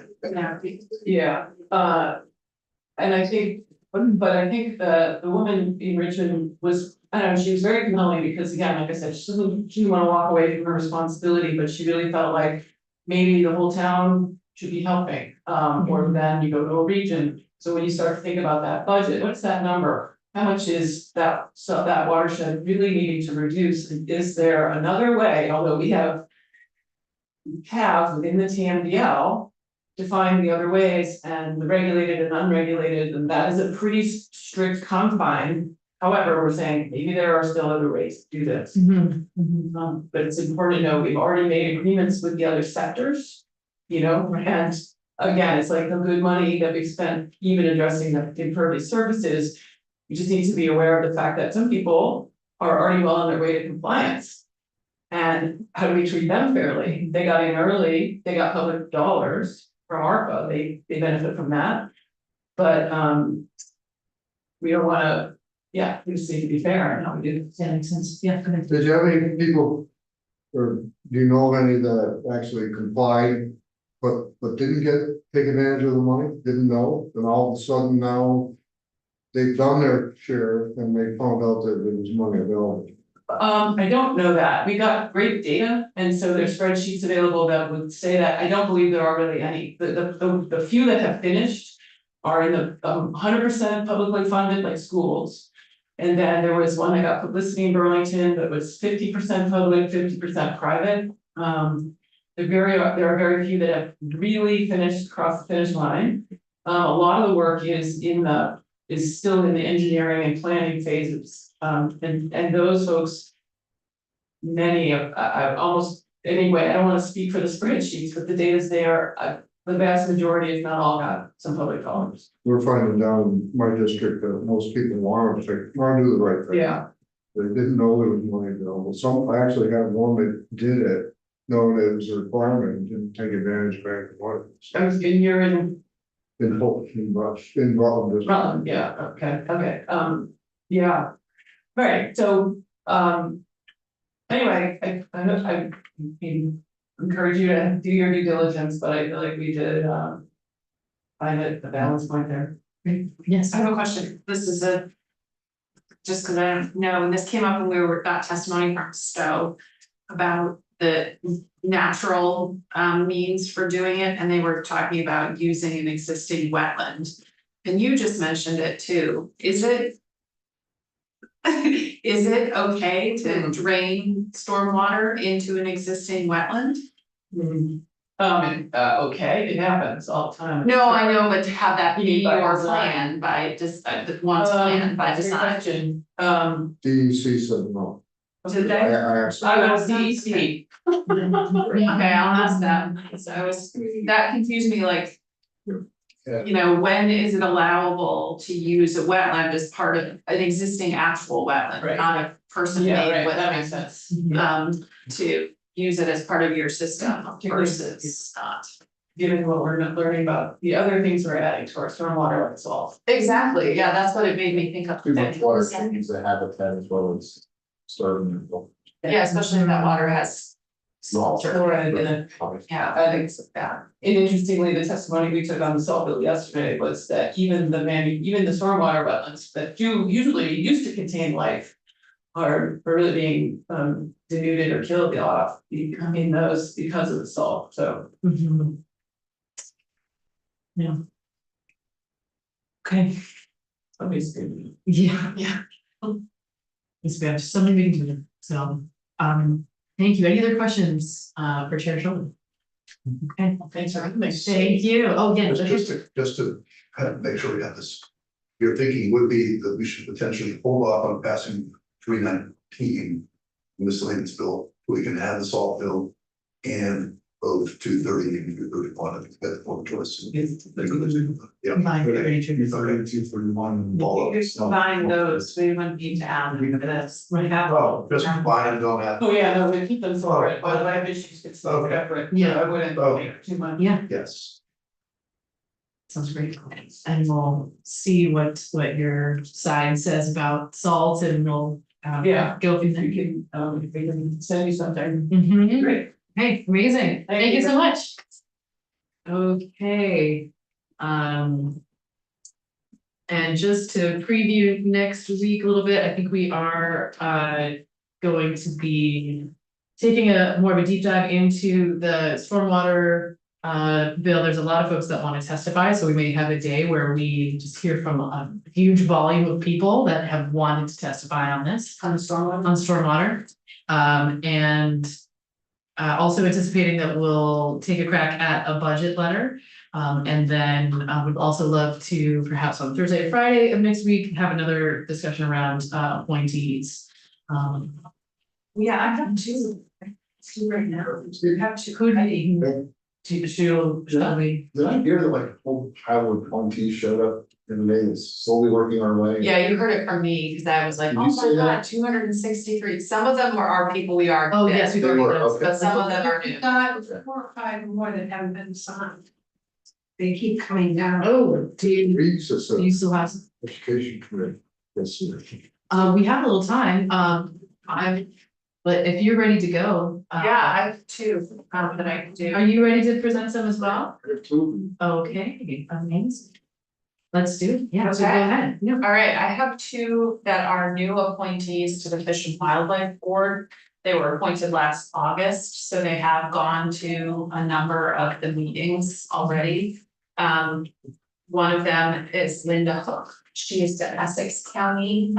Yeah, and I think, but I think the woman in Richmond was, I don't know, she was very compelling because again, like I said, she didn't want to walk away from her responsibility, but she really felt like maybe the whole town should be helping, or then you go to a region. So when you start to think about that budget, what's that number? How much is that, so that watershed really needing to reduce? And is there another way, although we have within the TMDL define the other ways and the regulated and unregulated, and that is a pretty strict confine. However, we're saying maybe there are still other ways to do this. But it's important to know we've already made agreements with the other sectors, you know, and again, it's like the good money that we've spent even addressing the impervious surfaces. You just need to be aware of the fact that some people are already well on their way to compliance. And how do we treat them fairly? They got in early, they got public dollars from ARPA, they benefit from that. But we don't wanna, yeah, we just need to be fair and how we do.
That makes sense. Yeah.
Did you have any people, or do you know of any that actually complied, but didn't take advantage of the money, didn't know, and all of a sudden now they've done their share and they found out that there was money available?
I don't know that. We got great data, and so there's spreadsheets available that would say that. I don't believe there are really any. The few that have finished are in the 100% publicly funded, like schools. And then there was one that got publicity in Burlington that was 50% public, 50% private. There are very few that have really finished across the finish line. A lot of the work is still in the engineering and planning phases. And those folks, many of, almost, anyway, I don't want to speak for the spreadsheets, but the data's there. The vast majority, if not all, got some public dollars.
We're finding down in my district that most people want to do the right thing.
Yeah.
They didn't know there was money available. Some, I actually had one that did it, knowing it was a requirement, and didn't take advantage back of what.
I was in your in
Rutland.
yeah, okay, yeah. Right, so, anyway, I encourage you to do your due diligence, but I feel like we did, find it a balance point there.
Yes.
I have a question. This is just because I don't know, and this came up when we got testimony from Stowe about the natural means for doing it, and they were talking about using an existing wetland. And you just mentioned it too. Is it okay to drain stormwater into an existing wetland?
Okay, it happens all the time.
No, I know, but to have that be
By
your
design.
plan by just one's plan by
Good
design.
question.
DEC said no.
Did they?
I asked.
I was DEC.
Okay, I'll ask them. So that confused me, like. You know, when is it allowable to use a wetland as part of an existing actual wetland,
Right.
not a person made
Yeah, right,
wetland?
that makes sense.
To use it as part of your system versus not.
given what we're learning about the other things we're adding to our stormwater like salt.
Exactly, yeah, that's what it made me think of.
Too much water changes the habitat as well as starting.
Yeah, especially if that water has salt or.
Fluoride in it.
Yeah,
I think so, yeah. And interestingly, the testimony we took on the salt bill yesterday was that even the stormwater wetlands that do usually used to contain life. Are really being denuded or killed off in those because of the salt, so.
Yeah. Okay,
Obviously.
yeah. Yes, we have so many meetings to do, so, thank you. Any other questions, for Chair Schulman? Okay,
Thanks for having me.
thank you. Oh, yeah.
Just to kind of make sure we have this. Your thinking would be that we should potentially hold off on passing 319 miscellaneous bill, we can have the salt bill and both 230 and 231 at the one choice. Yeah.
Combine for
Okay.
32.
231.
you just combine those, we wouldn't need to add them to this.
Right.
Oh, just combine them, don't have.
Oh, yeah, no, we keep them separate, but I have issues get so
Okay.
separate,
Yeah.
I wouldn't
Okay.
make too much.
Yeah,
Yes.
sounds great. And we'll see what your side says about salt and we'll,
Yeah.
go from there.
We can send you something.
Mhm.
Great.
Hey, amazing. Thank you so much. Okay. And just to preview next week a little bit, I think we are going to be taking a more of a deep dive into the stormwater bill. There's a lot of folks that want to testify, so we may have a day where we just hear from a huge volume of people that have wanted to testify on this.
On the stormwater.
On stormwater. And also anticipating that we'll take a crack at a budget letter. And then would also love to perhaps on Thursday or Friday of next week, have another discussion around appointees.
Yeah, I have two right now.
I have two, could be. Shall we?
Did I hear that like a whole pile of appointees showed up and they is slowly working our way?
Yeah, you heard it from me, cause I was like,
Did
oh
you
my
say
god,
that?
263, some of them are people we are.
Oh, yes, we've
They
already
were,
done.
okay.
But some of them are new.
We've got 4 or 5 more that haven't been signed. They keep coming down.
Oh, do
Reads us
you still have some?
education committee. Yes, sir.
We have a little time, but if you're ready to go.
Yeah, I have two that I can do.
Are you ready to present some as well?
I have two.
Okay, amazing. Let's do it, yeah, so go
Okay.
ahead, yeah.
All right, I have two that are new appointees to the Fish and Wildlife Board. They were appointed last August, so they have gone to a number of the meetings already. One of them is Linda Hook. She is the Essex County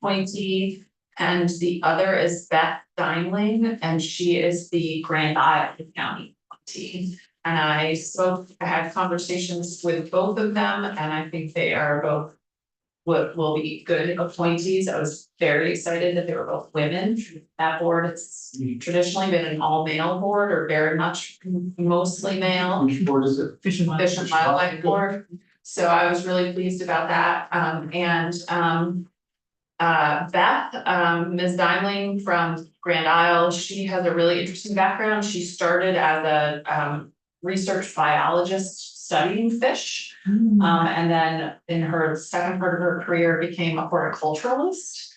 appointee. And the other is Beth Dimeling, and she is the Grand Isle County appointee. And I had conversations with both of them, and I think they are both what will be good appointees. I was very excited that they were both women. That board has traditionally been an all-male board or very much mostly male.
Which board is it?
Fish and
Fish and Wildlife Board. So I was really pleased about that. Beth, Ms. Dimeling from Grand Isle, she has a really interesting background. She started as a research biologist studying fish. And then in her second part of her career became a horticulturalist.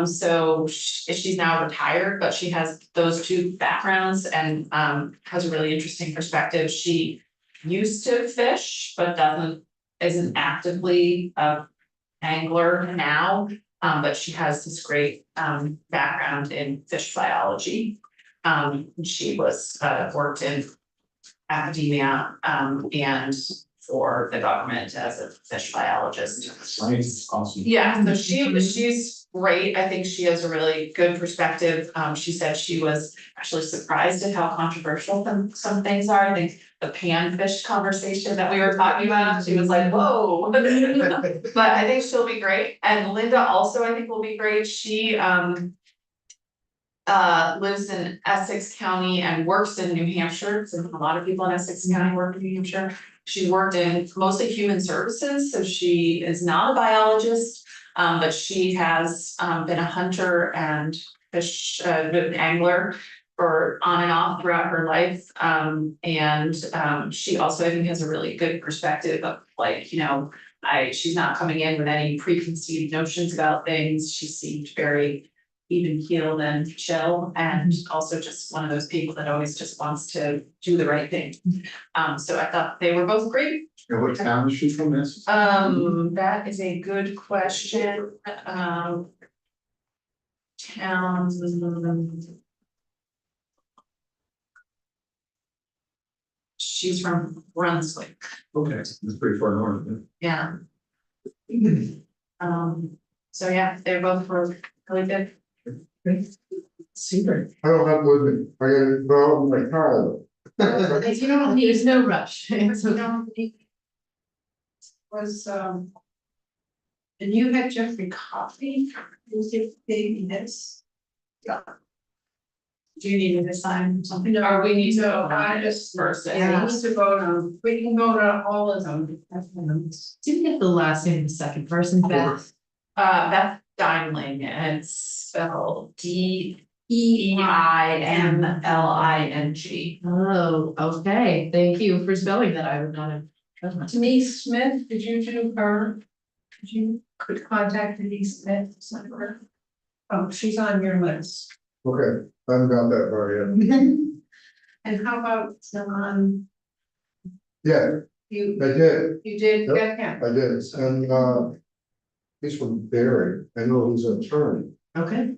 So she's now retired, but she has those two backgrounds and has a really interesting perspective. She used to fish, but isn't actively a angler now. But she has this great background in fish biology. She was worked in academia and for the government as a fish biologist.
Science is awesome.
Yeah, so she's great. I think she has a really good perspective. She said she was actually surprised at how controversial some things are. I think the panfish conversation that we were talking about, she was like, whoa. But I think she'll be great. And Linda also, I think, will be great. She lives in Essex County and works in New Hampshire. So a lot of people in Essex County work in New Hampshire. She worked in mostly human services, so she is not a biologist, but she has been a hunter and fish angler for on and off throughout her life. She also, I think, has a really good perspective of like, she's not coming in with any preconceived notions about things. She seemed very even keeled and chill, and also just one of those people that always just wants to do the right thing. So I thought they were both great.
And what town is she from, this?
That is a good question. Town. She's from Brunswick,
Okay, that's pretty far north.
yeah. So yeah, they're both really good.
Super.
I don't have with me, I gotta go out in my car though.
You don't need, there's no rush. It's okay.
Was, and you had Jeffrey Coffey, was it big this?
Do you need me to sign something?
No,
Or we need to
no,
vote on
I
it
just,
first?
yeah, we need to vote on, we can vote on all of them.
Didn't get the last name of the second person, Beth.
Beth Dimling, and it's spelled DEIMLING.
Oh, okay, thank you for spelling that, I would not have.
Denise Smith, did you do her? Could contact Denise Smith, send her. Oh, she's on your list.
Okay, I haven't got that far yet.
And how about,
Yeah,
you,
I did,
you did
Yep.
get him?
I did, and he's from Barry, I know he's an attorney.
Okay,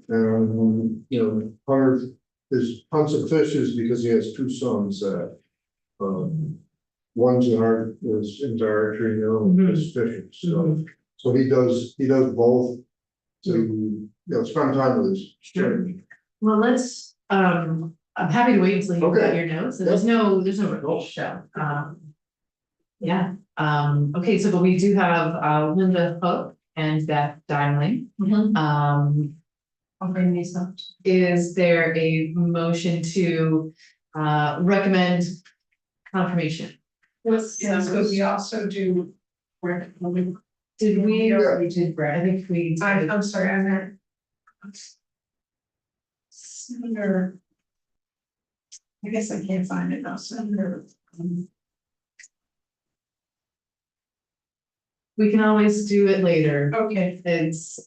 Part of his hunts and fishes because he has two sons that. One's in archery, is fishing, so he does both. To, spend time with his children.
well, let's, I'm happy to wait until you've got
Okay.
your notes, and there's no rush, so, yeah, okay, so but we do have, Linda Hook and Beth Dimling.
I'll bring these up.
Is there a motion to, recommend confirmation?
Yes, but we also do.
Did we?
Yeah.
We did, Brett, I think we.
I'm sorry, I'm not. Senator. I guess I can't find it now, Senator.
We can always do it later,
Okay,
it's.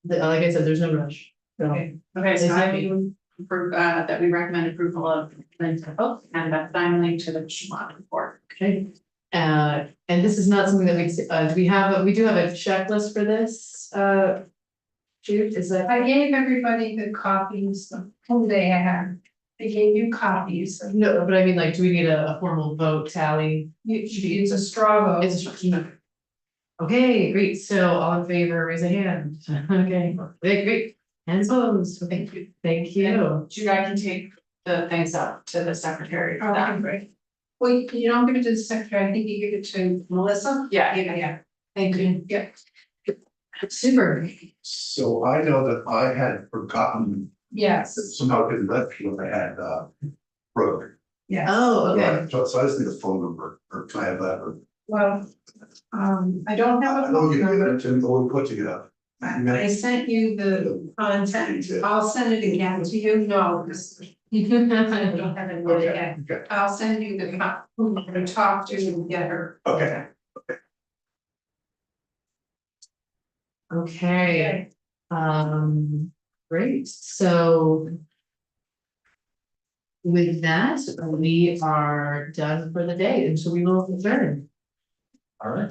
Like I said, there's no rush, so.
okay.
Okay, so
Is
I
it-
move that we recommend approval of Linda Hook and Beth Dimling to the Schwab report.
Okay, and this is not something that we, we do have a checklist for this, Jude, is that?
I gave everybody the copies, the whole day I had. I gave you copies.
No, but I mean, like, do we need a formal vote tally?
It's a straw vote.
It's a straw. Okay, great, so all in favor, raise a hand, okay, great, and opposed, thank you, thank you.
Jude, I can take the things up to the secretary for
Okay,
that.
great. Well, you don't give it to the secretary, I think you give it to Melissa.
Yeah,
Yeah,
Thank you.
yeah.
Super.
So I know that I had forgotten
Yes,
that somehow in Redfield I had broke.
yes.
Oh, okay.
So I just need a phone number, or can I have that? Or-
Well, I don't have
I
a
know
phone
you give
number.
it to me, or we put together.
I sent you the content, I'll send it again to you, no, this. I don't have it really yet.
Okay.
I'll send you who I'm gonna talk to and get her.
Okay.
Okay, great, so. With that, we are done for the day, and so we will adjourn.
All right.